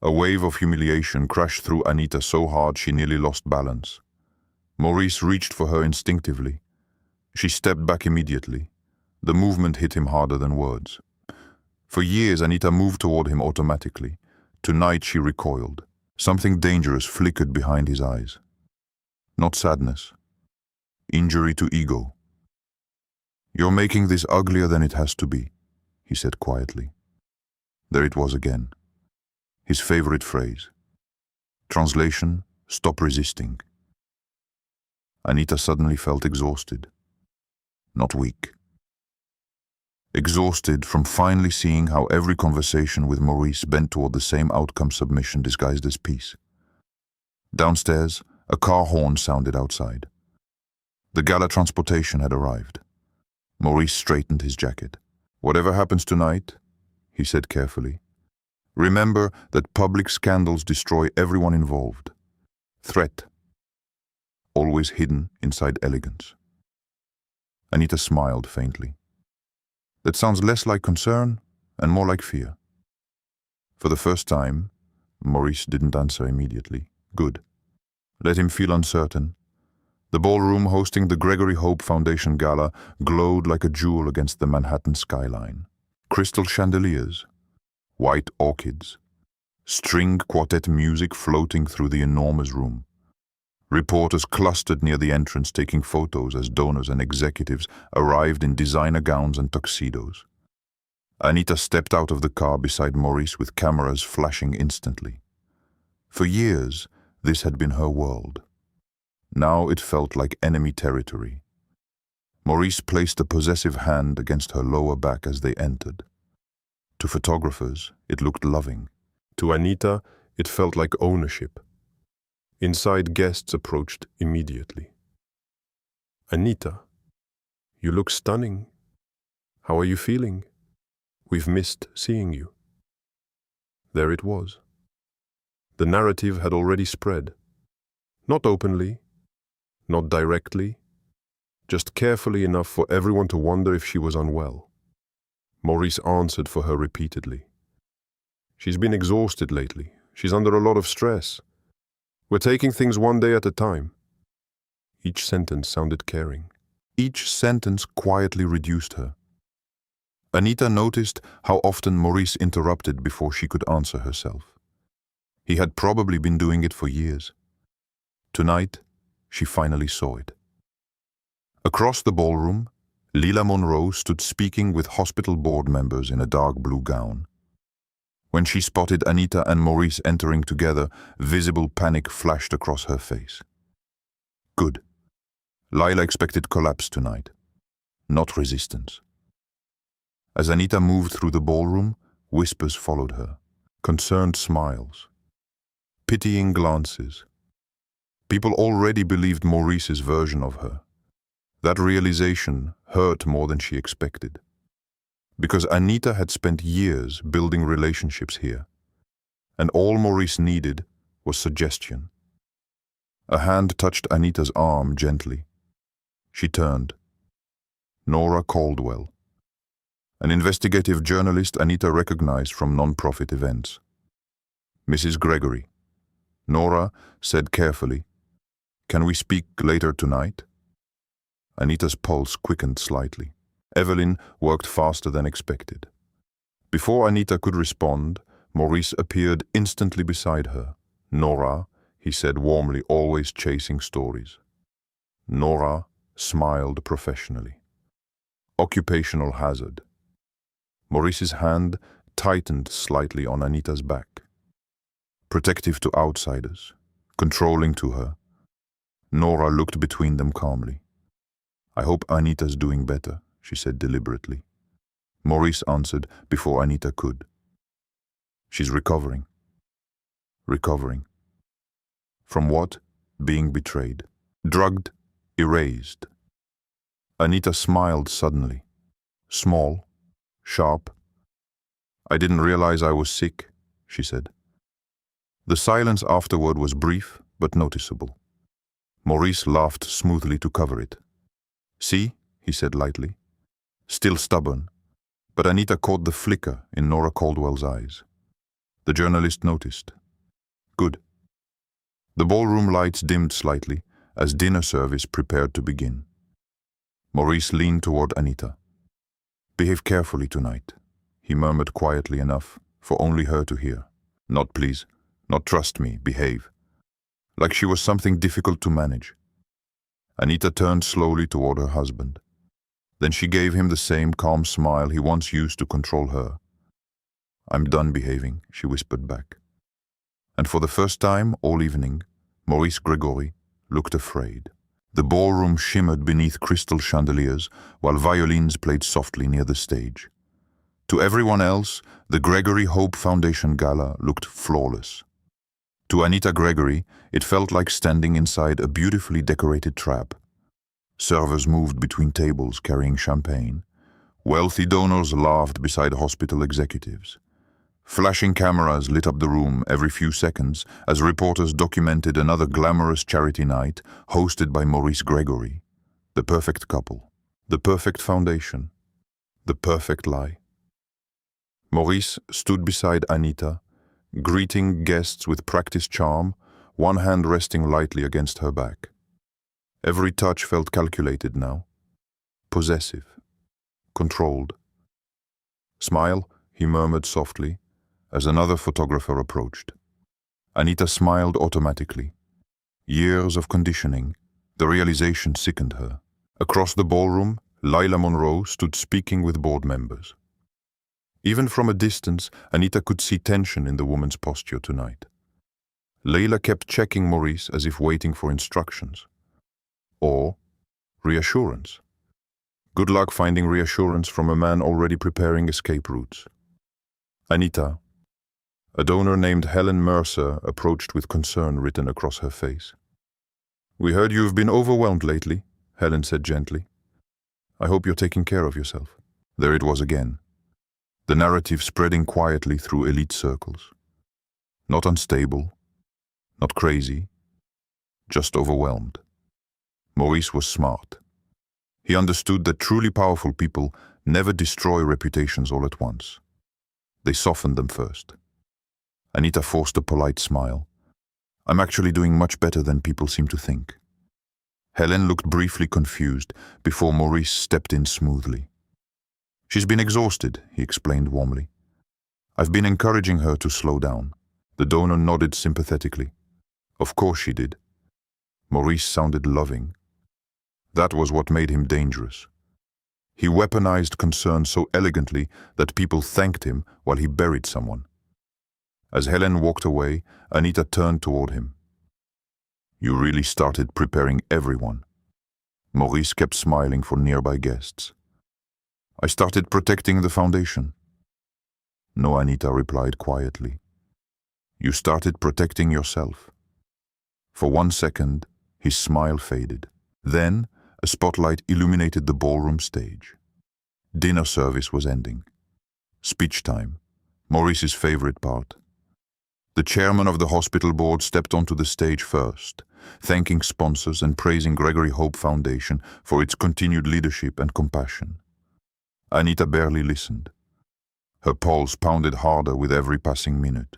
A wave of humiliation crashed through Anita so hard she nearly lost balance. Maurice reached for her instinctively. She stepped back immediately. The movement hit him harder than words. For years, Anita moved toward him automatically. Tonight she recoiled. Something dangerous flickered behind his eyes. Not sadness. Injury to ego. You're making this uglier than it has to be, he said quietly. There it was again. His favorite phrase. Translation, stop resisting. Anita suddenly felt exhausted. Not weak. Exhausted from finally seeing how every conversation with Maurice bent toward the same outcome: submission disguised as peace. Downstairs, a car horn sounded outside. The gala transportation had arrived. Maurice straightened his jacket. Whatever happens tonight, he said carefully, remember that public scandals destroy everyone involved. Threat. Always hidden inside elegance. Anita smiled faintly. That sounds less like concern and more like fear. For the first time, Maurice didn't answer immediately. Good. Let him feel uncertain. The ballroom hosting the Gregory Hope Foundation Gala glowed like a jewel against the Manhattan skyline. Crystal chandeliers, white orchids, string quartet music floating through the enormous room. Reporters clustered near the entrance taking photos as donors and executives arrived in designer gowns and tuxedos. Anita stepped out of the car beside Maurice with cameras flashing instantly. For years, this had been her world. Now it felt like enemy territory. Maurice placed a possessive hand against her lower back as they entered. To photographers, it looked loving. To Anita, it felt like ownership. Inside, guests approached immediately. Anita, you look stunning. How are you feeling? We've missed seeing you. There it was. The narrative had already spread. Not openly, not directly, just carefully enough for everyone to wonder if she was unwell. Maurice answered for her repeatedly. She's been exhausted lately. She's under a lot of stress. We're taking things one day at a time. Each sentence sounded caring. Each sentence quietly reduced her. Anita noticed how often Maurice interrupted before she could answer herself. He had probably been doing it for years. Tonight, she finally saw it. Across the ballroom, Leela Monroe stood speaking with hospital board members in a dark blue gown. When she spotted Anita and Maurice entering together, visible panic flashed across her face. Good. Lila expected collapse tonight, not resistance. As Anita moved through the ballroom, whispers followed her, concerned smiles, pitying glances. People already believed Maurice's version of her. That realization hurt more than she expected. Because Anita had spent years building relationships here, and all Maurice needed was suggestion. A hand touched Anita's arm gently. She turned. Nora Caldwell, an investigative journalist Anita recognized from non-profit events. Mrs. Gregory. Nora said carefully, "Can we speak later tonight?" Anita's pulse quickened slightly. Evelyn worked faster than expected. Before Anita could respond, Maurice appeared instantly beside her. "Nora," he said warmly, always chasing stories. Nora smiled professionally. Occupational hazard. Maurice's hand tightened slightly on Anita's back. Protective to outsiders, controlling to her. Nora looked between them calmly. "I hope Anita's doing better," she said deliberately. Maurice answered before Anita could. "She's recovering." Recovering. From what? Being betrayed. Drugged, erased. Anita smiled suddenly. Small, sharp. "I didn't realize I was sick," she said. The silence afterward was brief but noticeable. Maurice laughed smoothly to cover it. "See," he said lightly. Still stubborn, but Anita caught the flicker in Nora Caldwell's eyes. The journalist noticed. "Good." The ballroom lights dimmed slightly as dinner service prepared to begin. Maurice leaned toward Anita. "Behave carefully tonight," he murmured quietly enough for only her to hear. Not please, not trust me, behave. Like she was something difficult to manage. Anita turned slowly toward her husband. Then she gave him the same calm smile he once used to control her. "I'm done behaving," she whispered back. And for the first time all evening, Maurice Gregory looked afraid. The ballroom shimmered beneath crystal chandeliers while violins played softly near the stage. To everyone else, the Gregory Hope Foundation Gala looked flawless. To Anita Gregory, it felt like standing inside a beautifully decorated trap. Servers moved between tables carrying champagne. Wealthy donors laughed beside hospital executives. Flashing cameras lit up the room every few seconds as reporters documented another glamorous charity night hosted by Maurice Gregory. The perfect couple. The perfect foundation. The perfect lie. Maurice stood beside Anita, greeting guests with practiced charm, one hand resting lightly against her back. Every touch felt calculated now. Possessive. Controlled. "Smile," he murmured softly, as another photographer approached. Anita smiled automatically. Years of conditioning, the realization sickened her. Across the ballroom, Lila Monroe stood speaking with board members. Even from a distance, Anita could see tension in the woman's posture tonight. Layla kept checking Maurice as if waiting for instructions. Or reassurance. Good luck finding reassurance from a man already preparing escape routes. "Anita." A donor named Helen Mercer approached with concern written across her face. "We heard you've been overwhelmed lately," Helen said gently. "I hope you're taking care of yourself." There it was again. The narrative spreading quietly through elite circles. Not unstable, not crazy, just overwhelmed. Maurice was smart. He understood that truly powerful people never destroy reputations all at once. They soften them first. Anita forced a polite smile. "I'm actually doing much better than people seem to think." Helen looked briefly confused before Maurice stepped in smoothly. "She's been exhausted," he explained warmly. "I've been encouraging her to slow down." The donor nodded sympathetically. Of course she did. Maurice sounded loving. That was what made him dangerous. He weaponized concern so elegantly that people thanked him while he buried someone. As Helen walked away, Anita turned toward him. "You really started preparing everyone." Maurice kept smiling for nearby guests. "I started protecting the foundation." "No," Anita replied quietly. "You started protecting yourself." For 1 second, his smile faded. Then, a spotlight illuminated the ballroom stage. Dinner service was ending. Speech time, Maurice's favorite part. The chairman of the hospital board stepped onto the stage first, thanking sponsors and praising Gregory Hope Foundation for its continued leadership and compassion. Anita barely listened. Her pulse pounded harder with every passing minute.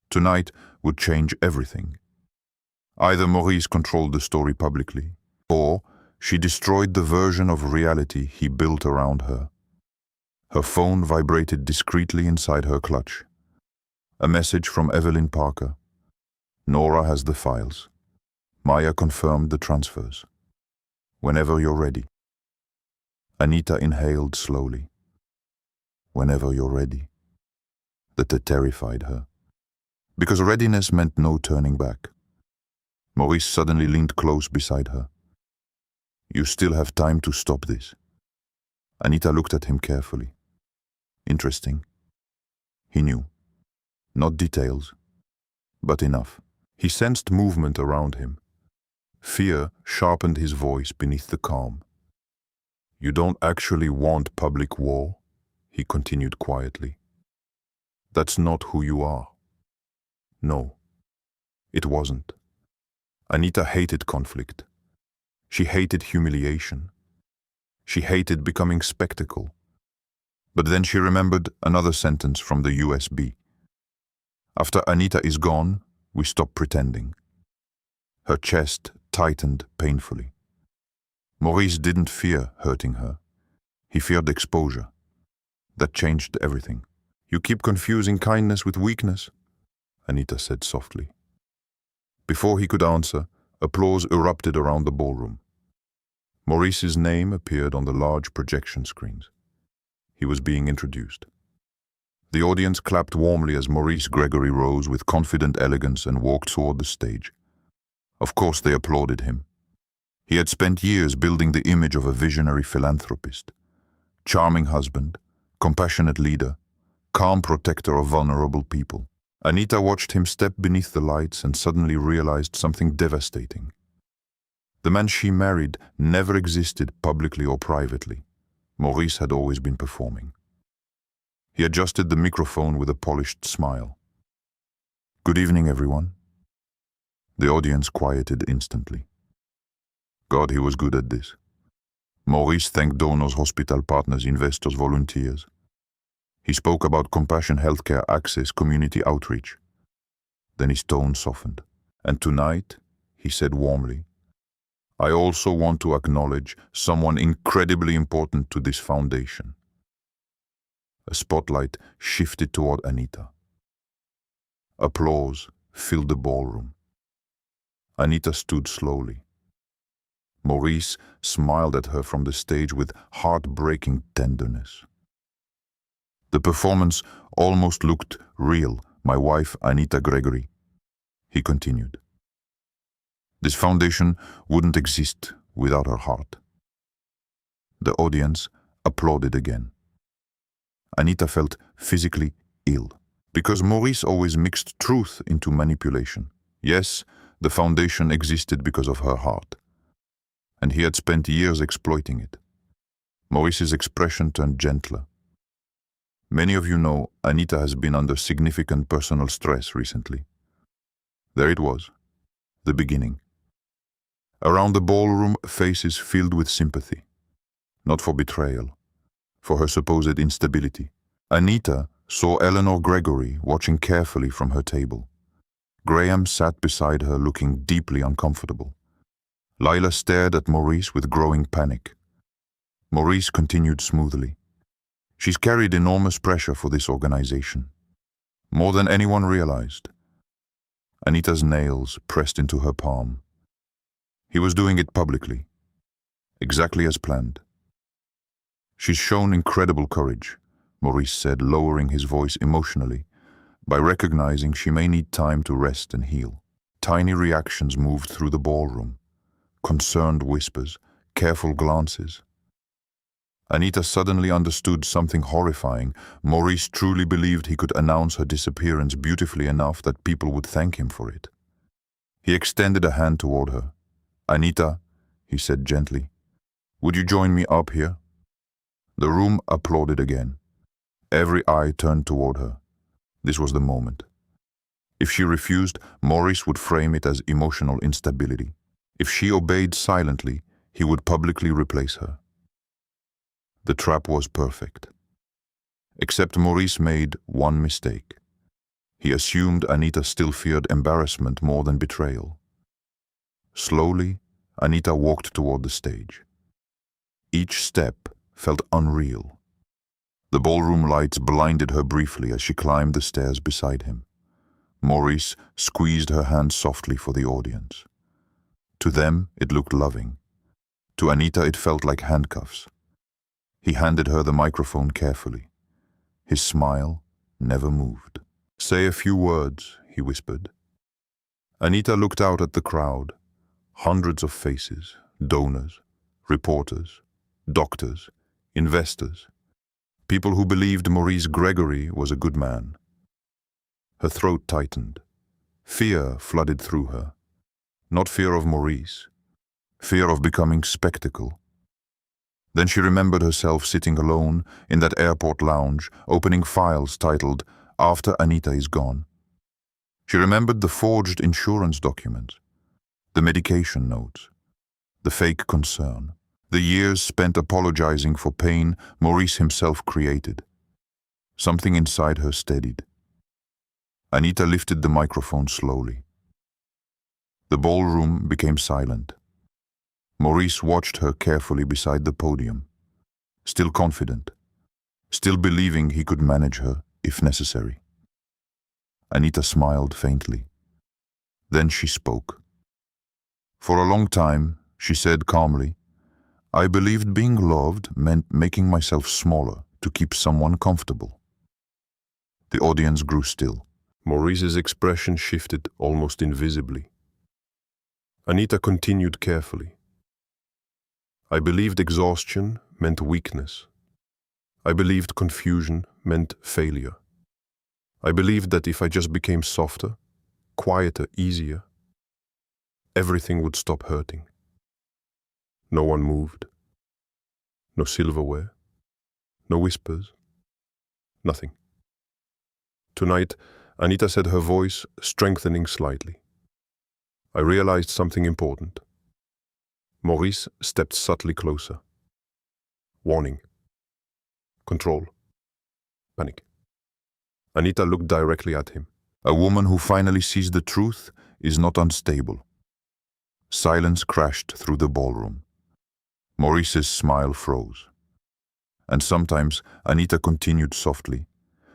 Tonight would change everything. Either Maurice controlled the story publicly, or she destroyed the version of reality he built around her. Her phone vibrated discreetly inside her clutch. A message from Evelyn Parker. Nora has the files. Maya confirmed the transfers. Whenever you're ready. Anita inhaled slowly. Whenever you're ready. That terrified her. Because readiness meant no turning back. Maurice suddenly leaned close beside her. You still have time to stop this. Anita looked at him carefully. Interesting. He knew. Not details, but enough. He sensed movement around him. Fear sharpened his voice beneath the calm. You don't actually want public war, he continued quietly. That's not who you are. No, it wasn't. Anita hated conflict. She hated humiliation. She hated becoming spectacle. But then she remembered another sentence from the USB. After Anita is gone, we stop pretending. Her chest tightened painfully. Maurice didn't fear hurting her. He feared exposure. That changed everything. You keep confusing kindness with weakness, Anita said softly. Before he could answer, applause erupted around the ballroom. Maurice's name appeared on the large projection screens. He was being introduced. The audience clapped warmly as Maurice Gregory rose with confident elegance and walked toward the stage. Of course they applauded him. He had spent years building the image of a visionary philanthropist, charming husband, compassionate leader, calm protector of vulnerable people. Anita watched him step beneath the lights and suddenly realized something devastating. The man she married never existed publicly or privately. Maurice had always been performing. He adjusted the microphone with a polished smile. Good evening, everyone. The audience quieted instantly. God, he was good at this. Maurice thanked donors, hospital partners, investors, volunteers. He spoke about compassion, healthcare access, community outreach. Then his tone softened. And tonight, he said warmly, I also want to acknowledge someone incredibly important to this foundation. A spotlight shifted toward Anita. Applause filled the ballroom. Anita stood slowly. Maurice smiled at her from the stage with heartbreaking tenderness. The performance almost looked real, my wife Anita Gregory, he continued. This foundation wouldn't exist without her heart. The audience applauded again. Anita felt physically ill, because Maurice always mixed truth into manipulation. Yes, the foundation existed because of her heart, and he had spent years exploiting it. Maurice's expression turned gentler. Many of you know Anita has been under significant personal stress recently. There it was, the beginning. Around the ballroom, faces filled with sympathy. Not for betrayal, for her supposed instability. Anita saw Eleanor Gregory watching carefully from her table. Graham sat beside her looking deeply uncomfortable. Lila stared at Maurice with growing panic. Maurice continued smoothly. She's carried enormous pressure for this organization. More than anyone realized. Anita's nails pressed into her palm. He was doing it publicly, exactly as planned. She's shown incredible courage, Maurice said, lowering his voice emotionally, by recognizing she may need time to rest and heal. Tiny reactions moved through the ballroom, concerned whispers, careful glances. Anita suddenly understood something horrifying. Maurice truly believed he could announce her disappearance beautifully enough that people would thank him for it. He extended a hand toward her. Anita, he said gently, would you join me up here? The room applauded again. Every eye turned toward her. This was the moment. If she refused, Maurice would frame it as emotional instability. If she obeyed silently, he would publicly replace her. The trap was perfect. Except Maurice made one mistake. He assumed Anita still feared embarrassment more than betrayal. Slowly, Anita walked toward the stage. Each step felt unreal. The ballroom lights blinded her briefly as she climbed the stairs beside him. Maurice squeezed her hand softly for the audience. To them, it looked loving. To Anita, it felt like handcuffs. He handed her the microphone carefully. His smile never moved. "Say a few words," he whispered. Anita looked out at the crowd. Hundreds of faces, donors, reporters, doctors, investors, people who believed Maurice Gregory was a good man. Her throat tightened. Fear flooded through her. Not fear of Maurice, fear of becoming spectacle. Then she remembered herself sitting alone in that airport lounge, opening files titled, "After Anita is Gone." She remembered the forged insurance documents, the medication notes, the fake concern, the years spent apologizing for pain Maurice himself created. Something inside her steadied. Anita lifted the microphone slowly. The ballroom became silent. Maurice watched her carefully beside the podium, still confident, still believing he could manage her if necessary. Anita smiled faintly. Then she spoke. "For a long time," she said calmly, "I believed being loved meant making myself smaller to keep someone comfortable." The audience grew still. Maurice's expression shifted almost invisibly. Anita continued carefully. "I believed exhaustion meant weakness. I believed confusion meant failure. I believed that if I just became softer, quieter, easier, everything would stop hurting." No one moved. No silverware. No whispers. Nothing. Tonight, Anita said, her voice strengthening slightly. "I realized something important." Maurice stepped subtly closer. Warning. Control. Panic. Anita looked directly at him. "A woman who finally sees the truth is not unstable." Silence crashed through the ballroom. Maurice's smile froze. And sometimes, Anita continued softly,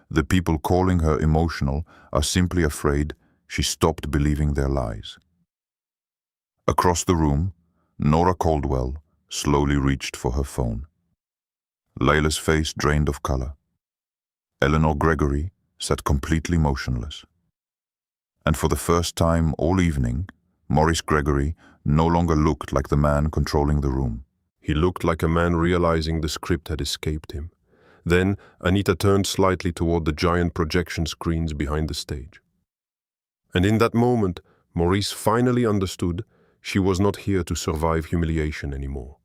the people calling her emotional are simply afraid she stopped believing their lies. Across the room, Nora Caldwell slowly reached for her phone. Layla's face drained of color. Eleanor Gregory sat completely motionless. And for the first time all evening, Maurice Gregory no longer looked like the man controlling the room. He looked like a man realizing the script had escaped him. Then Anita turned slightly toward the giant projection screens behind the stage. And in that moment, Maurice finally understood she was not here to survive humiliation anymore.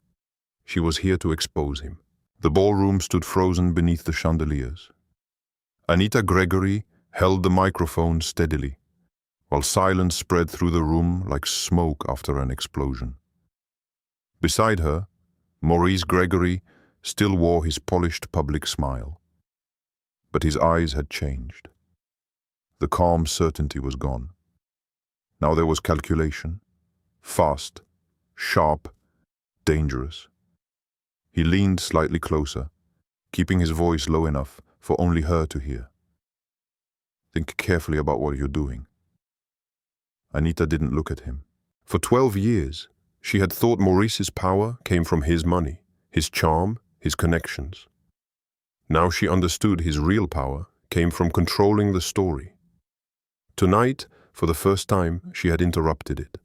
She was here to expose him. The ballroom stood frozen beneath the chandeliers. Anita Gregory held the microphone steadily, while silence spread through the room like smoke after an explosion. Beside her, Maurice Gregory still wore his polished public smile. But his eyes had changed. The calm certainty was gone. Now there was calculation. Fast, sharp, dangerous. He leaned slightly closer, keeping his voice low enough for only her to hear. "Think carefully about what you're doing." Anita didn't look at him. For 12 years, she had thought Maurice's power came from his money, his charm, his connections. Now she understood his real power came from controlling the story. Tonight, for the first time, she had interrupted it.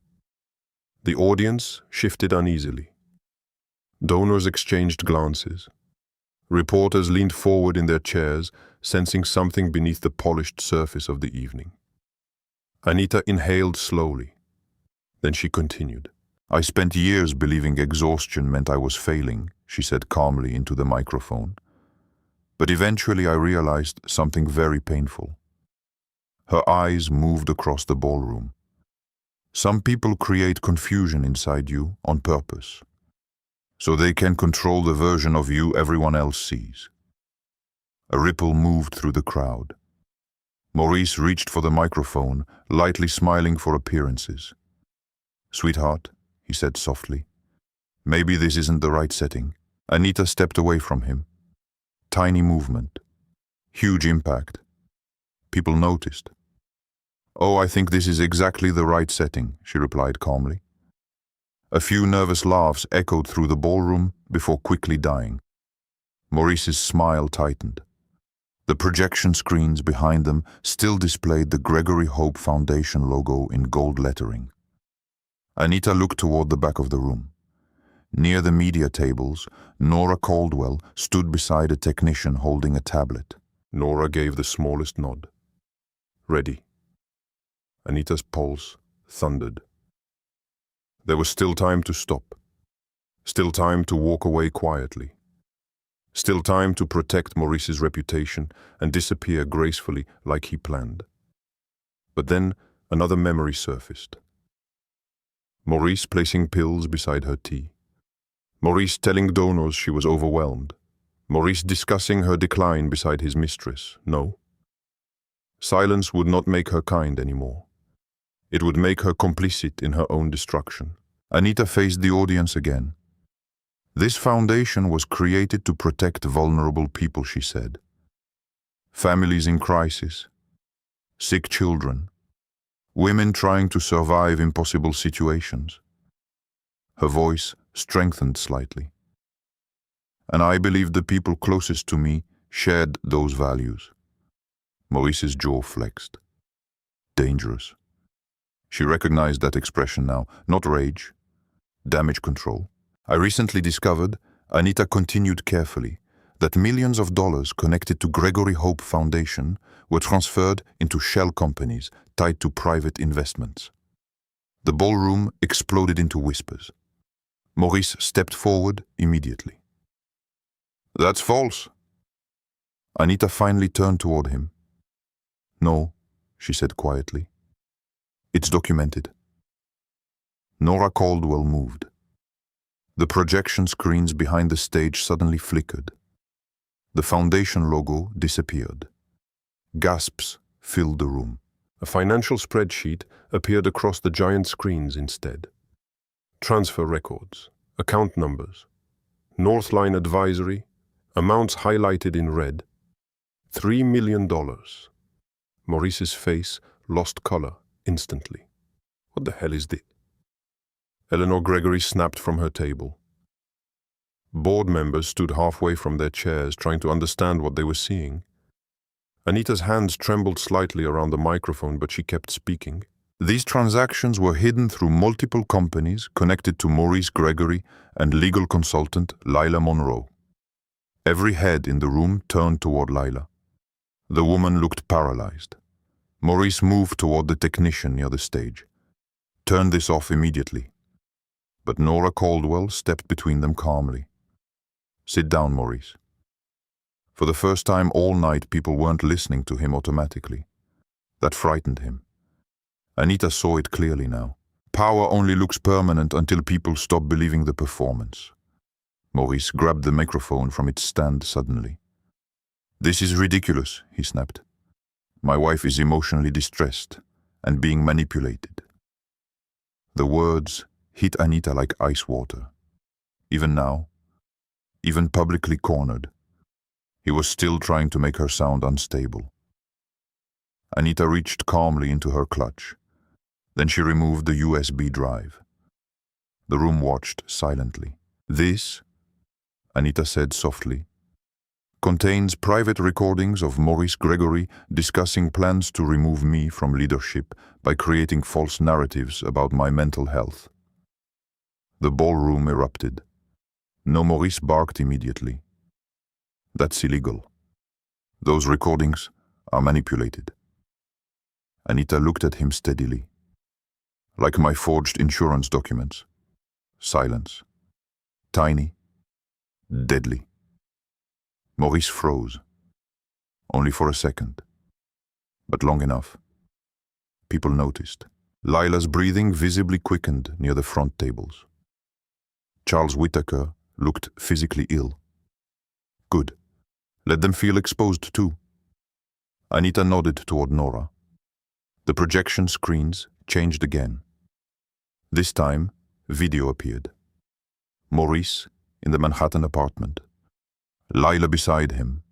The audience shifted uneasily. Donors exchanged glances. Reporters leaned forward in their chairs, sensing something beneath the polished surface of the evening. Anita inhaled slowly. Then she continued. "I spent years believing exhaustion meant I was failing," she said calmly into the microphone. "But eventually I realized something very painful." Her eyes moved across the ballroom. "Some people create confusion inside you on purpose. so they can control the version of you everyone else sees. A ripple moved through the crowd. Maurice reached for the microphone, lightly smiling for appearances. "Sweetheart," he said softly, "maybe this isn't the right setting." Anita stepped away from him. Tiny movement. Huge impact. People noticed. "Oh, I think this is exactly the right setting," she replied calmly. A few nervous laughs echoed through the ballroom before quickly dying. Maurice's smile tightened. The projection screens behind them still displayed the Gregory Hope Foundation logo in gold lettering. Anita looked toward the back of the room. Near the media tables, Nora Caldwell stood beside a technician holding a tablet. Nora gave the smallest nod. Ready. Anita's pulse thundered. There was still time to stop. Still time to walk away quietly. Still time to protect Maurice's reputation and disappear gracefully like he planned. But then another memory surfaced. Maurice placing pills beside her tea. Maurice telling donors she was overwhelmed. Maurice discussing her decline beside his mistress. No. Silence would not make her kind anymore. It would make her complicit in her own destruction. Anita faced the audience again. This foundation was created to protect vulnerable people, she said. Families in crisis, sick children, women trying to survive impossible situations. Her voice strengthened slightly. And I believe the people closest to me shared those values. Maurice's jaw flexed. Dangerous. She recognized that expression now, not rage, damage control. I recently discovered, Anita continued carefully, that millions of dollars connected to Gregory Hope Foundation were transferred into shell companies tied to private investments. The ballroom exploded into whispers. Maurice stepped forward immediately. "That's false." Anita finally turned toward him. "No," she said quietly. "It's documented." Nora Caldwell moved. The projection screens behind the stage suddenly flickered. The foundation logo disappeared. Gasps filled the room. A financial spreadsheet appeared across the giant screens instead. Transfer records, account numbers, Northline advisory, amounts highlighted in red. $3 million. Maurice's face lost color instantly. What the hell is this? Eleanor Gregory snapped from her table. Board members stood halfway from their chairs trying to understand what they were seeing. Anita's hands trembled slightly around the microphone, but she kept speaking. These transactions were hidden through multiple companies connected to Maurice Gregory and legal consultant Lila Monroe. Every head in the room turned toward Lila. The woman looked paralyzed. Maurice moved toward the technician near the stage. "Turn this off immediately." But Nora Caldwell stepped between them calmly. "Sit down, Maurice." For the first time all night, people weren't listening to him automatically. That frightened him. Anita saw it clearly now. Power only looks permanent until people stop believing the performance. Maurice grabbed the microphone from its stand suddenly. "This is ridiculous," he snapped. "My wife is emotionally distressed and being manipulated." The words hit Anita like ice water. Even now, even publicly cornered, he was still trying to make her sound unstable. Anita reached calmly into her clutch. Then she removed the USB drive. The room watched silently. "This," Anita said softly, "contains private recordings of Maurice Gregory discussing plans to remove me from leadership by creating false narratives about my mental health." The ballroom erupted. No, Maurice barked immediately. "That's illegal. Those recordings are manipulated." Anita looked at him steadily. "Like my forged insurance documents." Silence. Tiny. Deadly. Maurice froze. Only for a second. But long enough. People noticed. Lila's breathing visibly quickened near the front tables. Charles Whittaker looked physically ill. Good. Let them feel exposed too. Anita nodded toward Nora. The projection screens changed again. This time, video appeared. Maurice in the Manhattan apartment. Lila beside him.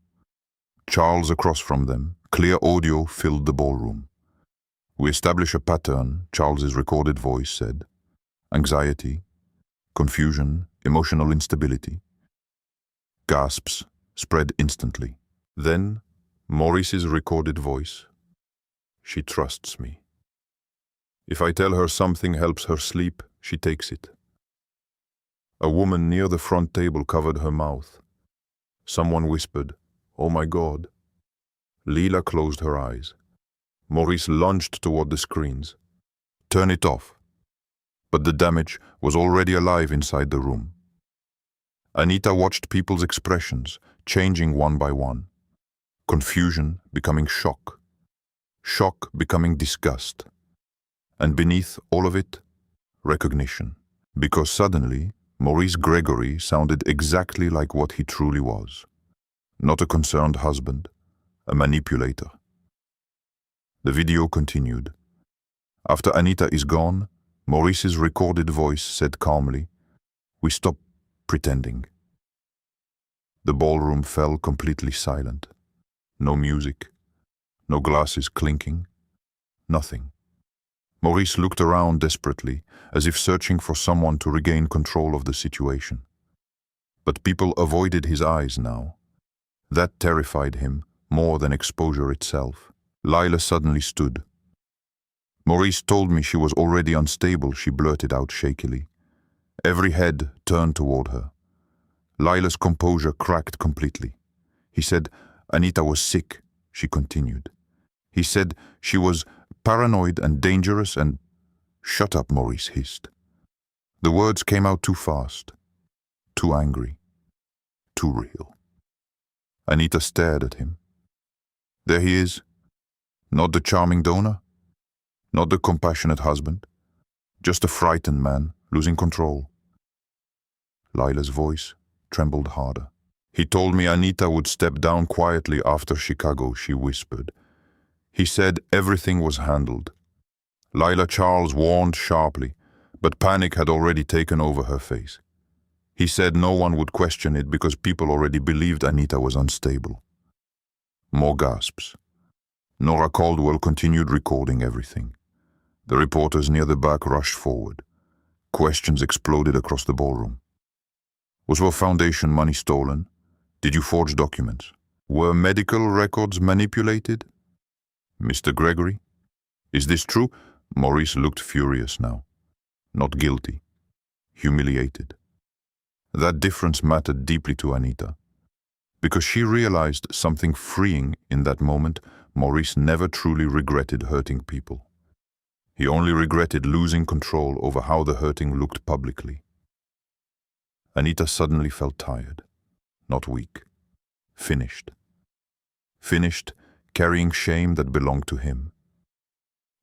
Charles across from them. Clear audio filled the ballroom. We establish a pattern, Charles's recorded voice said. Anxiety, confusion, emotional instability. Gasps spread instantly. Then, Maurice's recorded voice. She trusts me. If I tell her something helps her sleep, she takes it. A woman near the front table covered her mouth. Someone whispered, "Oh my God." Lila closed her eyes. Maurice lunged toward the screens. Turn it off. But the damage was already alive inside the room. Anita watched people's expressions, changing one by one. Confusion becoming shock. Shock becoming disgust. And beneath all of it, recognition. Because suddenly, Maurice Gregory sounded exactly like what he truly was. Not a concerned husband, a manipulator. The video continued. After Anita is gone, Maurice's recorded voice said calmly, "We stop pretending." The ballroom fell completely silent. No music, no glasses clinking, nothing. Maurice looked around desperately, as if searching for someone to regain control of the situation. But people avoided his eyes now. That terrified him more than exposure itself. Lila suddenly stood. "Maurice told me she was already unstable," she blurted out shakily. Every head turned toward her. Lila's composure cracked completely. He said Anita was sick, she continued. He said she was paranoid and dangerous and... "Shut up," Maurice hissed. The words came out too fast, too angry, too real. Anita stared at him. There he is. Not the charming donor, not the compassionate husband, just a frightened man losing control. Lila's voice trembled harder. "He told me Anita would step down quietly after Chicago," she whispered. "He said everything was handled." Lila Charles warned sharply, but panic had already taken over her face. He said no one would question it because people already believed Anita was unstable. More gasps. Nora Caldwell continued recording everything. The reporters near the back rushed forward. Questions exploded across the ballroom. Was your foundation money stolen? Did you forge documents? Were medical records manipulated? Mr. Gregory? Is this true? Maurice looked furious now. Not guilty. Humiliated. That difference mattered deeply to Anita. Because she realized something freeing in that moment. Maurice never truly regretted hurting people. He only regretted losing control over how the hurting looked publicly. Anita suddenly felt tired, not weak. Finished. Finished, carrying shame that belonged to him.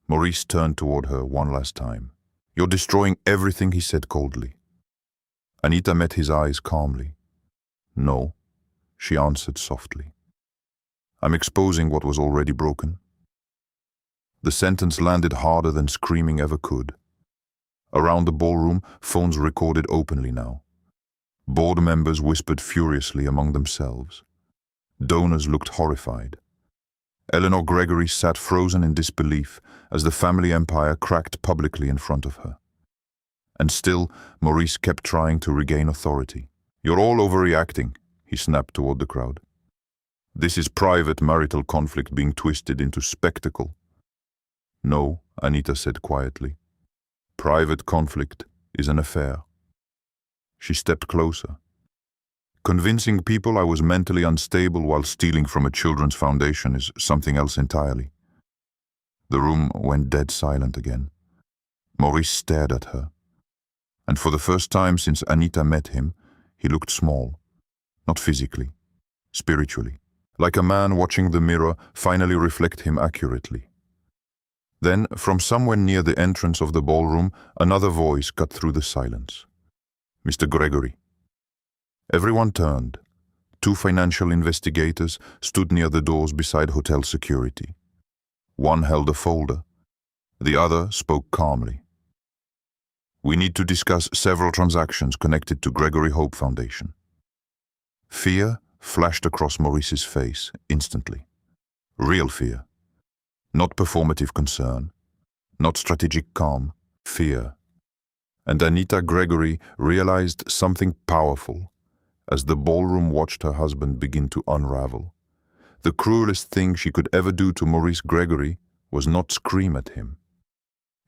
Maurice turned toward her one last time. "You're destroying everything," he said coldly. Anita met his eyes calmly. "No," she answered softly. "I'm exposing what was already broken." The sentence landed harder than screaming ever could. Around the ballroom, phones recorded openly now. Board members whispered furiously among themselves. Donors looked horrified. Eleanor Gregory sat frozen in disbelief as the family empire cracked publicly in front of her. And still, Maurice kept trying to regain authority. "You're all overreacting," he snapped toward the crowd. "This is private marital conflict being twisted into spectacle." "No," Anita said quietly. "Private conflict is an affair." She stepped closer. "Convincing people I was mentally unstable while stealing from a children's foundation is something else entirely." The room went dead silent again. Maurice stared at her. And for the first time since Anita met him, he looked small. Not physically, spiritually. Like a man watching the mirror finally reflect him accurately. Then, from somewhere near the entrance of the ballroom, another voice cut through the silence. "Mr. Gregory." Everyone turned. Two financial investigators stood near the doors beside hotel security. One held a folder. The other spoke calmly. We need to discuss several transactions connected to Gregory Hope Foundation. Fear flashed across Maurice's face instantly. Real fear. Not performative concern. Not strategic calm. Fear. And Anita Gregory realized something powerful as the ballroom watched her husband begin to unravel. The cruelest thing she could ever do to Maurice Gregory was not scream at him.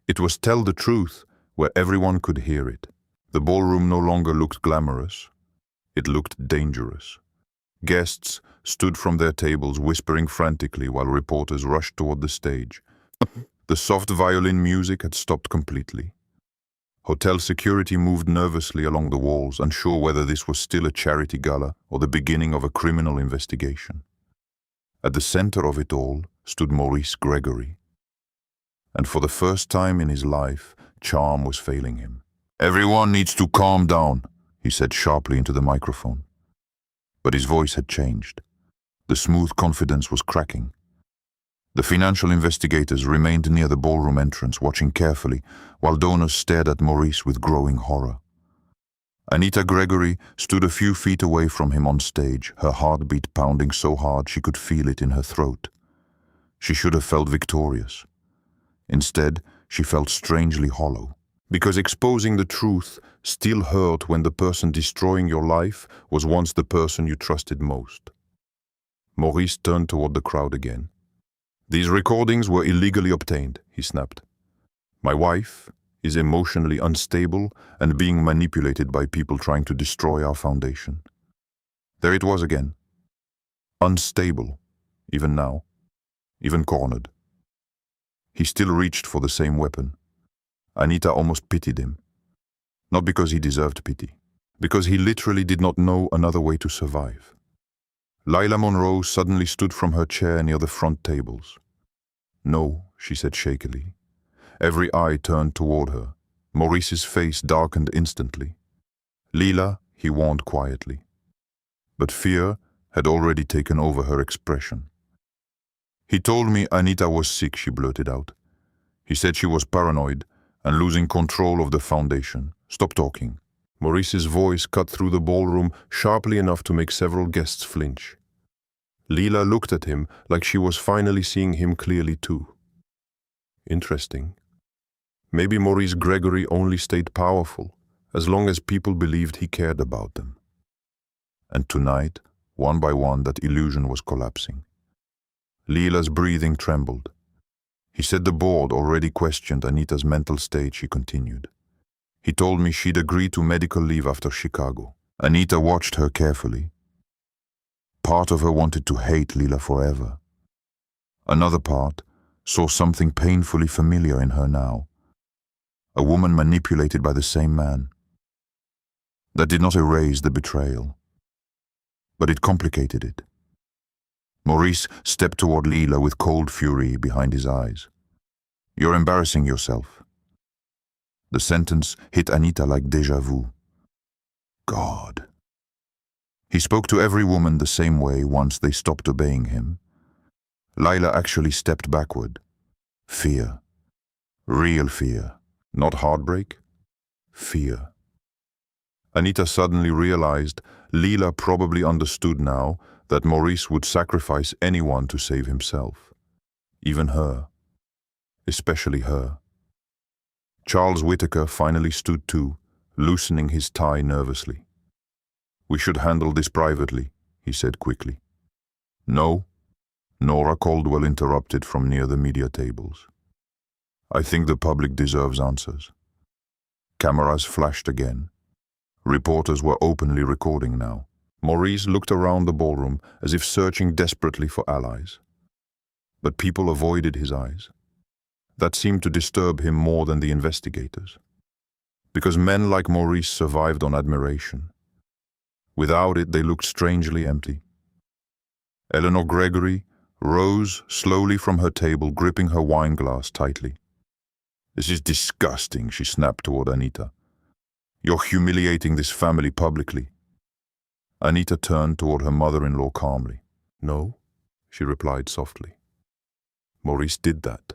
It was tell the truth where everyone could hear it. The ballroom no longer looked glamorous. It looked dangerous. Guests stood from their tables whispering frantically while reporters rushed toward the stage. The soft violin music had stopped completely. Hotel security moved nervously along the walls, unsure whether this was still a charity gala or the beginning of a criminal investigation. At the center of it all stood Maurice Gregory. And for the first time in his life, charm was failing him. Everyone needs to calm down, he said sharply into the microphone. But his voice had changed. The smooth confidence was cracking. The financial investigators remained near the ballroom entrance, watching carefully, while donors stared at Maurice with growing horror. Anita Gregory stood a few feet away from him on stage, her heartbeat pounding so hard she could feel it in her throat. She should have felt victorious. Instead, she felt strangely hollow, because exposing the truth still hurt when the person destroying your life was once the person you trusted most. Maurice turned toward the crowd again. These recordings were illegally obtained, he snapped. My wife is emotionally unstable and being manipulated by people trying to destroy our foundation. There it was again. Unstable, even now, even cornered. He still reached for the same weapon. Anita almost pitied him. Not because he deserved pity, because he literally did not know another way to survive. Lila Monroe suddenly stood from her chair near the front tables. No, she said shakily. Every eye turned toward her. Maurice's face darkened instantly. Lila, he warned quietly. But fear had already taken over her expression. He told me Anita was sick, she blurted out. He said she was paranoid and losing control of the foundation. Stop talking. Maurice's voice cut through the ballroom sharply enough to make several guests flinch. Lila looked at him like she was finally seeing him clearly too. Interesting. Maybe Maurice Gregory only stayed powerful as long as people believed he cared about them. And tonight, one by one, that illusion was collapsing. Lila's breathing trembled. He said the board already questioned Anita's mental state, she continued. He told me she'd agreed to medical leave after Chicago. Anita watched her carefully. Part of her wanted to hate Lila forever. Another part saw something painfully familiar in her now. A woman manipulated by the same man. That did not erase the betrayal, but it complicated it. Maurice stepped toward Lila with cold fury behind his eyes. You're embarrassing yourself. The sentence hit Anita like déjà vu. God. He spoke to every woman the same way once they stopped obeying him. Lila actually stepped backward. Fear. Real fear. Not heartbreak. Fear. Anita suddenly realized Lila probably understood now that Maurice would sacrifice anyone to save himself. Even her. Especially her. Charles Whitaker finally stood too, loosening his tie nervously. We should handle this privately, he said quickly. No, Nora Caldwell interrupted from near the media tables. I think the public deserves answers. Cameras flashed again. Reporters were openly recording now. Maurice looked around the ballroom as if searching desperately for allies. But people avoided his eyes. That seemed to disturb him more than the investigators. Because men like Maurice survived on admiration. Without it, they looked strangely empty. Eleanor Gregory rose slowly from her table, gripping her wine glass tightly. This is disgusting, she snapped toward Anita. You're humiliating this family publicly. Anita turned toward her mother-in-law calmly. No, she replied softly. Maurice did that.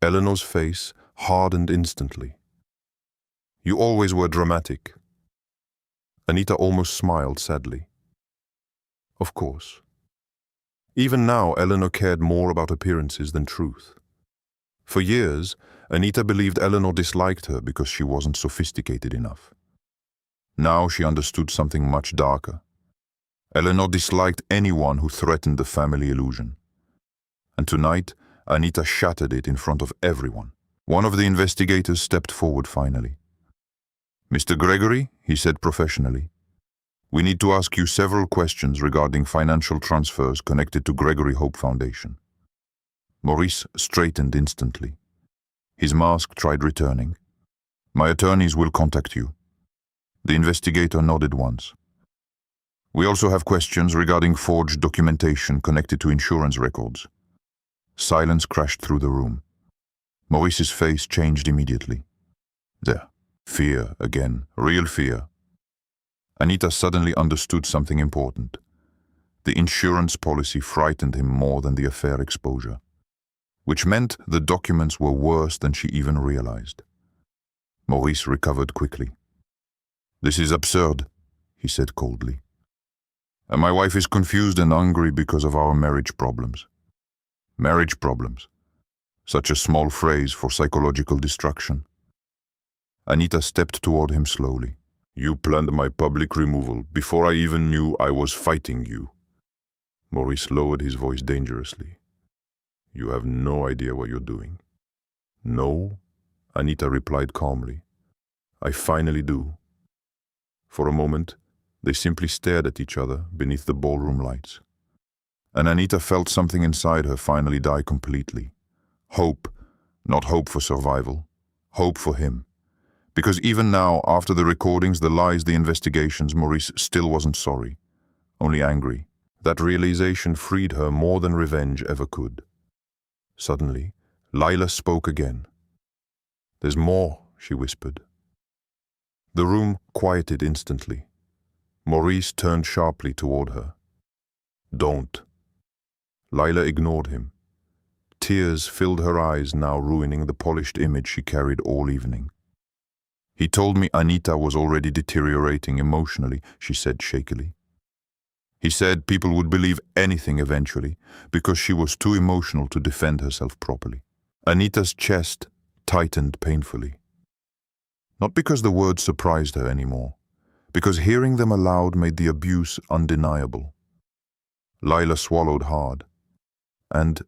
Eleanor's face hardened instantly. You always were dramatic. Anita almost smiled sadly. Of course. Even now, Eleanor cared more about appearances than truth. For years, Anita believed Eleanor disliked her because she wasn't sophisticated enough. Now she understood something much darker. Eleanor disliked anyone who threatened the family illusion. And tonight, Anita shattered it in front of everyone. One of the investigators stepped forward finally. Mr. Gregory, he said professionally, we need to ask you several questions regarding financial transfers connected to Gregory Hope Foundation. Maurice straightened instantly. His mask tried returning. My attorneys will contact you. The investigator nodded once. We also have questions regarding forged documentation connected to insurance records. Silence crashed through the room. Maurice's face changed immediately. There. Fear again. Real fear. Anita suddenly understood something important. The insurance policy frightened him more than the affair exposure, which meant the documents were worse than she even realized. Maurice recovered quickly. This is absurd, he said coldly. And my wife is confused and angry because of our marriage problems. Marriage problems. Such a small phrase for psychological destruction. Anita stepped toward him slowly. You planned my public removal before I even knew I was fighting you. Maurice lowered his voice dangerously. You have no idea what you're doing. No, Anita replied calmly. I finally do. For a moment, they simply stared at each other beneath the ballroom lights. And Anita felt something inside her finally die completely. Hope, not hope for survival, hope for him. Because even now, after the recordings, the lies, the investigations, Maurice still wasn't sorry, only angry. That realization freed her more than revenge ever could. Suddenly, Lila spoke again. There's more, she whispered. The room quieted instantly. Maurice turned sharply toward her. Don't. Lila ignored him. Tears filled her eyes, now ruining the polished image she carried all evening. He told me Anita was already deteriorating emotionally, she said shakily. He said people would believe anything eventually, because she was too emotional to defend herself properly. Anita's chest tightened painfully. Not because the words surprised her anymore, because hearing them aloud made the abuse undeniable. Lila swallowed hard, and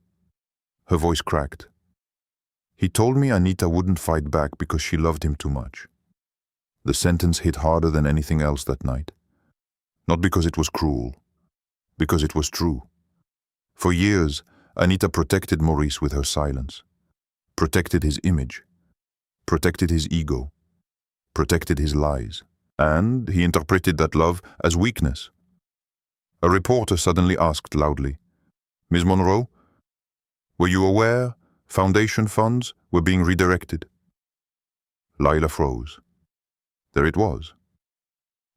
her voice cracked. He told me Anita wouldn't fight back because she loved him too much. The sentence hit harder than anything else that night. Not because it was cruel, because it was true. For years, Anita protected Maurice with her silence, protected his image, protected his ego, protected his lies. And he interpreted that love as weakness. A reporter suddenly asked loudly, Ms. Monroe, were you aware foundation funds were being redirected? Lila froze. There it was.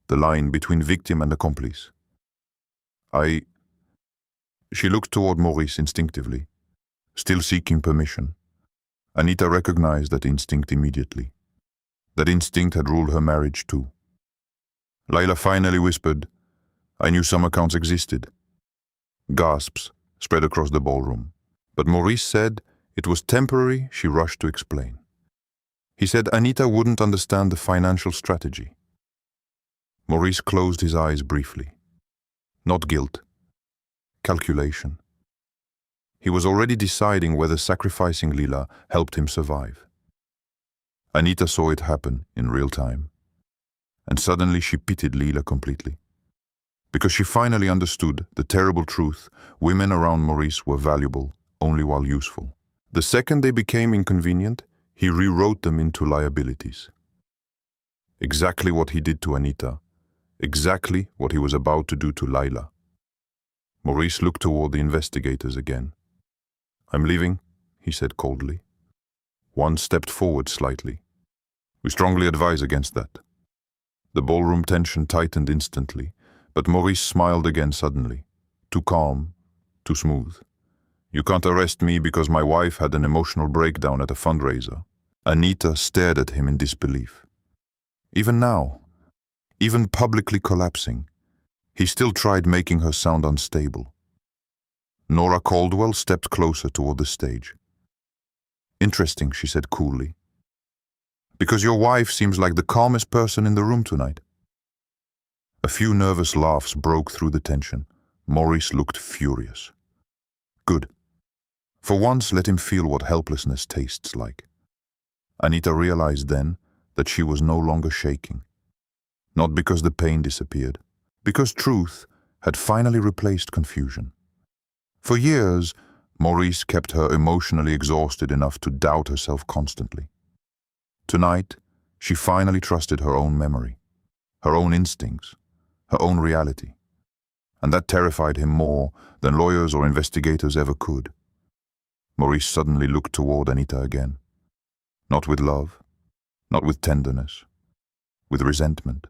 The line between victim and accomplice. She looked toward Maurice instinctively, still seeking permission. Anita recognized that instinct immediately. That instinct had ruled her marriage too. Lila finally whispered, I knew some accounts existed. Gasps spread across the ballroom. But Maurice said it was temporary. She rushed to explain. He said Anita wouldn't understand the financial strategy. Maurice closed his eyes briefly. Not guilt. Calculation. He was already deciding whether sacrificing Lila helped him survive. Anita saw it happen in real time. And suddenly she pitied Lila completely. Because she finally understood the terrible truth, women around Maurice were valuable only while useful. The second they became inconvenient, he rewrote them into liabilities. Exactly what he did to Anita, exactly what he was about to do to Lila. Maurice looked toward the investigators again. I'm leaving, he said coldly. One stepped forward slightly. We strongly advise against that. The ballroom tension tightened instantly, But Maurice smiled again suddenly. Too calm, too smooth. You can't arrest me because my wife had an emotional breakdown at a fundraiser. Anita stared at him in disbelief. Even now, even publicly collapsing, he still tried making her sound unstable. Nora Caldwell stepped closer toward the stage. Interesting, she said coolly. Because your wife seems like the calmest person in the room tonight. A few nervous laughs broke through the tension. Maurice looked furious. Good. For once, let him feel what helplessness tastes like. Anita realized then that she was no longer shaking. Not because the pain disappeared, because truth had finally replaced confusion. For years, Maurice kept her emotionally exhausted enough to doubt herself constantly. Tonight, she finally trusted her own memory, her own instincts, her own reality. And that terrified him more than lawyers or investigators ever could. Maurice suddenly looked toward Anita again. Not with love, not with tenderness, with resentment.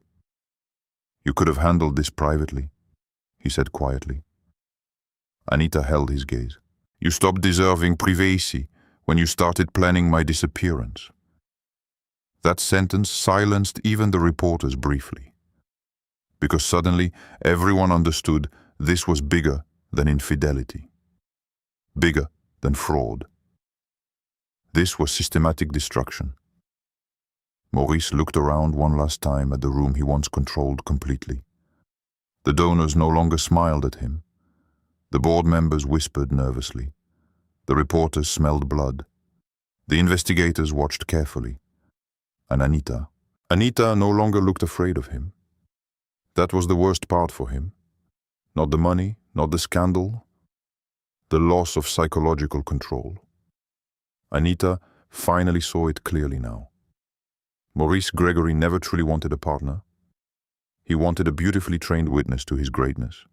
You could have handled this privately, he said quietly. Anita held his gaze. You stopped deserving privacy when you started planning my disappearance. That sentence silenced even the reporters briefly. Because suddenly everyone understood this was bigger than infidelity. Bigger than fraud. This was systematic destruction. Maurice looked around one last time at the room he once controlled completely. The donors no longer smiled at him. The board members whispered nervously. The reporters smelled blood. The investigators watched carefully. And Anita no longer looked afraid of him. That was the worst part for him. Not the money, not the scandal, the loss of psychological control. Anita finally saw it clearly now. Maurice Gregory never truly wanted a partner. He wanted a beautifully trained witness to his greatness.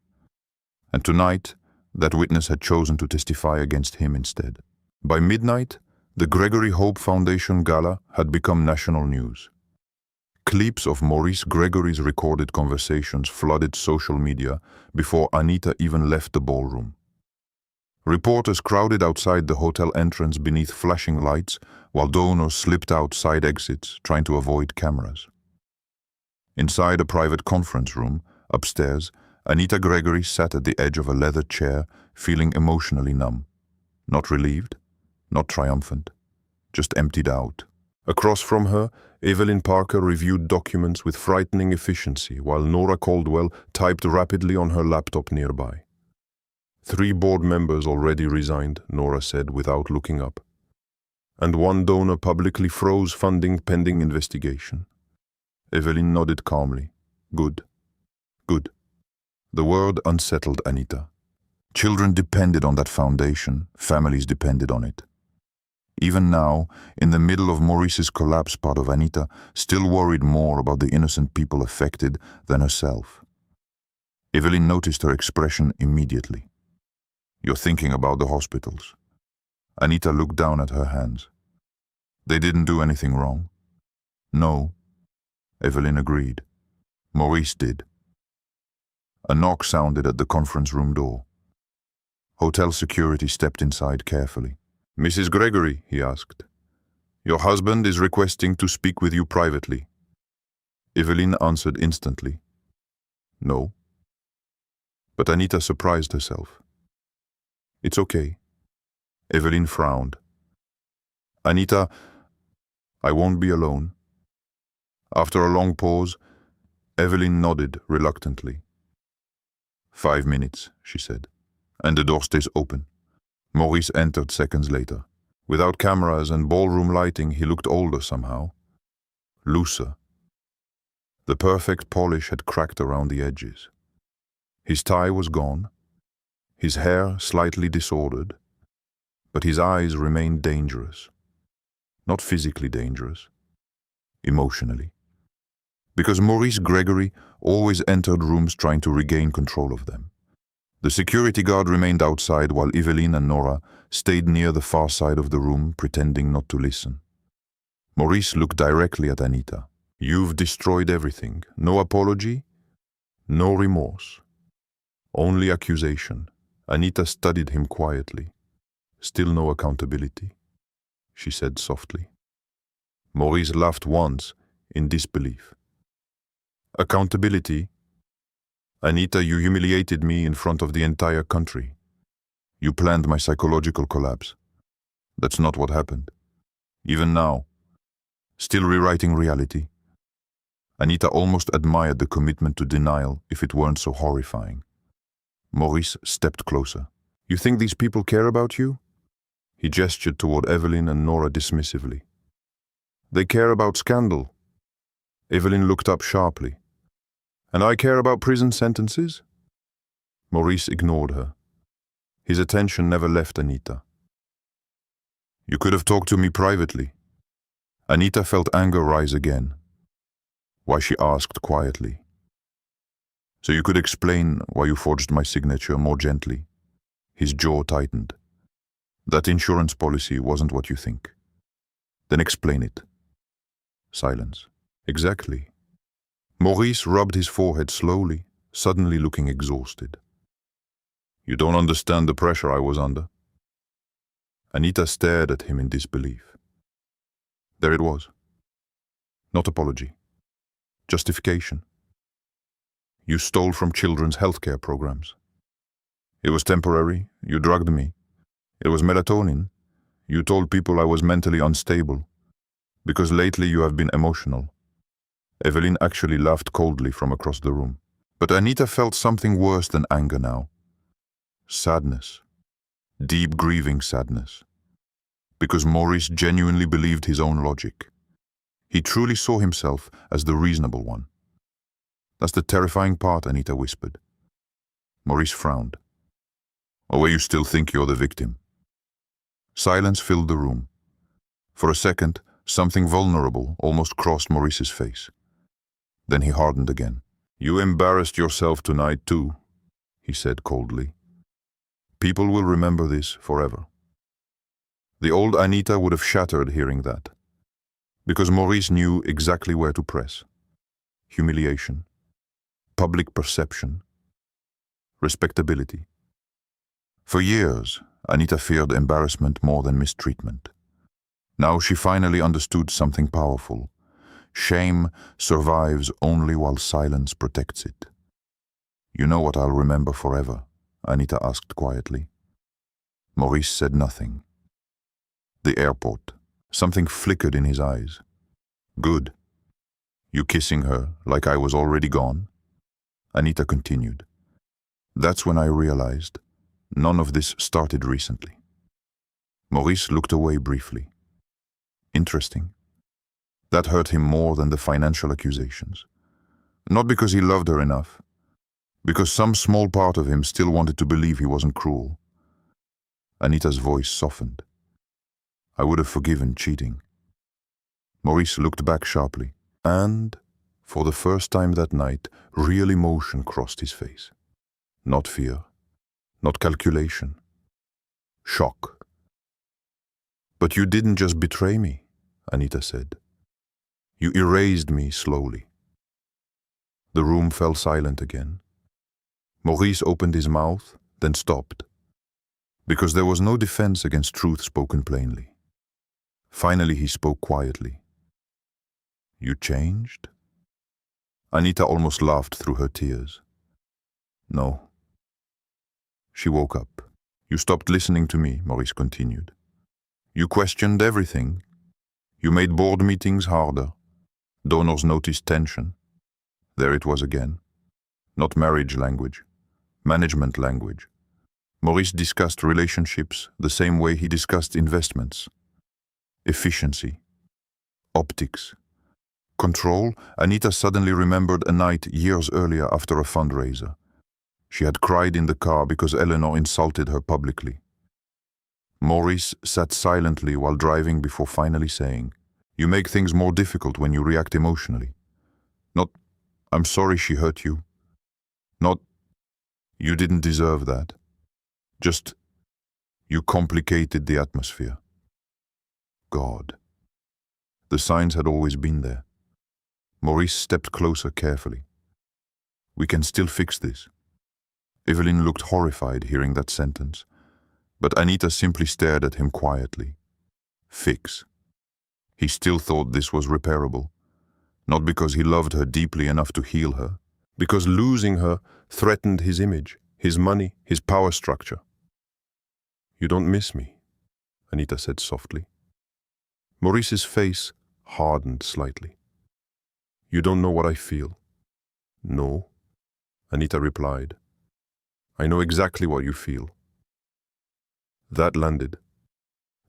And tonight, that witness had chosen to testify against him instead. By midnight, the Gregory Hope Foundation Gala had become national news. Clips of Maurice Gregory's recorded conversations flooded social media before Anita even left the ballroom. Reporters crowded outside the hotel entrance beneath flashing lights, while donors slipped out side exits, trying to avoid cameras. Inside a private conference room, upstairs, Anita Gregory sat at the edge of a leather chair, feeling emotionally numb. Not relieved, not triumphant, just emptied out. Across from her, Evelyn Parker reviewed documents with frightening efficiency, while Nora Caldwell typed rapidly on her laptop nearby. 3 board members already resigned, Nora said without looking up. And 1 donor publicly froze funding pending investigation. Evelyn nodded calmly. Good. Good. The word unsettled Anita. Children depended on that foundation, families depended on it. Even now, in the middle of Maurice's collapse, part of Anita still worried more about the innocent people affected than herself. Evelyn noticed her expression immediately. You're thinking about the hospitals. Anita looked down at her hands. They didn't do anything wrong. No, Evelyn agreed. Maurice did. A knock sounded at the conference room door. Hotel security stepped inside carefully. Mrs. Gregory, he asked. Your husband is requesting to speak with you privately. Evelyn answered instantly. No. But Anita surprised herself. It's okay. Evelyn frowned. Anita, I won't be alone. After a long pause, Evelyn nodded reluctantly. 5 minutes, she said, and the door stays open. Maurice entered seconds later. Without cameras and ballroom lighting, he looked older somehow. Looser. The perfect polish had cracked around the edges. His tie was gone, his hair slightly disordered, but his eyes remained dangerous. Not physically dangerous, emotionally. Because Maurice Gregory always entered rooms trying to regain control of them. The security guard remained outside while Evelyn and Nora stayed near the far side of the room, pretending not to listen. Maurice looked directly at Anita. You've destroyed everything. No apology? No remorse. Only accusation. Anita studied him quietly. Still no accountability, she said softly. Maurice laughed once, in disbelief. Accountability? Anita, you humiliated me in front of the entire country. You planned my psychological collapse. That's not what happened. Even now, still rewriting reality. Anita almost admired the commitment to denial if it weren't so horrifying. Maurice stepped closer. You think these people care about you? He gestured toward Evelyn and Nora dismissively. They care about scandal. Evelyn looked up sharply. And I care about prison sentences? Maurice ignored her. His attention never left Anita. You could have talked to me privately. Anita felt anger rise again. Why, she asked quietly. So you could explain why you forged my signature more gently. His jaw tightened. That insurance policy wasn't what you think. Then explain it. Silence. Exactly. Maurice rubbed his forehead slowly, suddenly looking exhausted. You don't understand the pressure I was under. Anita stared at him in disbelief. There it was. Not apology. Justification. You stole from children's healthcare programs. It was temporary. You drugged me. It was melatonin. You told people I was mentally unstable. Because lately you have been emotional. Evelyn actually laughed coldly from across the room. But Anita felt something worse than anger now. Sadness. Deep grieving sadness. Because Maurice genuinely believed his own logic. He truly saw himself as the reasonable one. That's the terrifying part, Anita whispered. Maurice frowned. Or where you still think you're the victim? Silence filled the room. For a second, something vulnerable almost crossed Maurice's face. Then he hardened again. You embarrassed yourself tonight too, he said coldly. People will remember this forever. The old Anita would have shattered hearing that. Because Maurice knew exactly where to press. Humiliation. Public perception. Respectability. For years, Anita feared embarrassment more than mistreatment. Now she finally understood something powerful. Shame survives only while silence protects it. You know what I'll remember forever? Anita asked quietly. Maurice said nothing. The airport. Something flickered in his eyes. Good. You kissing her like I was already gone? Anita continued. That's when I realized none of this started recently. Maurice looked away briefly. Interesting. That hurt him more than the financial accusations. Not because he loved her enough, because some small part of him still wanted to believe he wasn't cruel. Anita's voice softened. I would have forgiven cheating. Maurice looked back sharply, and, for the first time that night, real emotion crossed his face. Not fear, not calculation. Shock. But you didn't just betray me, Anita said. You erased me slowly. The room fell silent again. Maurice opened his mouth, then stopped. Because there was no defense against truth spoken plainly. Finally he spoke quietly. You changed? Anita almost laughed through her tears. No. She woke up. You stopped listening to me, Maurice continued. You questioned everything. You made board meetings harder. Donors noticed tension. There it was again. Not marriage language. Management language. Maurice discussed relationships the same way he discussed investments. Efficiency. Optics. Control. Anita suddenly remembered a night years earlier after a fundraiser. She had cried in the car because Eleanor insulted her publicly. Maurice sat silently while driving before finally saying, You make things more difficult when you react emotionally. Not, I'm sorry she hurt you. Not, you didn't deserve that. Just, you complicated the atmosphere. God. The signs had always been there. Maurice stepped closer carefully. We can still fix this. Evelyn looked horrified hearing that sentence, but Anita simply stared at him quietly. Fix. He still thought this was repairable, not because he loved her deeply enough to heal her, because losing her threatened his image, his money, his power structure. "You don't miss me," Anita said softly. Maurice's face hardened slightly. "You don't know what I feel." "No," Anita replied. "I know exactly what you feel." That landed,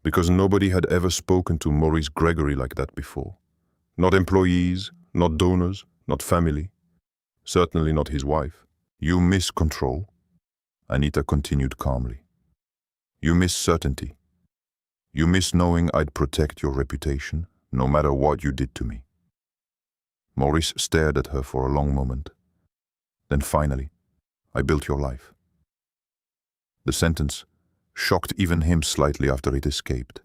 because nobody had ever spoken to Maurice Gregory like that before. Not employees, not donors, not family, certainly not his wife. "You miss control," Anita continued calmly. "You miss certainty. You miss knowing I'd protect your reputation, no matter what you did to me." Maurice stared at her for a long moment. Then finally, "I built your life." The sentence shocked even him slightly after it escaped.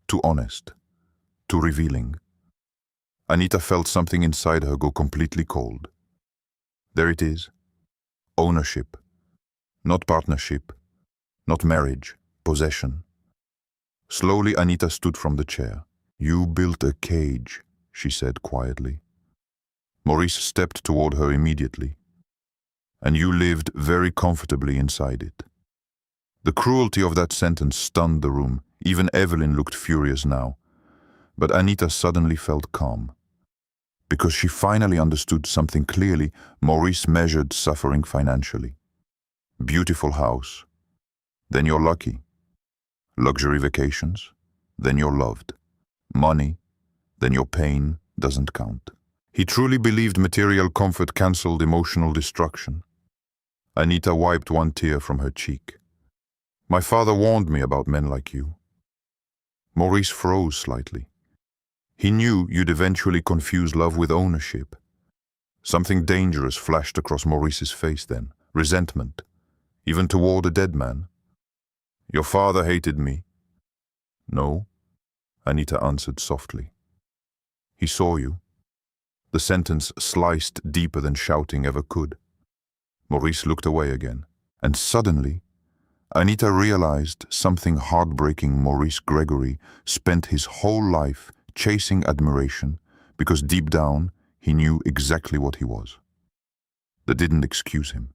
Too honest, too revealing. Anita felt something inside her go completely cold. There it is. Ownership. Not partnership. Not marriage. Possession. Slowly Anita stood from the chair. "You built a cage," she said quietly. Maurice stepped toward her immediately. "And you lived very comfortably inside it." The cruelty of that sentence stunned the room. Even Evelyn looked furious now. But Anita suddenly felt calm. Because she finally understood something clearly, Maurice measured suffering financially. Beautiful house. Then you're lucky. Luxury vacations. Then you're loved. Money. Then your pain doesn't count. He truly believed material comfort cancelled emotional destruction. Anita wiped one tear from her cheek. "My father warned me about men like you." Maurice froze slightly. He knew you'd eventually confuse love with ownership. Something dangerous flashed across Maurice's face then. Resentment. Even toward a dead man. "Your father hated me." "No," Anita answered softly. "He saw you." The sentence sliced deeper than shouting ever could. Maurice looked away again. And suddenly, Anita realized something heartbreaking. Maurice Gregory spent his whole life chasing admiration because deep down he knew exactly what he was. That didn't excuse him,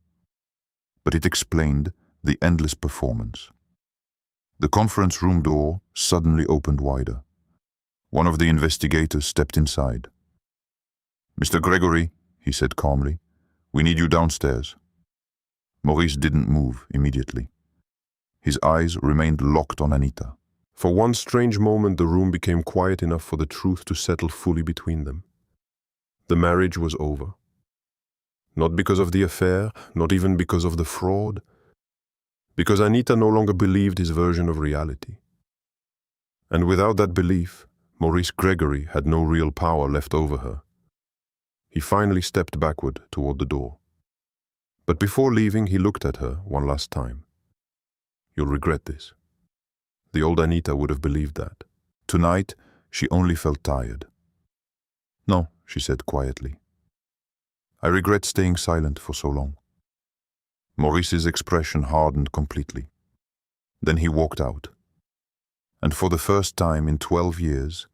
but it explained the endless performance. The conference room door suddenly opened wider. One of the investigators stepped inside. "Mr. Gregory," he said calmly, "we need you downstairs." Maurice didn't move immediately. His eyes remained locked on Anita. For one strange moment, the room became quiet enough for the truth to settle fully between them. The marriage was over. Not because of the affair, not even because of the fraud, because Anita no longer believed his version of reality. And without that belief, Maurice Gregory had no real power left over her. He finally stepped backward toward the door. But before leaving, he looked at her one last time. "You'll regret this." The old Anita would have believed that. Tonight, she only felt tired. "No," she said quietly. "I regret staying silent for so long." Maurice's expression hardened completely. Then he walked out. And for the first time in 12 years,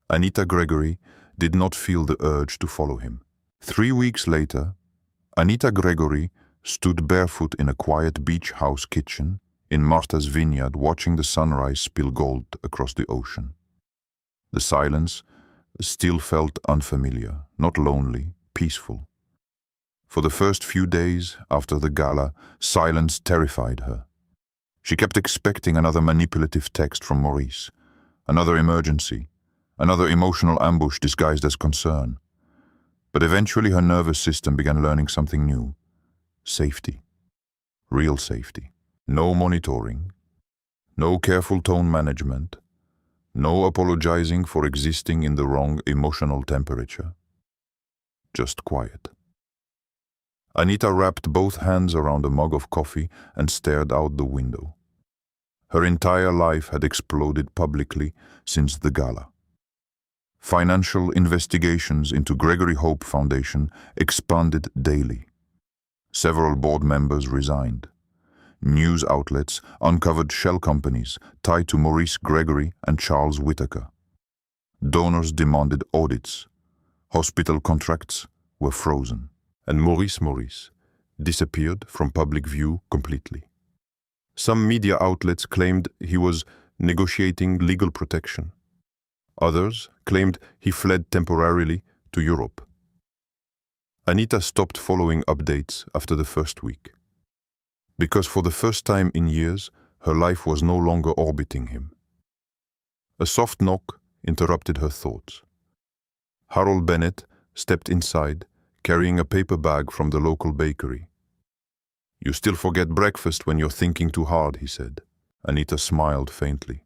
Anita Gregory did not feel the urge to follow him. 3 weeks later, Anita Gregory stood barefoot in a quiet beach house kitchen in Martha's vineyard, watching the sunrise spill gold across the ocean. The silence still felt unfamiliar, not lonely, peaceful. For the first few days after the gala, silence terrified her. She kept expecting another manipulative text from Maurice, another emergency, another emotional ambush disguised as concern. But eventually her nervous system began learning something new. Safety. Real safety. No monitoring. No careful tone management. No apologizing for existing in the wrong emotional temperature. Just quiet. Anita wrapped both hands around a mug of coffee and stared out the window. Her entire life had exploded publicly since the gala. Financial investigations into Gregory Hope Foundation expanded daily. Several board members resigned. News outlets uncovered shell companies tied to Maurice Gregory and Charles Whittaker. Donors demanded audits. Hospital contracts were frozen. And Maurice disappeared from public view completely. Some media outlets claimed he was negotiating legal protection. Others claimed he fled temporarily to Europe. Anita stopped following updates after the first week, because for the first time in years, her life was no longer orbiting him. A soft knock interrupted her thoughts. Harold Bennett stepped inside, carrying a paper bag from the local bakery. "You still forget breakfast when you're thinking too hard," he said. Anita smiled faintly.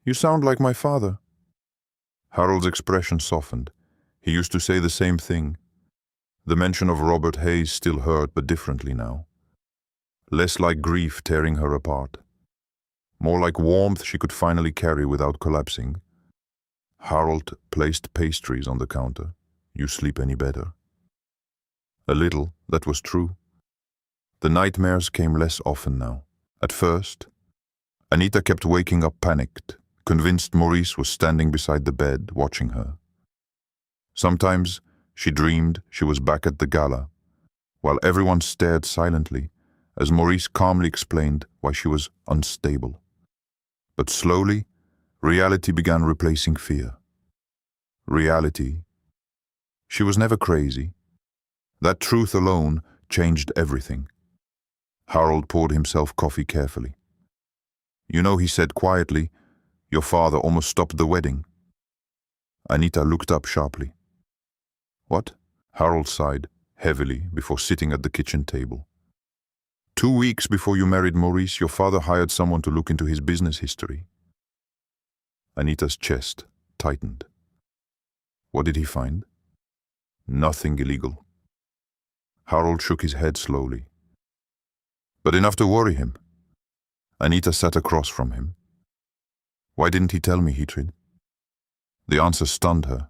"You sound like my father." Harold's expression softened. He used to say the same thing. The mention of Robert Hayes still hurt, but differently now. Less like grief tearing her apart. More like warmth she could finally carry without collapsing. Harold placed pastries on the counter. "You sleep any better?" A little, that was true. The nightmares came less often now. At first, Anita kept waking up panicked, convinced Maurice was standing beside the bed, watching her. Sometimes she dreamed she was back at the gala, while everyone stared silently as Maurice calmly explained why she was unstable. But slowly, reality began replacing fear. Reality. She was never crazy. That truth alone changed everything. Harold poured himself coffee carefully. "You know," he said quietly, "your father almost stopped the wedding." Anita looked up sharply. "What?" Harold sighed heavily before sitting at the kitchen table. 2 weeks before you married Maurice, your father hired someone to look into his business history." Anita's chest tightened. "What did he find?" "Nothing illegal." Harold shook his head slowly. "But enough to worry him." Anita sat across from him. "Why didn't he tell me, Heatrid?" The answer stunned her.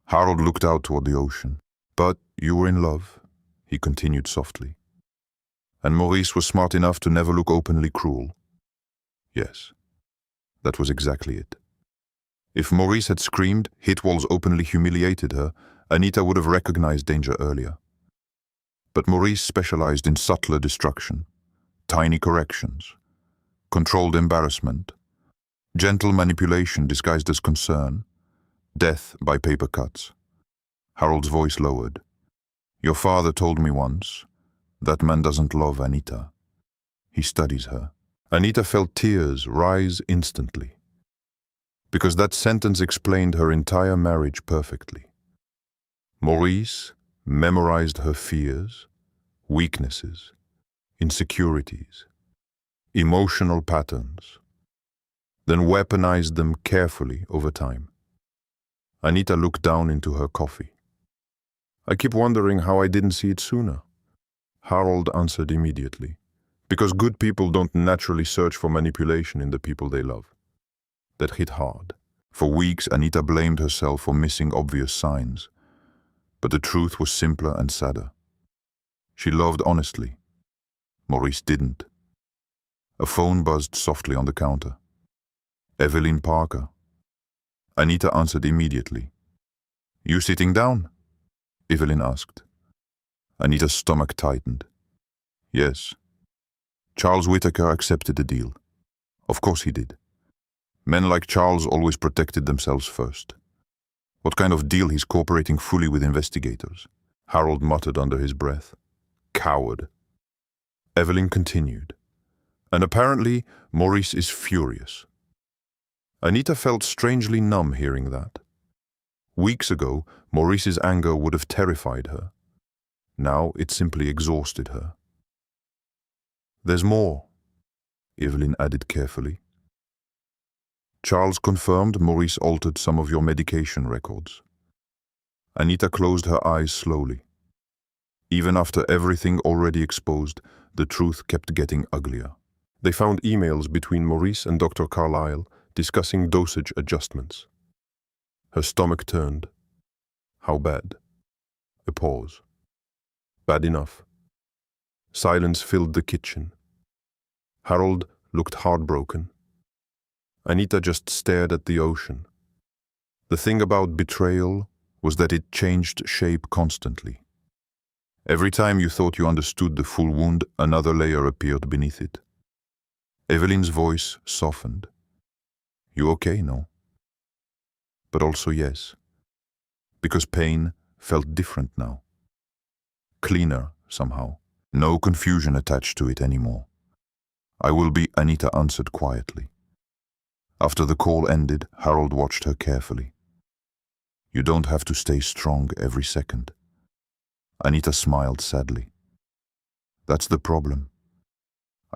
Harold looked out toward the ocean. "But you were in love," he continued softly. "And Maurice was smart enough to never look openly cruel." Yes, that was exactly it. If Maurice had screamed, hit walls openly humiliated her, Anita would have recognized danger earlier. But Maurice specialized in subtler destruction, tiny corrections, controlled embarrassment, gentle manipulation disguised as concern, death by paper cuts. Harold's voice lowered. "Your father told me once, that man doesn't love Anita. He studies her." Anita felt tears rise instantly, because that sentence explained her entire marriage perfectly. Maurice memorized her fears, weaknesses, insecurities, emotional patterns, then weaponized them carefully over time. Anita looked down into her coffee. "I keep wondering how I didn't see it sooner." Harold answered immediately. "Because good people don't naturally search for manipulation in the people they love." That hit hard. For weeks, Anita blamed herself for missing obvious signs. But the truth was simpler and sadder. She loved honestly. Maurice didn't. A phone buzzed softly on the counter. "Evelyn Parker." Anita answered immediately. "You sitting down?" Evelyn asked. Anita's stomach tightened. "Yes." Charles Whittaker accepted the deal. Of course he did. Men like Charles always protected themselves first. What kind of deal he's cooperating fully with investigators? Harold muttered under his breath. Coward. Evelyn continued. And apparently, Maurice is furious. Anita felt strangely numb hearing that. Weeks ago, Maurice's anger would have terrified her. Now it simply exhausted her. "There's more," Evelyn added carefully. "Charles confirmed Maurice altered some of your medication records." Anita closed her eyes slowly. Even after everything already exposed, the truth kept getting uglier. They found emails between Maurice and Dr. Carlyle discussing dosage adjustments. Her stomach turned. How bad? A pause. Bad enough. Silence filled the kitchen. Harold looked heartbroken. Anita just stared at the ocean. The thing about betrayal was that it changed shape constantly. Every time you thought you understood the full wound, another layer appeared beneath it. Evelyn's voice softened. You okay, no? But also yes. Because pain felt different now. Cleaner, somehow. No confusion attached to it anymore. I will be, Anita answered quietly. After the call ended, Harold watched her carefully. You don't have to stay strong every second. Anita smiled sadly. That's the problem.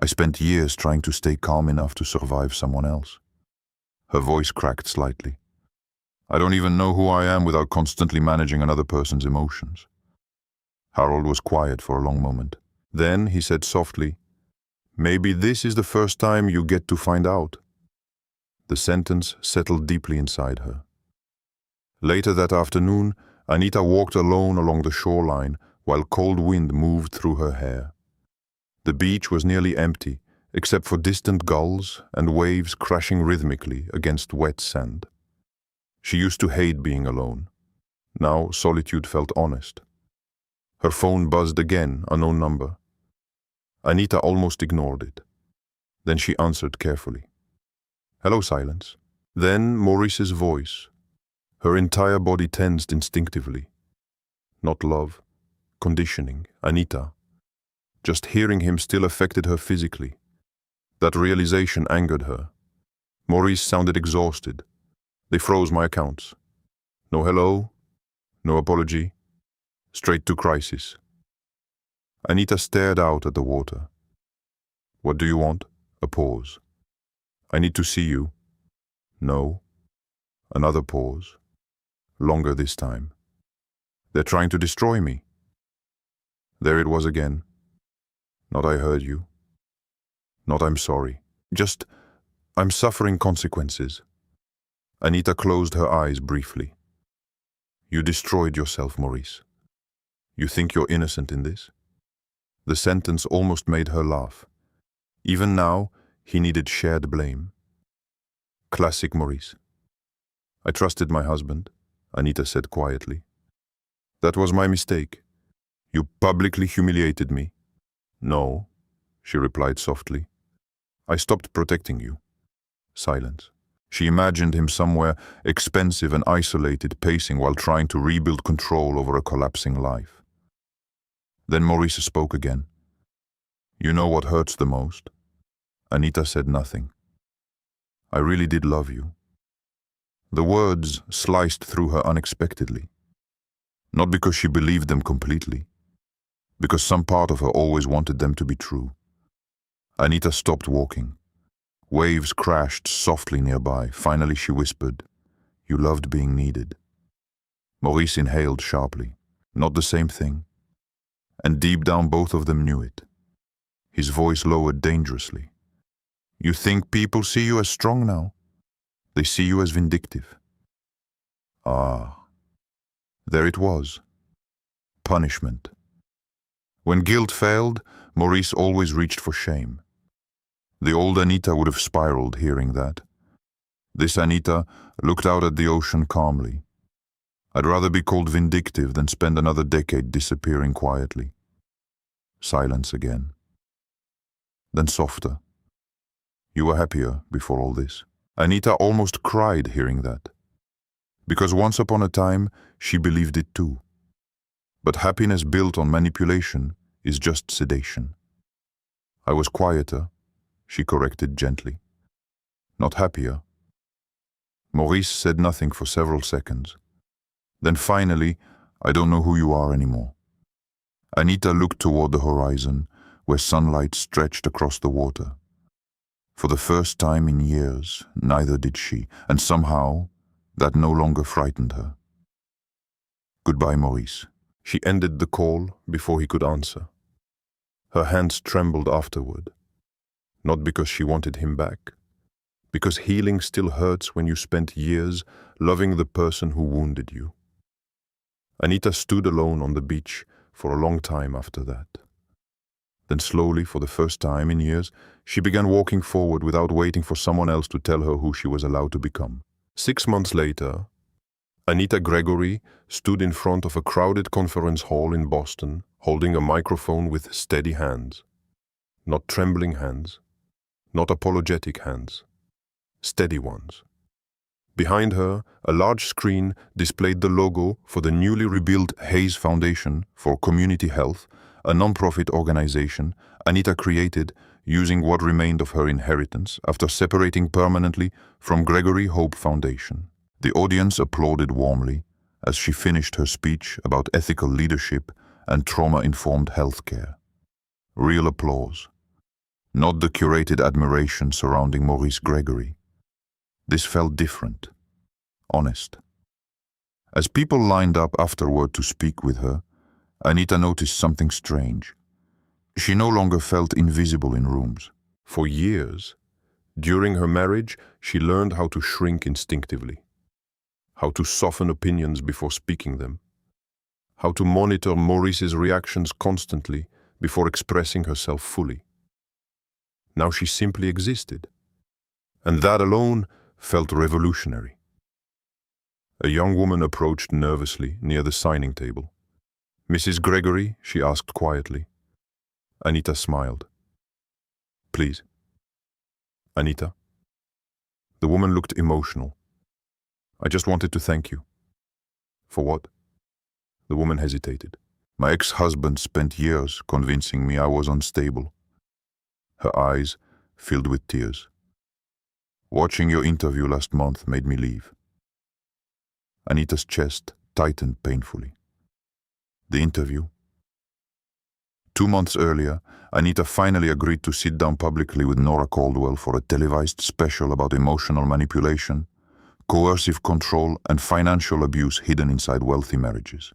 I spent years trying to stay calm enough to survive someone else. Her voice cracked slightly. I don't even know who I am without constantly managing another person's emotions. Harold was quiet for a long moment. Then he said softly, maybe this is the first time you get to find out. The sentence settled deeply inside her. Later that afternoon, Anita walked alone along the shoreline while cold wind moved through her hair. The beach was nearly empty, except for distant gulls and waves crashing rhythmically against wet sand. She used to hate being alone. Now solitude felt honest. Her phone buzzed again, unknown number. Anita almost ignored it. Then she answered carefully. Hello, silence. Then Maurice's voice. Her entire body tensed instinctively. Not love, conditioning, Anita. Just hearing him still affected her physically. That realization angered her. Maurice sounded exhausted. They froze my accounts. No hello, no apology. Straight to crisis. Anita stared out at the water. What do you want? A pause. I need to see you. No. Another pause. Longer this time. They're trying to destroy me. There it was again. Not I heard you. Not I'm sorry. Just, I'm suffering consequences. Anita closed her eyes briefly. You destroyed yourself, Maurice. You think you're innocent in this? The sentence almost made her laugh. Even now, he needed shared blame. Classic Maurice. I trusted my husband, Anita said quietly. That was my mistake. You publicly humiliated me. No, she replied softly. I stopped protecting you. Silence. She imagined him somewhere expensive and isolated, pacing while trying to rebuild control over a collapsing life. Then Maurice spoke again. You know what hurts the most? Anita said nothing. I really did love you. The words sliced through her unexpectedly. Not because she believed them completely, because some part of her always wanted them to be true. Anita stopped walking. Waves crashed softly nearby. Finally she whispered, You loved being needed. Maurice inhaled sharply. Not the same thing. And deep down both of them knew it. His voice lowered dangerously. You think people see you as strong now? They see you as vindictive. Ah, there it was. Punishment. When guilt failed, Maurice always reached for shame. The old Anita would have spiraled hearing that. This Anita looked out at the ocean calmly. I'd rather be called vindictive than spend another decade disappearing quietly. Silence again. Then softer. You were happier before all this. Anita almost cried hearing that. Because once upon a time, she believed it too. But happiness built on manipulation is just sedation. I was quieter, she corrected gently. Not happier. Maurice said nothing for several seconds. Then finally, I don't know who you are anymore. Anita looked toward the horizon, where sunlight stretched across the water. For the first time in years, neither did she, and somehow, that no longer frightened her. Goodbye, Maurice. She ended the call before he could answer. Her hands trembled afterward. Not because she wanted him back, because healing still hurts when you spent years loving the person who wounded you. Anita stood alone on the beach, for a long time after that. Then slowly, for the first time in years, she began walking forward without waiting for someone else to tell her who she was allowed to become. 6 months later, Anita Gregory stood in front of a crowded conference hall in Boston, holding a microphone with steady hands. Not trembling hands, not apologetic hands, steady ones. Behind her, a large screen displayed the logo for the newly rebuilt Hayes Foundation for Community Health, a non-profit organization Anita created using what remained of her inheritance after separating permanently from Gregory Hope Foundation. The audience applauded warmly as she finished her speech about ethical leadership and trauma-informed healthcare. Real applause, not the curated admiration surrounding Maurice Gregory. This felt different, honest. As people lined up afterward to speak with her, Anita noticed something strange. She no longer felt invisible in rooms. For years, during her marriage, she learned how to shrink instinctively, how to soften opinions before speaking them, how to monitor Maurice's reactions constantly before expressing herself fully. Now she simply existed, and that alone felt revolutionary. A young woman approached nervously near the signing table. "Mrs. Gregory?" she asked quietly. Anita smiled. "Please." "Anita?" The woman looked emotional. "I just wanted to thank you." "For what?" The woman hesitated. "My ex-husband spent years convincing me I was unstable." Her eyes filled with tears. "Watching your interview last month made me leave." Anita's chest tightened painfully. The interview? 2 months earlier, Anita finally agreed to sit down publicly with Nora Caldwell for a televised special about emotional manipulation, coercive control, and financial abuse hidden inside wealthy marriages.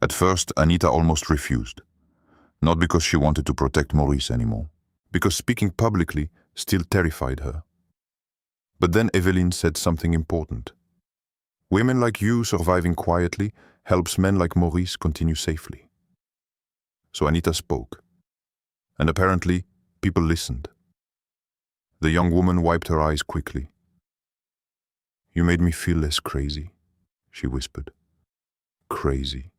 At first, Anita almost refused, not because she wanted to protect Maurice anymore, because speaking publicly still terrified her. But then Evelyn said something important. "Women like you surviving quietly helps men like Maurice continue safely." So Anita spoke, and apparently people listened. The young woman wiped her eyes quickly. "You made me feel less crazy," she whispered. Crazy.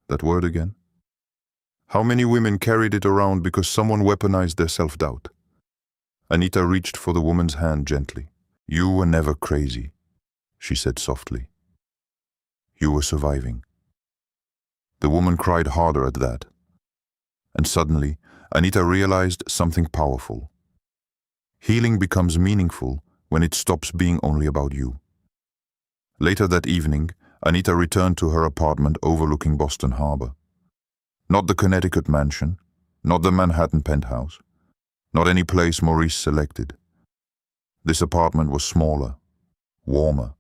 That word again? How many women carried it around because someone weaponized their self-doubt? Anita reached for the woman's hand gently. "You were never crazy," she said softly. "You were surviving." The woman cried harder at that. And suddenly, Anita realized something powerful. Healing becomes meaningful when it stops being only about you. Later that evening, Anita returned to her apartment overlooking Boston Harbor. Not the Connecticut mansion, not the Manhattan penthouse, not any place Maurice selected. This apartment was smaller, warmer,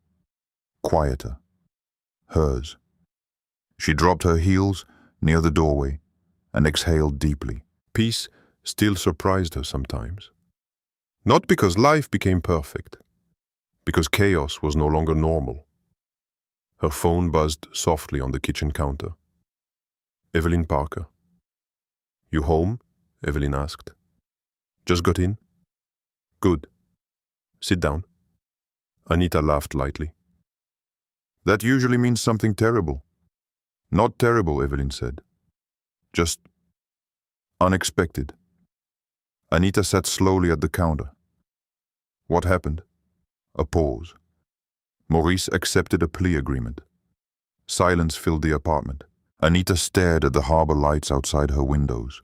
quieter. Hers. She dropped her heels near the doorway and exhaled deeply. Peace still surprised her sometimes. Not because life became perfect, because chaos was no longer normal. Her phone buzzed softly on the kitchen counter. "Evelyn Parker." "You home?" Evelyn asked. "Just got in." "Good. Sit down." Anita laughed lightly. "That usually means something terrible." "Not terrible," Evelyn said. "Just unexpected." Anita sat slowly at the counter. "What happened?" A pause. Maurice accepted a plea agreement. Silence filled the apartment. Anita stared at the harbor lights outside her windows.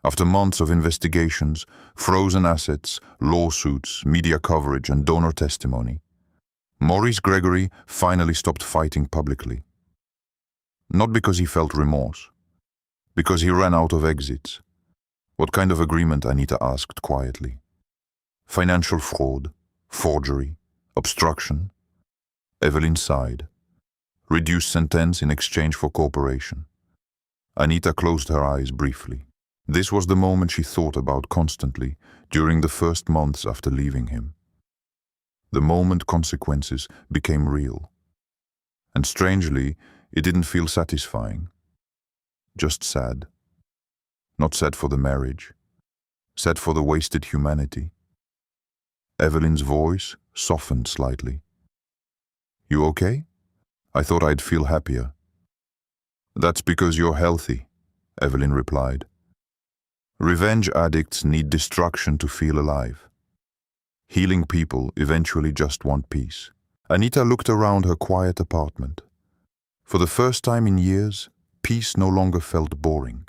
After months of investigations, frozen assets, lawsuits, media coverage, and donor testimony, Maurice Gregory finally stopped fighting publicly. Not because he felt remorse, because he ran out of exits. "What kind of agreement?" Anita asked quietly. "Financial fraud, forgery, obstruction." Evelyn sighed. "Reduced sentence in exchange for cooperation." Anita closed her eyes briefly. This was the moment she thought about constantly during the first months after leaving him. The moment consequences became real. And strangely, it didn't feel satisfying. just sad. Not sad for the marriage, sad for the wasted humanity. Evelyn's voice softened slightly. You okay? I thought I'd feel happier. That's because you're healthy, Evelyn replied. Revenge addicts need destruction to feel alive. Healing people eventually just want peace. Anita looked around her quiet apartment. For the first time in years, peace no longer felt boring.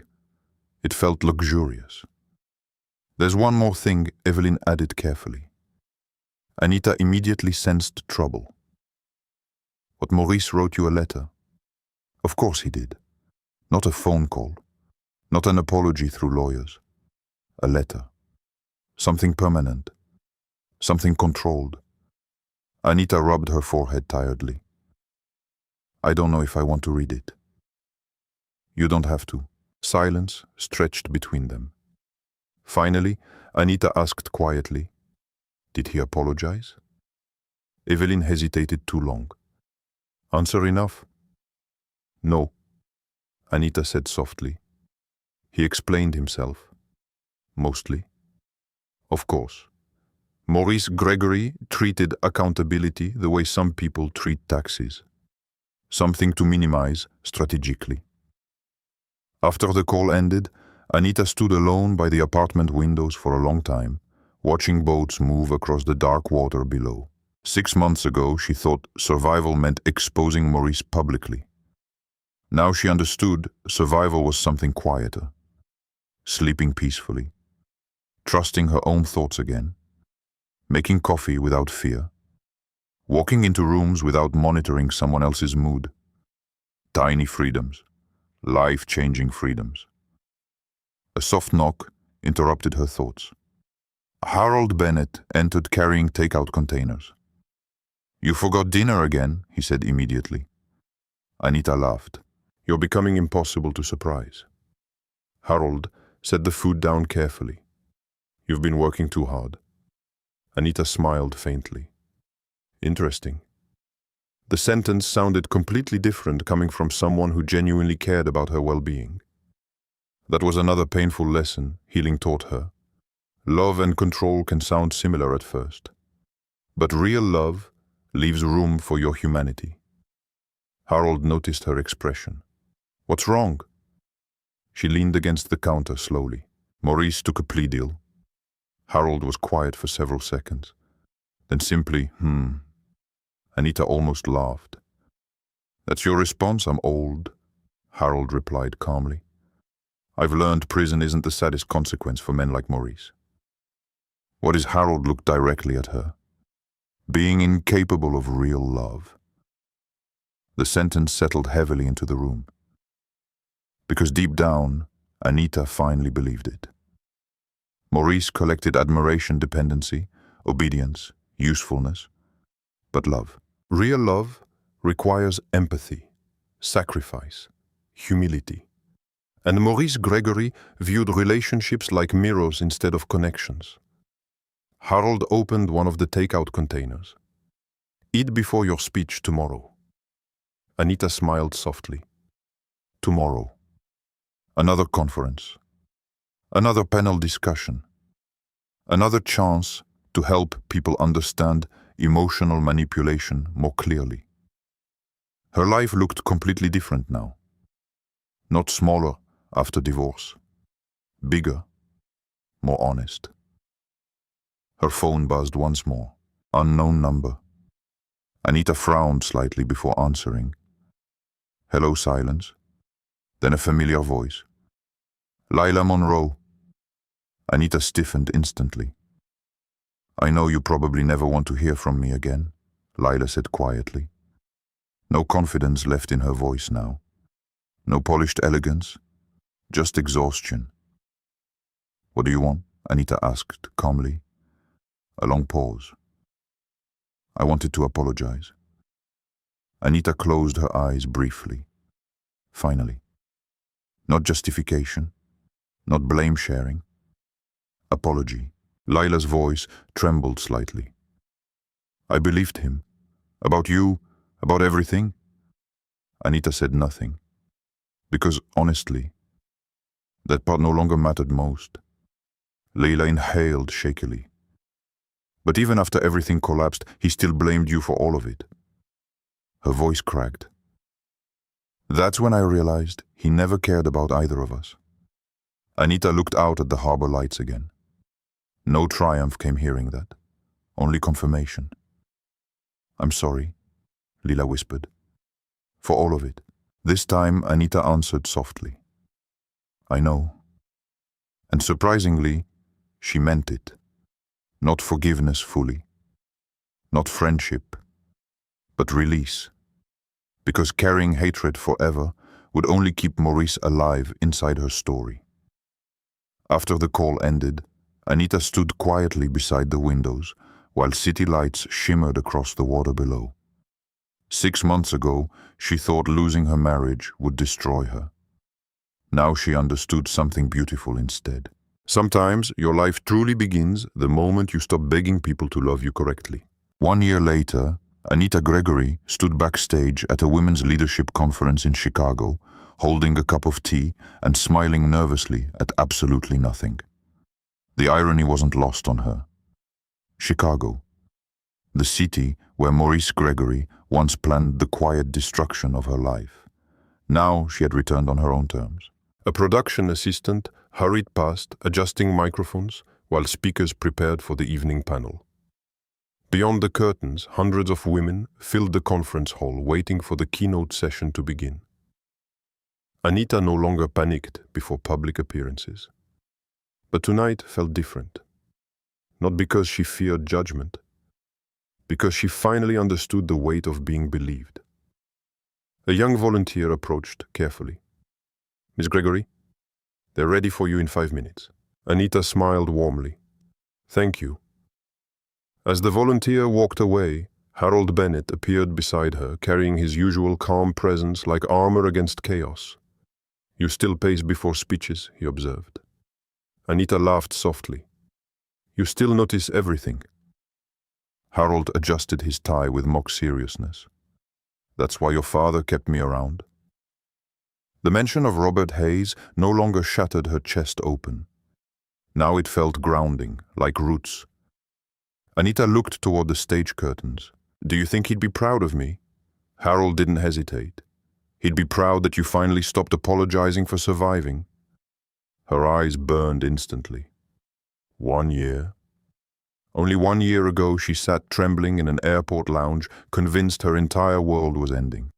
It felt luxurious. There's one more thing, Evelyn added carefully. Anita immediately sensed trouble. What, Maurice wrote you a letter? Of course he did. Not a phone call. Not an apology through lawyers. A letter. Something permanent. Something controlled. Anita rubbed her forehead tiredly. I don't know if I want to read it. You don't have to. Silence stretched between them. Finally, Anita asked quietly, did he apologize? Evelyn hesitated too long. Answer enough? No, Anita said softly. He explained himself. Mostly. Of course. Maurice Gregory treated accountability the way some people treat taxes. Something to minimize strategically. After the call ended, Anita stood alone by the apartment windows for a long time, watching boats move across the dark water below. 6 months ago, she thought survival meant exposing Maurice publicly. Now she understood survival was something quieter. Sleeping peacefully. Trusting her own thoughts again. Making coffee without fear. Walking into rooms without monitoring someone else's mood. Tiny freedoms. Life-changing freedoms. A soft knock interrupted her thoughts. Harold Bennett entered carrying takeout containers. You forgot dinner again, he said immediately. Anita laughed. You're becoming impossible to surprise. Harold set the food down carefully. You've been working too hard. Anita smiled faintly. Interesting. The sentence sounded completely different coming from someone who genuinely cared about her well-being. That was another painful lesson healing taught her. Love and control can sound similar at first. But real love leaves room for your humanity. Harold noticed her expression. What's wrong? She leaned against the counter slowly. Maurice took a plea deal. Harold was quiet for several seconds. Then simply, Anita almost laughed. That's your response, I'm old, Harold replied calmly. I've learned prison isn't the saddest consequence for men like Maurice. What is Harold looked directly at her? Being incapable of real love. The sentence settled heavily into the room. Because deep down, Anita finally believed it. Maurice collected admiration, dependency, obedience, usefulness, but love. Real love requires empathy, sacrifice, humility. And Maurice Gregory viewed relationships like mirrors instead of connections. Harold opened one of the takeout containers. Eat before your speech tomorrow. Anita smiled softly. Tomorrow. Another conference. Another panel discussion. Another chance to help people understand emotional manipulation more clearly. Her life looked completely different now. Not smaller after divorce. Bigger. More honest. Her phone buzzed once more. Unknown number. Anita frowned slightly before answering. Hello, silence. Then a familiar voice. Lila Monroe. Anita stiffened instantly. I know you probably never want to hear from me again, Lila said quietly. No confidence left in her voice now. No polished elegance, just exhaustion. What do you want? Anita asked calmly. A long pause. I wanted to apologize. Anita closed her eyes briefly. Finally. Not justification, not blame sharing. Apology. Lila's voice trembled slightly. I believed him. About you, about everything. Anita said nothing. Because honestly, That part no longer mattered most. Leila inhaled shakily. But even after everything collapsed, he still blamed you for all of it. Her voice cracked. That's when I realized he never cared about either of us. Anita looked out at the harbor lights again. No triumph came hearing that, only confirmation. I'm sorry, Leila whispered. For all of it. This time, Anita answered softly. I know. And surprisingly, she meant it. Not forgiveness fully. Not friendship. But release. Because carrying hatred forever would only keep Maurice alive inside her story. After the call ended, Anita stood quietly beside the windows while city lights shimmered across the water below. 6 months ago, she thought losing her marriage would destroy her. Now she understood something beautiful instead. Sometimes your life truly begins the moment you stop begging people to love you correctly. 1 year later, Anita Gregory stood backstage at a women's leadership conference in Chicago, holding a cup of tea and smiling nervously at absolutely nothing. The irony wasn't lost on her. Chicago, the city where Maurice Gregory once planned the quiet destruction of her life. Now she had returned on her own terms. A production assistant hurried past, adjusting microphones, while speakers prepared for the evening panel. Beyond the curtains, hundreds of women filled the conference hall, waiting for the keynote session to begin. Anita no longer panicked before public appearances. But tonight felt different. Not because she feared judgment, because she finally understood the weight of being believed. A young volunteer approached carefully. Miss Gregory, they're ready for you in 5 minutes. Anita smiled warmly. Thank you. As the volunteer walked away, Harold Bennett appeared beside her, carrying his usual calm presence like armor against chaos. You still pace before speeches, he observed. Anita laughed softly. You still notice everything. Harold adjusted his tie with mock seriousness. That's why your father kept me around. The mention of Robert Hayes no longer shattered her chest open. Now it felt grounding, like roots. Anita looked toward the stage curtains. Do you think he'd be proud of me? Harold didn't hesitate. He'd be proud that you finally stopped apologizing for surviving. Her eyes burned instantly. 1 year. Only 1 year ago she sat trembling in an airport lounge, convinced her entire world was ending.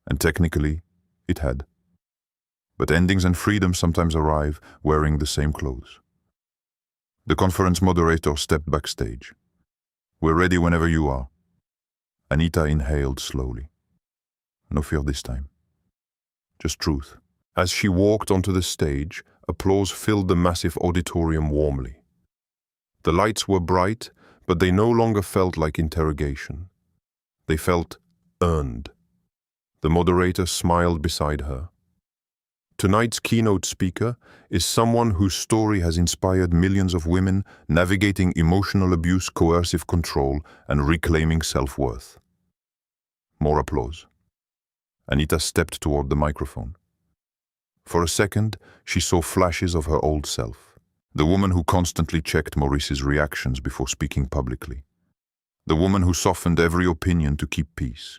And technically, it had. But endings and freedom sometimes arrive wearing the same clothes. The conference moderator stepped backstage. We're ready whenever you are. Anita inhaled slowly. No fear this time. Just truth. As she walked onto the stage, applause filled the massive auditorium warmly. The lights were bright, but they no longer felt like interrogation. They felt earned. The moderator smiled beside her. Tonight's keynote speaker is someone whose story has inspired millions of women navigating emotional abuse, coercive control, and reclaiming self-worth. More applause. Anita stepped toward the microphone. For a second, she saw flashes of her old self. The woman who constantly checked Maurice's reactions before speaking publicly. The woman who softened every opinion to keep peace.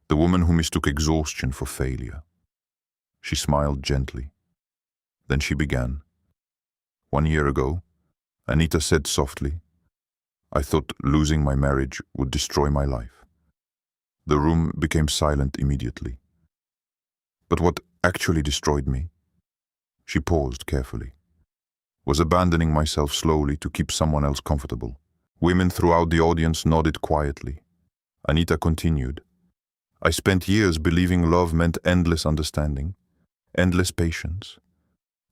The woman who mistook exhaustion for failure. She smiled gently. Then she began. 1 year ago, Anita said softly, I thought losing my marriage would destroy my life. The room became silent immediately. But what actually destroyed me, she paused carefully, was abandoning myself slowly to keep someone else comfortable. Women throughout the audience nodded quietly. Anita continued, I spent years believing love meant endless understanding, endless patience,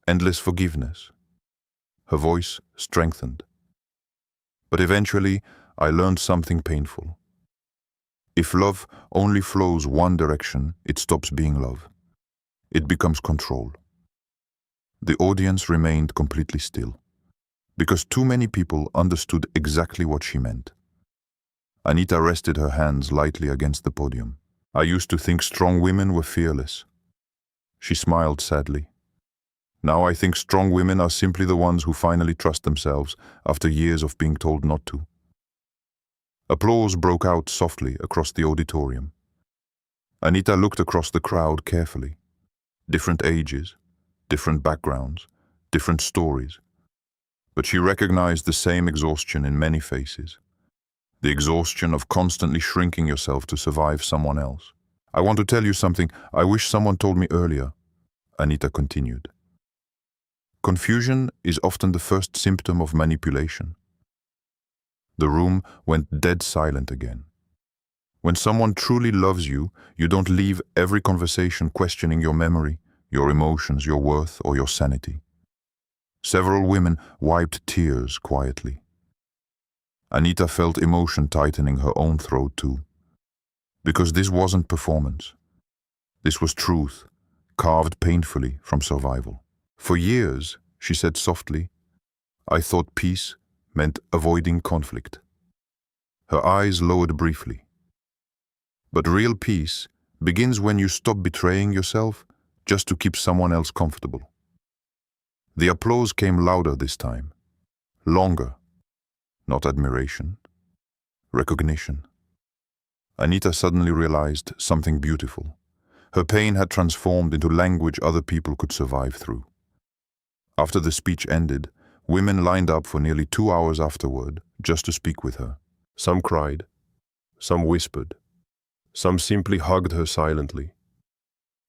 endless forgiveness. Her voice strengthened. But eventually, I learned something painful. If love only flows one direction, it stops being love. It becomes control. The audience remained completely still, because too many people understood exactly what she meant. Anita rested her hands lightly against the podium. I used to think strong women were fearless. She smiled sadly. Now I think strong women are simply the ones who finally trust themselves after years of being told not to. Applause broke out softly across the auditorium. Anita looked across the crowd carefully. Different ages, different backgrounds, different stories. But she recognized the same exhaustion in many faces. The exhaustion of constantly shrinking yourself to survive someone else. I want to tell you something I wish someone told me earlier, Anita continued. Confusion is often the first symptom of manipulation. The room went dead silent again. When someone truly loves you, you don't leave every conversation questioning your memory, your emotions, your worth, or your sanity. Several women wiped tears quietly. Anita felt emotion tightening her own throat too. Because this wasn't performance. This was truth, carved painfully from survival. For years, she said softly, I thought peace meant avoiding conflict. Her eyes lowered briefly. But real peace begins when you stop betraying yourself just to keep someone else comfortable. The applause came louder this time. Longer. Not admiration. Recognition. Anita suddenly realized something beautiful. Her pain had transformed into language other people could survive through. After the speech ended, women lined up for nearly 2 hours afterward just to speak with her. Some cried. Some whispered. Some simply hugged her silently.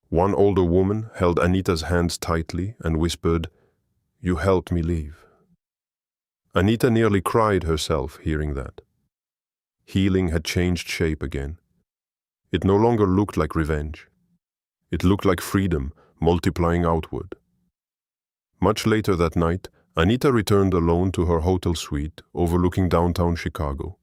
One older woman held Anita's hands tightly and whispered, You helped me leave. Anita nearly cried herself hearing that. Healing had changed shape again. It no longer looked like revenge. It looked like freedom multiplying outward. Much later that night, Anita returned alone to her hotel suite overlooking downtown Chicago.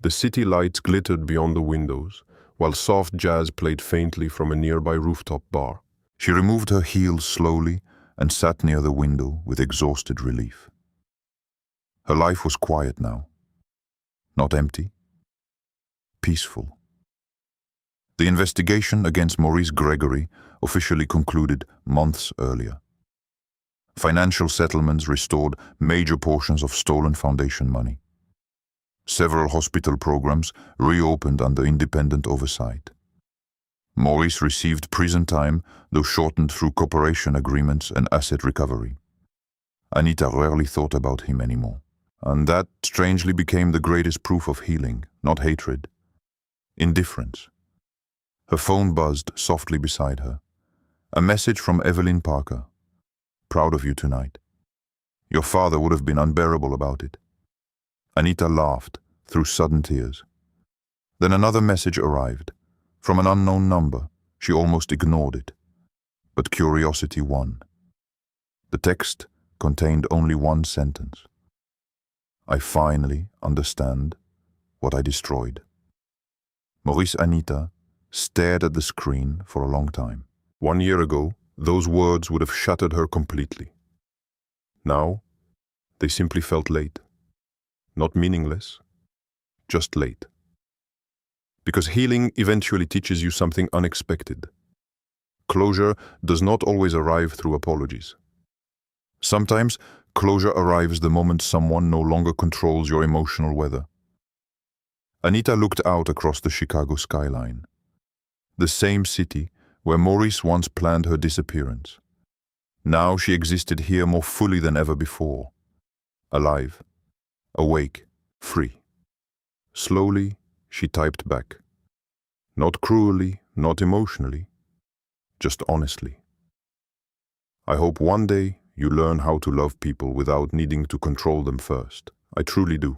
The city lights glittered beyond the windows, while soft jazz played faintly from a nearby rooftop bar. She removed her heels slowly and sat near the window with exhausted relief. Her life was quiet now. Not empty. Peaceful. The investigation against Maurice Gregory officially concluded months earlier. Financial settlements restored major portions of stolen foundation money. Several hospital programs reopened under independent oversight. Maurice received prison time, though shortened through cooperation agreements and asset recovery. Anita rarely thought about him anymore. And that strangely became the greatest proof of healing, not hatred. Indifference. Her phone buzzed softly beside her. A message from Evelyn Parker. Proud of you tonight. Your father would have been unbearable about it. Anita laughed through sudden tears. Then another message arrived. From an unknown number. She almost ignored it. But curiosity won. The text contained only one sentence. I finally understand what I destroyed. Maurice Anita stared at the screen for a long time. 1 year ago, those words would have shattered her completely. Now, they simply felt late. Not meaningless, just late. Because healing eventually teaches you something unexpected. Closure does not always arrive through apologies. Sometimes, closure arrives the moment someone no longer controls your emotional weather. Anita looked out across the Chicago skyline. The same city where Maurice once planned her disappearance. Now she existed here more fully than ever before. Alive, awake, free. Slowly, she typed back. Not cruelly, not emotionally, just honestly. I hope one day you learn how to love people without needing to control them first. I truly do.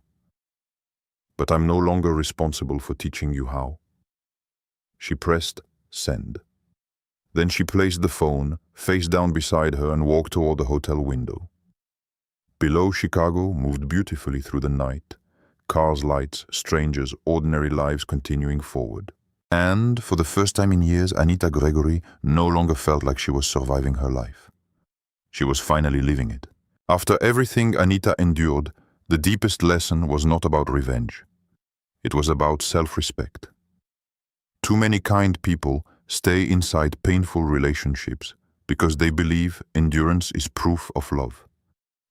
But I'm no longer responsible for teaching you how. She pressed send. Then she placed the phone face down beside her and walked toward the hotel window. Below, Chicago moved beautifully through the night. Cars, lights, strangers, ordinary lives continuing forward. And, for the first time in years, Anita Gregory no longer felt like she was surviving her life. She was finally living it. After everything Anita endured, the deepest lesson was not about revenge. It was about self-respect. Too many kind people stay inside painful relationships because they believe endurance is proof of love.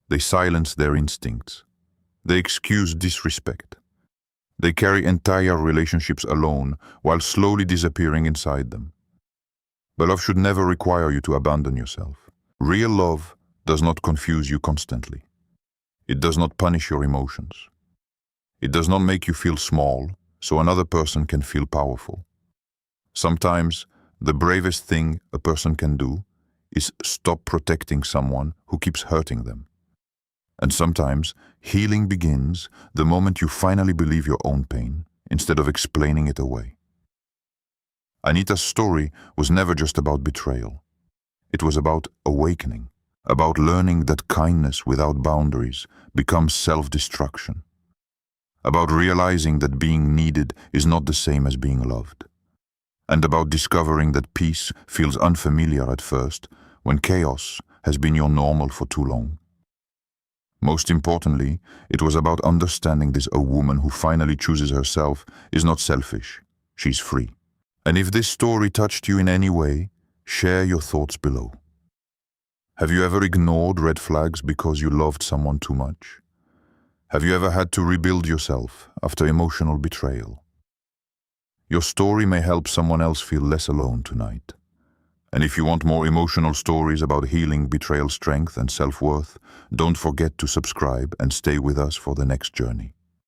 They silence their instincts. They excuse disrespect. They carry entire relationships alone while slowly disappearing inside them. But love should never require you to abandon yourself. Real love does not confuse you constantly. It does not punish your emotions. It does not make you feel small so another person can feel powerful. Sometimes the bravest thing a person can do is stop protecting someone who keeps hurting them. And sometimes healing begins the moment you finally believe your own pain instead of explaining it away. Anita's story was never just about betrayal. It was about awakening, about learning that kindness without boundaries becomes self-destruction, about realizing that being needed is not the same as being loved, and about discovering that peace feels unfamiliar at first when chaos has been your normal for too long. Most importantly, it was about understanding this: a woman who finally chooses herself is not selfish, she's free. And if this story touched you in any way, share your thoughts below. Have you ever ignored red flags because you loved someone too much? Have you ever had to rebuild yourself after emotional betrayal? Your story may help someone else feel less alone tonight. And if you want more emotional stories about healing, betrayal, strength, and self-worth, don't forget to subscribe and stay with us for the next journey.